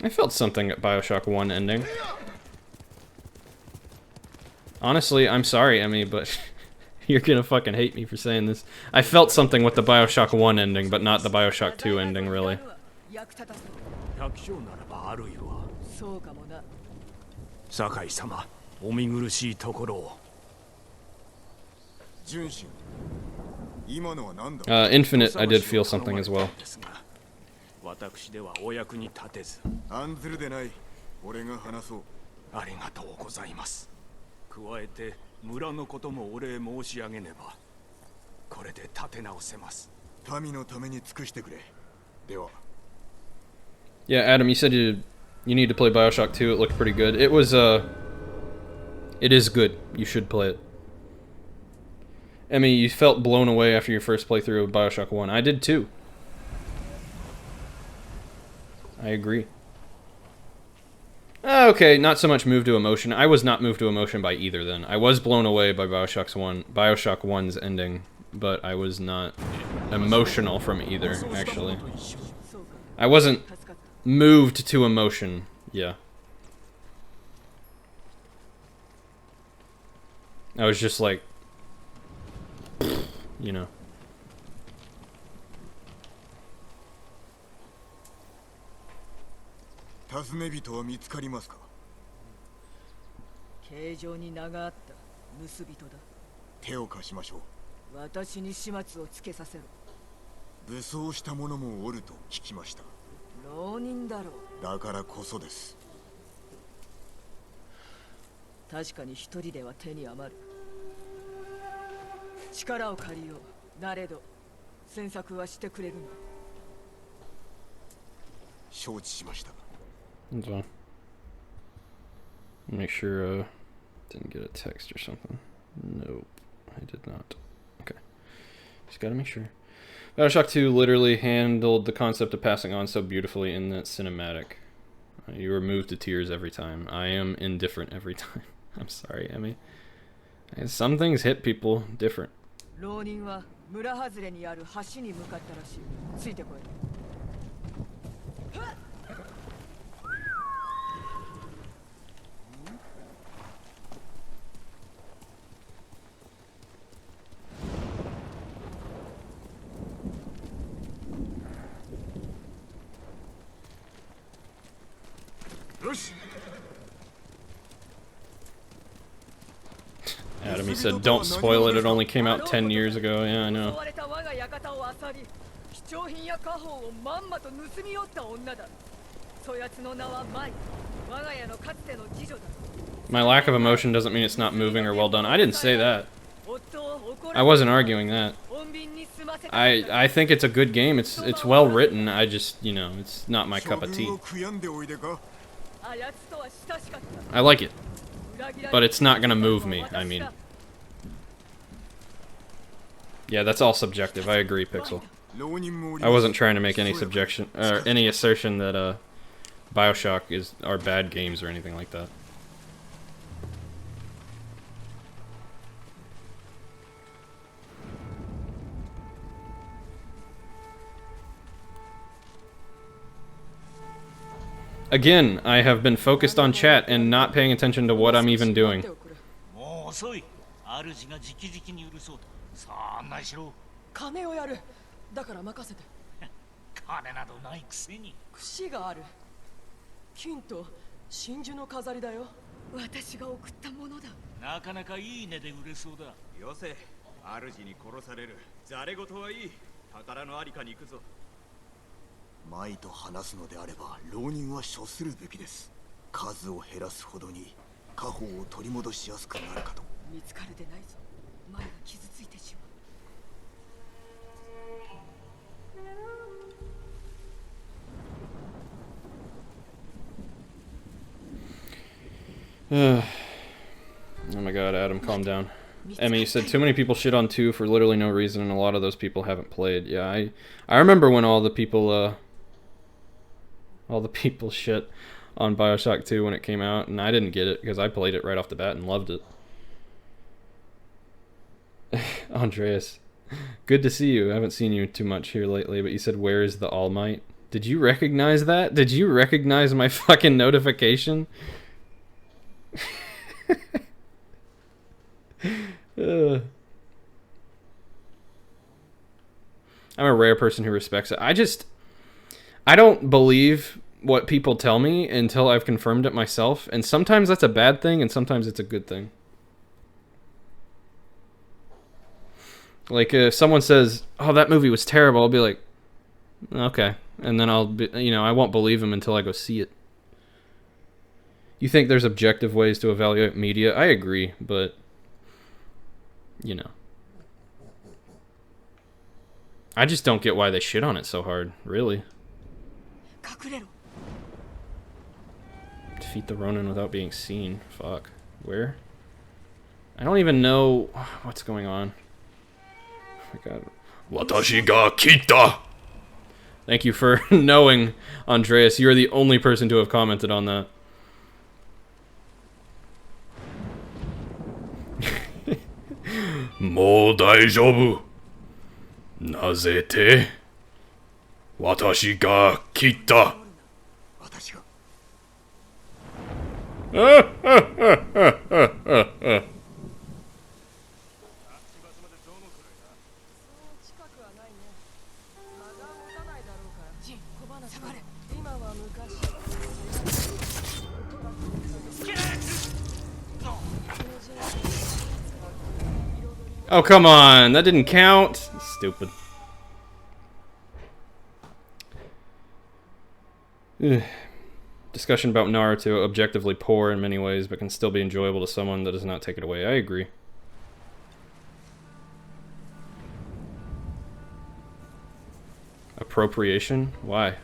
I felt something at Bioshock 1 ending. Honestly, I'm sorry, Emmy, but you're gonna fucking hate me for saying this. I felt something with the Bioshock 1 ending, but not the Bioshock 2 ending, really. Infinite, I did feel something as well. 私ではお役に立てず。案ずるでない。俺が話そう。ありがとうございます。加えて村のこともお礼申し上げねば。これで立て直せます。民のために尽くしてくれ。では。Yeah, Adam, you said you need to play Bioshock 2. It looked pretty good. It is good. You should play it. Emmy, you felt blown away after your first playthrough of Bioshock 1. I did too. I agree. Okay, not so much moved to emotion. I was not moved to emotion by either then. I was blown away by Bioshock 1's ending, but I was not emotional from either, actually. I wasn't moved to emotion, yeah. I was just like, you know. 尋ね人は見つかりますか。形状に名があった盗人だ。手を貸しましょう。私に始末をつけさせろ。武装した者もおると聞きました。浪人だろう。だからこそです。確かに一人では手に余る。力を借りよう。なれど詮索はしてくれるの。承知しました。 Hold on. Make sure didn't get a text or something. Nope, I did not. Okay. Just gotta make sure. Bioshock 2 literally handled the concept of passing on so beautifully in that cinematic. You were moved to tears every time. I am indifferent every time. I'm sorry, Emmy. Some things hit people different. 浪人は村外れにある橋に向かったらしい。ついてこい。 Adam, he said, don't spoil it, it only came out 10 years ago. Yeah, I know. My lack of emotion doesn't mean it's not moving or well done. I didn't say that. I wasn't arguing that. I think it's a good game. It's well written. I just, you know, it's not my cup of tea. I like it, but it's not gonna move me. I mean, yeah, that's all subjective. I agree, Pixel. I wasn't trying to make any subjection or any assertion that Bioshock are bad games or anything like that. Again, I have been focused on chat and not paying attention to what I'm even doing. 金と真珠の飾りだよ。私が送ったものだ。なかなかいい値で売れそうだ。よせ、主に殺される。ざれ言はいい。宝のありかに行くぞ。マイと話すのであれば浪人は処するべきです。数を減らすほどに家宝を取り戻しやすくなるかと。見つかるでないぞ。前が傷ついてしまう。Oh my god, Adam, calm down. Emmy, you said too many people shit on 2 for literally no reason, and a lot of those people haven't played. Yeah, I remember when all the people shit on BioShock 2 when it came out, and I didn't get it because I played it right off the bat and loved it. Andreas, good to see you. I haven't seen you too much here lately, but you said, where is the All Might? Did you recognize that? Did you recognize my fucking notification? I'm a rare person who respects it. I don't believe what people tell me until I've confirmed it myself, and sometimes that's a bad thing and sometimes it's a good thing. Like if someone says, "Oh, that movie was terrible," I'll be like, "Okay," and then I'll be, I won't believe them until I go see it. You think there's objective ways to evaluate media? I agree, but I just don't get why they shit on it so hard, really. Defeat the Ronin without being seen. Fuck. Where? I don't even know what's going on. Oh my god. Watashi ga kita! Thank you for knowing, Andreas. You're the only person to have commented on that. Mou daijoubu. Naze te? Watashi ga kita. Oh, come on. That didn't count. Stupid. Ugh. Discussion about Naruto, objectively poor in many ways, but can still be enjoyable to someone that does not take it away. I agree. Appropriation? Why?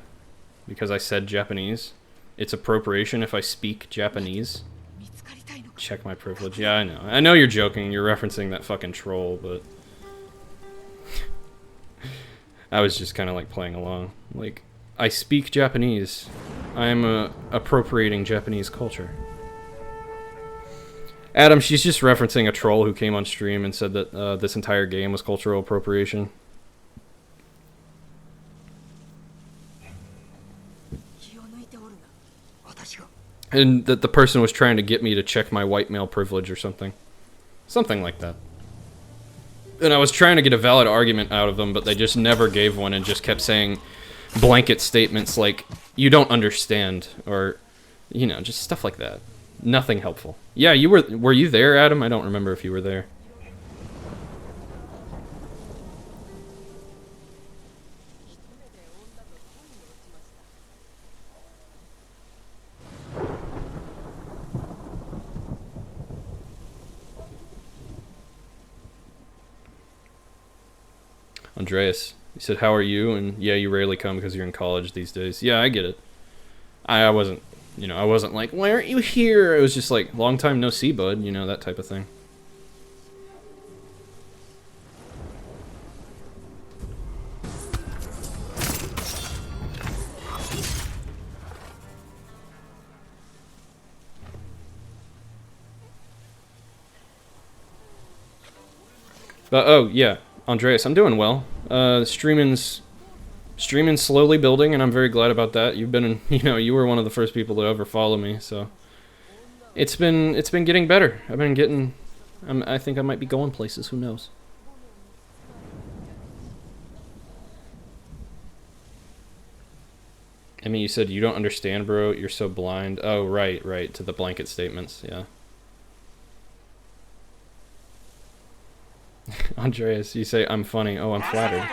Because I said Japanese? It's appropriation if I speak Japanese? Check my privilege. Yeah, I know. I know you're joking. You're referencing that fucking troll, but... I was just kind of like playing along. Like, I speak Japanese. I am appropriating Japanese culture. Adam, she's just referencing a troll who came on stream and said that this entire game was cultural appropriation. And that the person was trying to get me to check my white male privilege or something. Something like that. And I was trying to get a valid argument out of them, but they just never gave one and just kept saying blanket statements like, you don't understand, or, just stuff like that. Nothing helpful. Yeah, were you there, Adam? I don't remember if you were there. Andreas, you said, how are you? And yeah, you rarely come because you're in college these days. Yeah, I get it. I wasn't, I wasn't like, why aren't you here? It was just like, long time no see, bud, that type of thing. Oh, yeah. Andreas, I'm doing well. Streaming's slowly building, and I'm very glad about that. You've been, you were one of the first people to ever follow me, so it's been getting better. I think I might be going places. Who knows? I mean, you said you don't understand, bro. You're so blind. Oh, right. To the blanket statements. Yeah. Andreas, you say I'm funny. Oh, I'm flattered.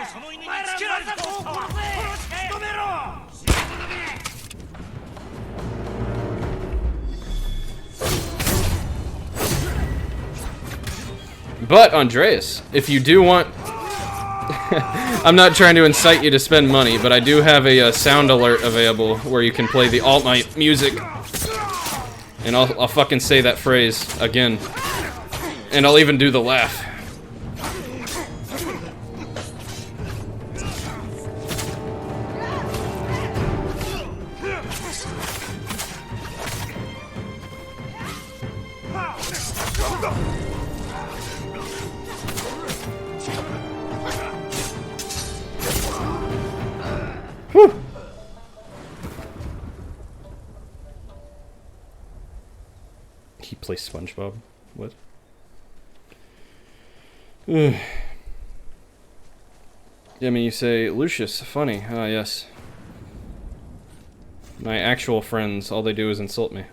But Andreas, if you do want, I'm not trying to incite you to spend money, but I do have a sound alert available where you can play the Alt Night music, and I'll fucking say that phrase again, and I'll even do the laugh. Whew. He plays SpongeBob. What? Yeah, I mean, you say, Lucius, funny. Ah, yes. My actual friends, all they do is insult me.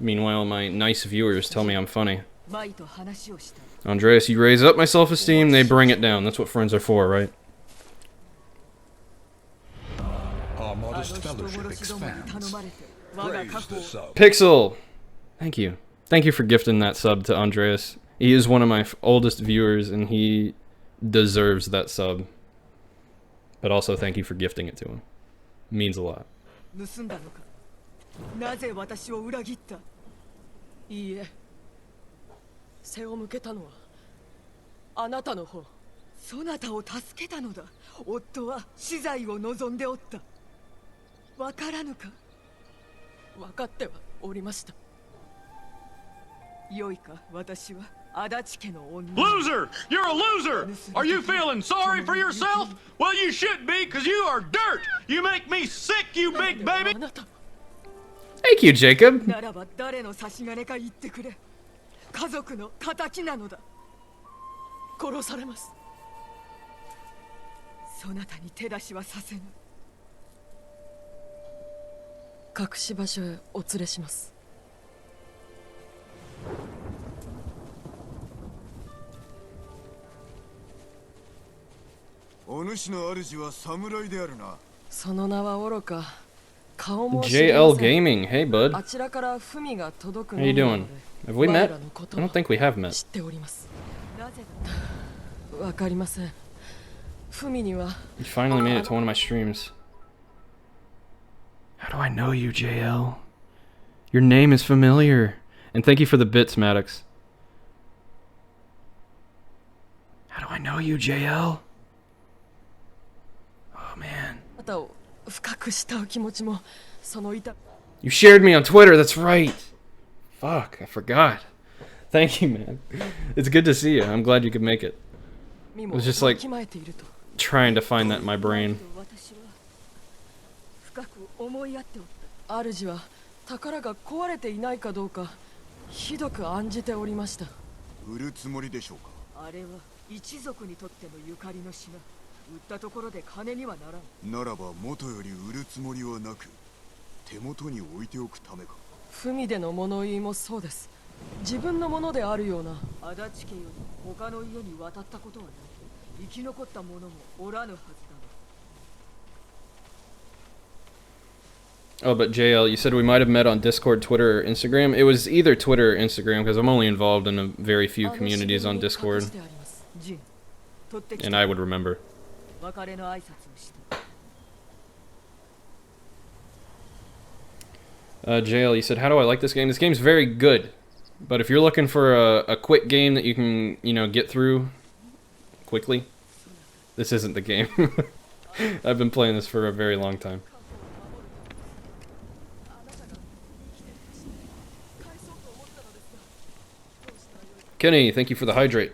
Meanwhile, my nice viewers tell me I'm funny. Andreas, you raise up my self-esteem, they bring it down. That's what friends are for, right? Our modest fellowship expands. Praise the sub. Pixel! Thank you. Thank you for gifting that sub to Andreas. He is one of my oldest viewers, and he deserves that sub. But also, thank you for gifting it to him. It means a lot. なぜ私を裏切った？いいえ、背を向けたのはあなたの方。そなたを助けたのだ。夫は死罪を望んでおった。わからぬか？わかってはおりました。よいか、私は足立家の女。 Loser! You're a loser! Are you feeling sorry for yourself? Well, you should be, because you are dirt! You make me sick, you big baby! Thank you, Jacob. ならば誰の差し金か言ってくれ。家族の仇なのだ。殺されます。そなたに手出しはさせぬ。隠し場所へお連れします。お主の主は侍であるな。その名はおろか。 JL Gaming, hey bud. How you doing? Have we met? I don't think we have met. You finally made it to one of my streams. How do I know you, JL? Your name is familiar. And thank you for the bits, Maddox. How do I know you, JL? Oh man. You shared me on Twitter, that's right. Fuck, I forgot. Thank you, man. It's good to see you. I'm glad you could make it. It was just like trying to find that in my brain. Oh, but JL, you said we might have met on Discord, Twitter, or Instagram. It was either Twitter or Instagram because I'm only involved in a very few communities on Discord. And I would remember. JL, you said, how do I like this game? This game's very good. But if you're looking for a quick game that you can, you know, get through quickly, this isn't the game. I've been playing this for a very long time. Kenny, thank you for the hydrate.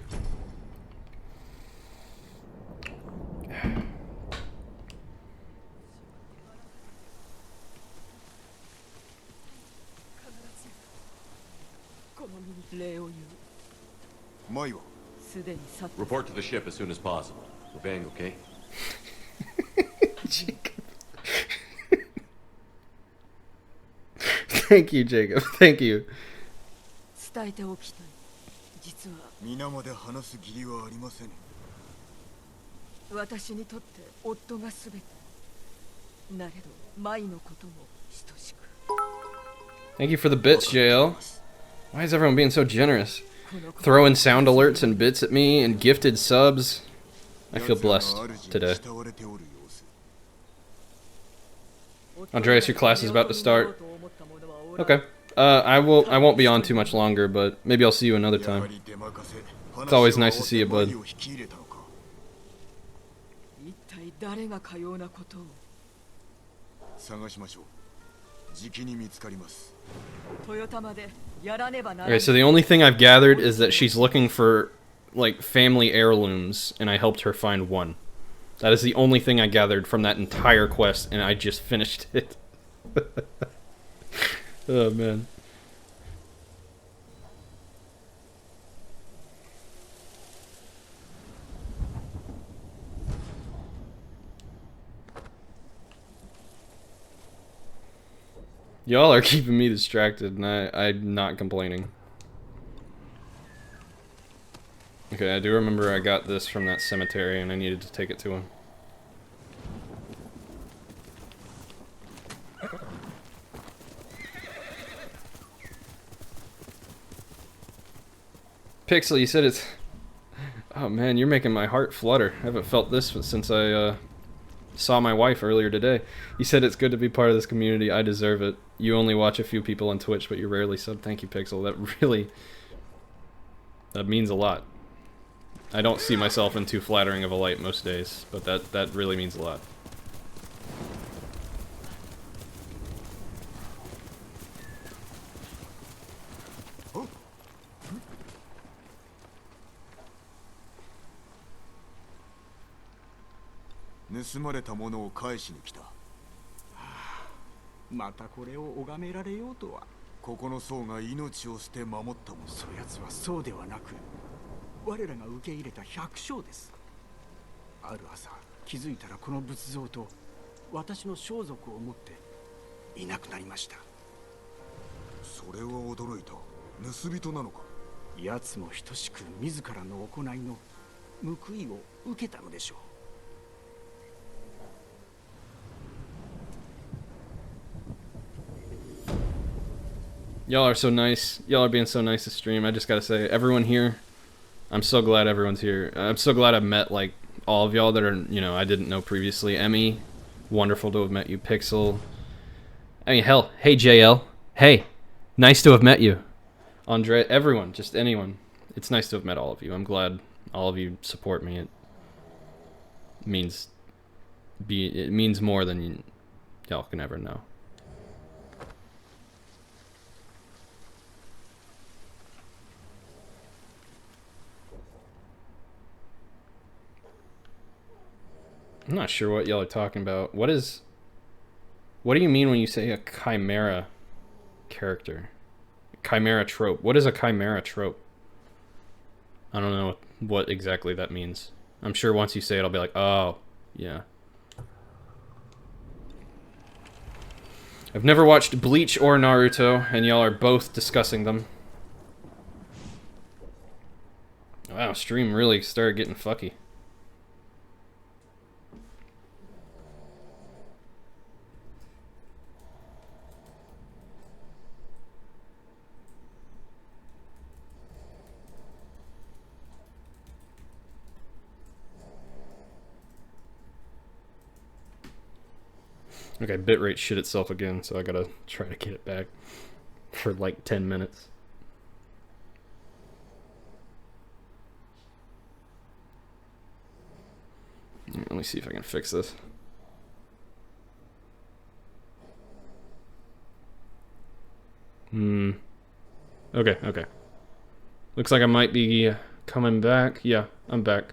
Report to the ship as soon as possible. We're being okay? Thank you, Jacob. Thank you. 伝えておきたい。実は皆まで話す義理はありません。私にとって夫がすべて。なれど、舞のことも等しく。Thank you for the bits, JL. Why is everyone being so generous? Throwing sound alerts and bits at me and gifted subs. I feel blessed today. Andreas, your class is about to start. Okay. I won't be on too much longer, but maybe I'll see you another time. It's always nice to see you, bud. 一体誰がかようなことを。探しましょう。じきに見つかります。 Okay, so the only thing I've gathered is that she's looking for, like, family heirlooms, and I helped her find one. That is the only thing I gathered from that entire quest, and I just finished it. Oh, man. Y'all are keeping me distracted, and I'm not complaining. Okay, I do remember I got this from that cemetery, and I needed to take it to him. Pixel, you said it's... Oh man, you're making my heart flutter. I haven't felt this since I saw my wife earlier today. You said it's good to be part of this community. I deserve it. You only watch a few people on Twitch, but you rarely sub. Thank you, Pixel. That means a lot. I don't see myself in too flattering of a light most days, but that really means a lot. Oh. 盗まれたものを返しに来た。またこれを拝められようとは。ここの僧が命を捨て守ったもの。そやつはそうではなく、我らが受け入れた百姓です。ある朝気づいたらこの仏像と私の装束を持っていなくなりました。それは驚いた。盗人なのか。奴も等しく自らの行いの報いを受けたのでしょう。Y'all are so nice. Y'all are being so nice to stream. I just gotta say, everyone here, I'm so glad everyone's here. I'm so glad I've met, like, all of y'all that are, you know, I didn't know previously. Emmy, wonderful to have met you. Pixel. I mean, hell, hey, JL. Hey, nice to have met you. Andre, everyone, just anyone. It's nice to have met all of you. I'm glad all of you support me. It means more than y'all can ever know. I'm not sure what y'all are talking about. What do you mean when you say a chimera character? Chimera trope. What is a chimera trope? I don't know what exactly that means. I'm sure once you say it, I'll be like, oh, yeah. I've never watched Bleach or Naruto, and y'all are both discussing them. Wow, stream really started getting fucky. Okay, bitrate shit itself again, so I gotta try to get it back for like 10 minutes. Let me see if I can fix this. Okay. Looks like I might be coming back. Yeah, I'm back.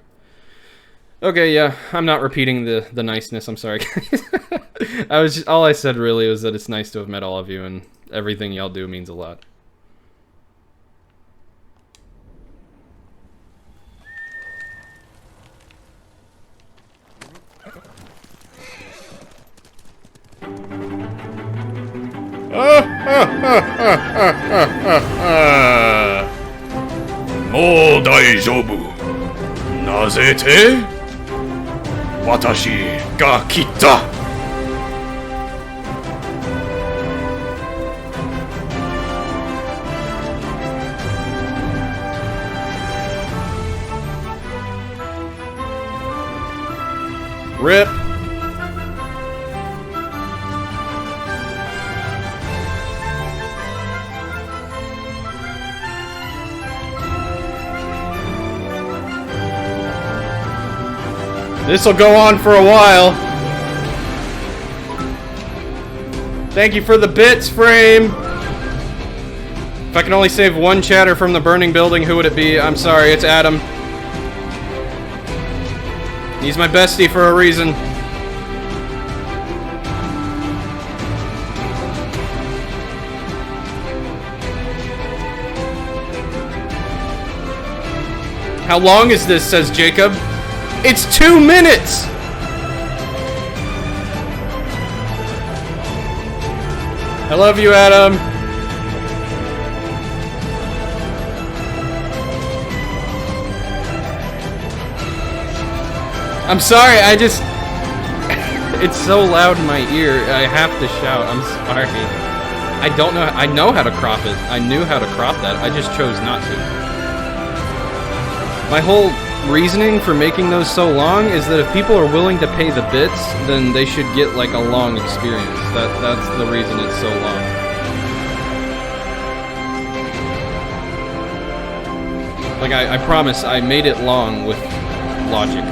Okay, yeah, I'm not repeating the niceness, I'm sorry. All I said really was that it's nice to have met all of you, and everything y'all do means a lot. もう大丈夫。なぜて？私が切った。Rip. This'll go on for a while. Thank you for the bits, Frame. If I can only save one chatter from the burning building, who would it be? I'm sorry, it's Adam. He's my bestie for a reason. How long is this, says Jacob. It's 2 minutes! I love you, Adam. I'm sorry, I just... It's so loud in my ear, I have to shout. I'm sorry. I don't know... I know how to crop it. I knew how to crop that. I just chose not to. My whole reasoning for making those so long is that if people are willing to pay the bits, then they should get, like, a long experience. That's the reason it's so long. Like, I promise, I made it long with logic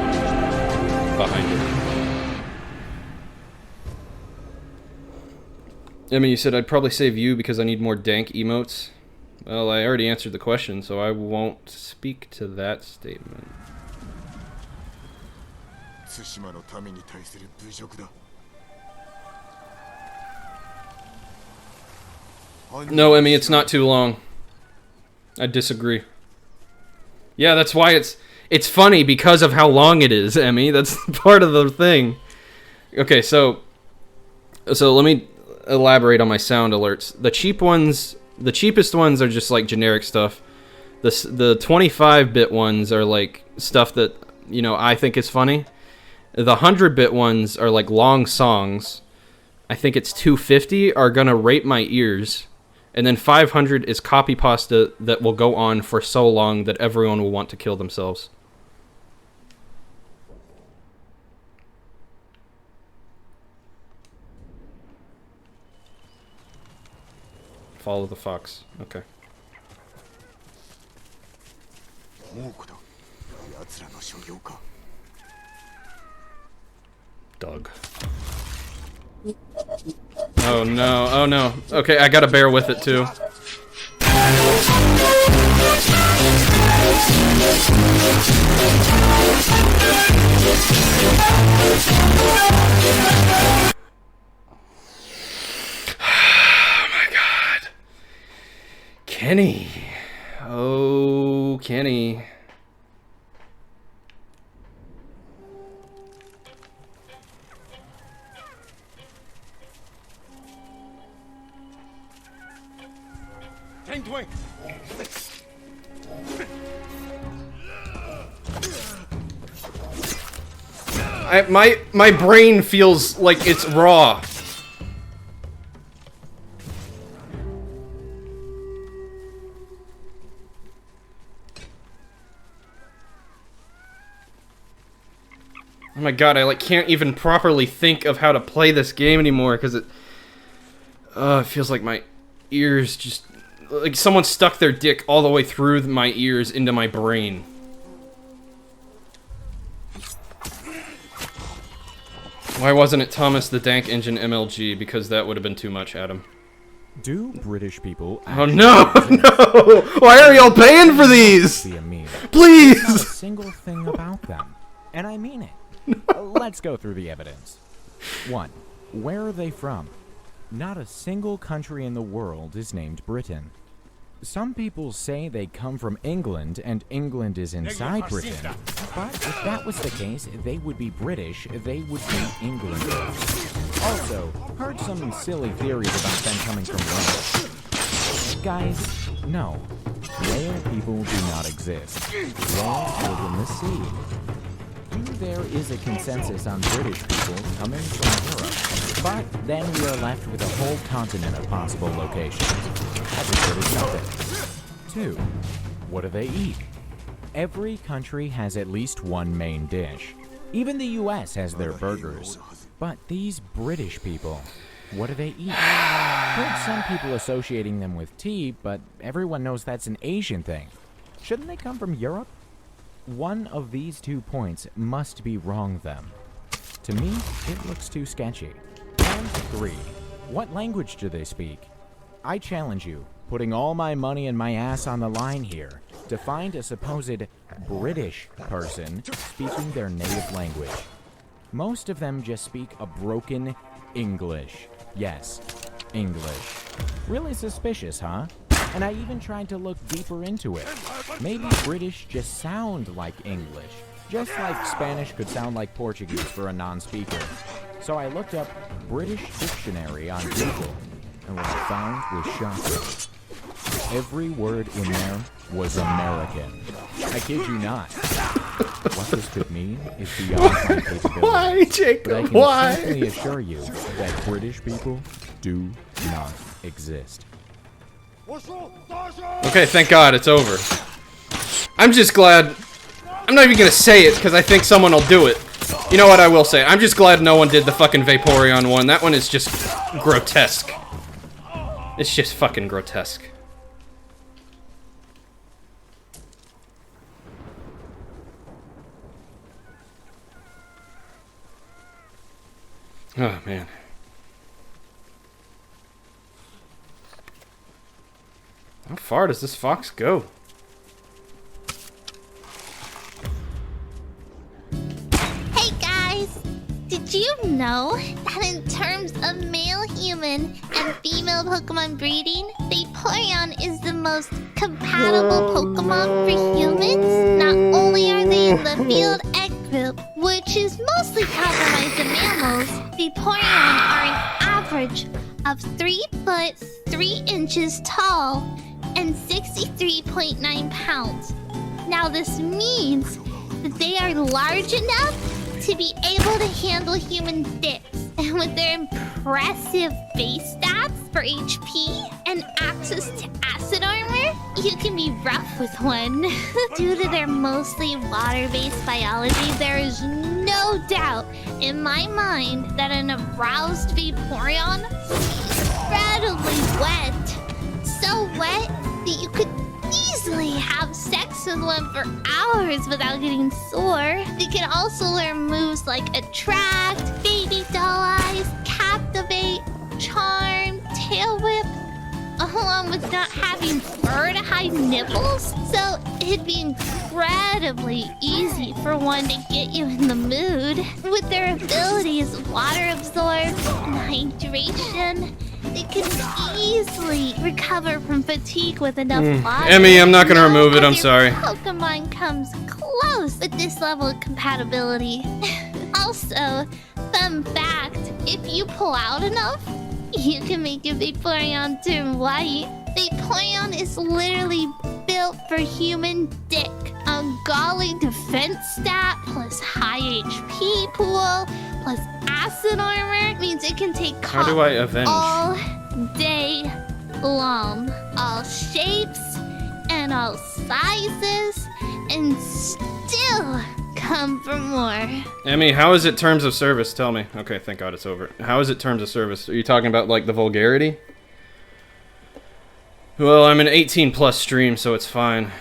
behind it. I mean, you said I'd probably save you because I need more dank emotes. Well, I already answered the question, so I won't speak to that statement. No, Emmy, it's not too long. I disagree. Yeah, that's why it's funny because of how long it is, Emmy. That's part of the thing. Okay, so let me elaborate on my sound alerts. The cheapest ones are just like generic stuff. The 25-bit ones are like stuff that, you know, I think is funny. The 100-bit ones are like long songs. I think it's 250 are gonna rape my ears. And then 500 is copy pasta that will go on for so long that everyone will want to kill themselves. Follow the fox. Okay. Doug. Oh no, oh no. Okay, I gotta bear with it too. Oh my god. Kenny. Oh, Kenny. My brain feels like it's raw. Oh my god, I like can't even properly think of how to play this game anymore because it feels like my ears just like someone stuck their dick all the way through my ears into my brain. Why wasn't it Thomas the Dank Engine MLG? Because that would have been too much, Adam. Do British people... Oh no! No! Why are y'all paying for these? Please! Not a single thing about them. And I mean it. No. Let's go through the evidence. 1. Where are they from? Not a single country in the world is named Britain. Some people say they come from England and England is inside Britain. But if that was the case, they would be British, they would be Englanders. Also, heard some silly theories about them coming from Rome. Guys, no. Whale people do not exist. Whales live in the sea. There is a consensus on British people coming from Europe, but then we are left with a whole continent of possible locations. That's as good as nothing. 2. What do they eat? Every country has at least one main dish. Even the US has their burgers. But these British people, what do they eat? Heard some people associating them with tea, but everyone knows that's an Asian thing. Shouldn't they come from Europe? One of these 2 points must be wrong then. To me, it looks too sketchy. And 3. What language do they speak? I challenge you, putting all my money and my ass on the line here, to find a supposed British person speaking their native language. Most of them just speak a broken English. Yes, English. Really suspicious, huh? And I even tried to look deeper into it. Maybe British just sound like English, just like Spanish could sound like Portuguese for a non-speaker. So I looked up British Dictionary on Google, and what I found was shocking. Every word in there was American. I kid you not. What this could mean is beyond my capability. Why, Jacob? But I can simply assure you that British people do not exist. Okay, thank God, it's over. I'm just glad... I'm not even gonna say it, because I think someone will do it. You know what I will say? I'm just glad no one did the fucking Vaporeon one. That one is just grotesque. It's just fucking grotesque. Oh, man. How far does this fox go? Hey guys! Did you know that in terms of male human and female Pokemon breeding, Vaporeon is the most compatible Pokemon for humans? Not only are they in the field egg group, which is mostly comprised of mammals, Vaporeon are an average of 3 foot 3 inches tall and 63.9 pounds. Now this means that they are large enough to be able to handle human dips. And with their impressive base stats for HP and access to acid armor, you can be rough with one. Due to their mostly water-based biology, there is no doubt in my mind that an aroused Vaporeon is incredibly wet. So wet that you could easily have sex with one for hours without getting sore. They can also learn moves like Attract, Baby Doll Eyes, Captivate, Charm, Tail Whip, along with not having fur to hide nipples. So it'd be incredibly easy for one to get you in the mood. With their abilities Water Absorb and Hydration, they can easily recover from fatigue with enough water. Emmy, I'm not gonna remove it, I'm sorry. Pokemon comes close with this level of compatibility. Also, fun fact, if you pull out enough, you can make your Vaporeon turn white. Vaporeon is literally built for human dick. A golly defense stat plus high HP pool plus acid armor means it can take How do I avenge? all day long. All shapes and all sizes and still come for more. Emmy, how is it terms of service? Tell me. Okay, thank God it's over. How is it terms of service? Are you talking about, like, the vulgarity? Well, I'm an 18 plus stream, so it's fine.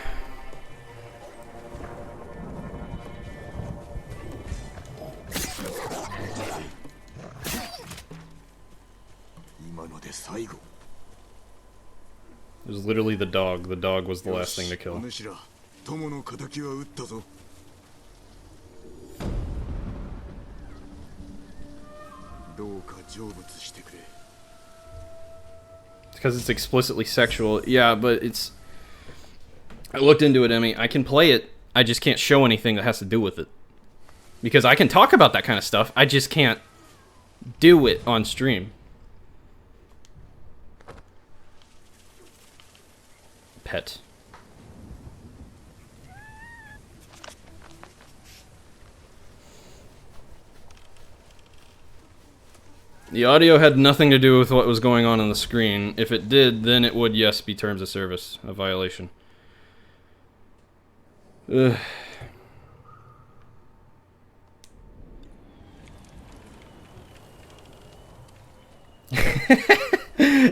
It was literally the dog. The dog was the last thing to kill. Because it's explicitly sexual. Yeah, but it's... I looked into it, Emmy. I can play it. I just can't show anything that has to do with it. Because I can talk about that kind of stuff. I just can't do it on stream. pet. The audio had nothing to do with what was going on the screen. If it did, then it would, yes, be terms of service, a violation. Ugh.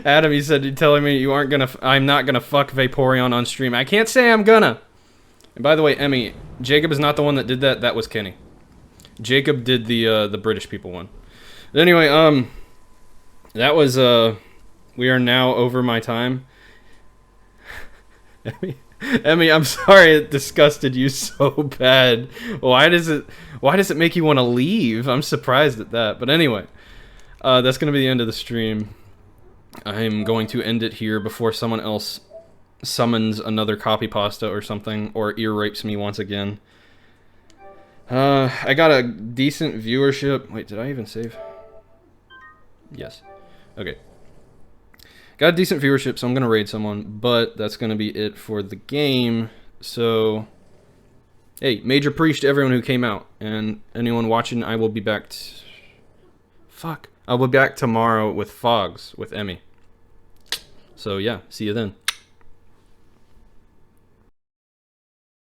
Adam, you said you're telling me you aren't gonna. I'm not gonna fuck Vaporeon on stream. I can't say I'm gonna. And by the way, Emmy, Jacob is not the one that did that. That was Kenny. Jacob did the British people one. But anyway, that was we are now over my time. Emmy, I'm sorry it disgusted you so bad. Why does it make you want to leave? I'm surprised at that. But anyway, that's gonna be the end of the stream. I'm going to end it here before someone else summons another copy pasta or something, or ear rapes me once again. I got a decent viewership. Wait, did I even save? Yes. Okay. Got a decent viewership, so I'm going to raid someone, but that's going to be it for the game. So, hey, major preach to everyone who came out, and anyone watching, I will be back I'll be back tomorrow with Fogs, with Emmy. So yeah, see you then.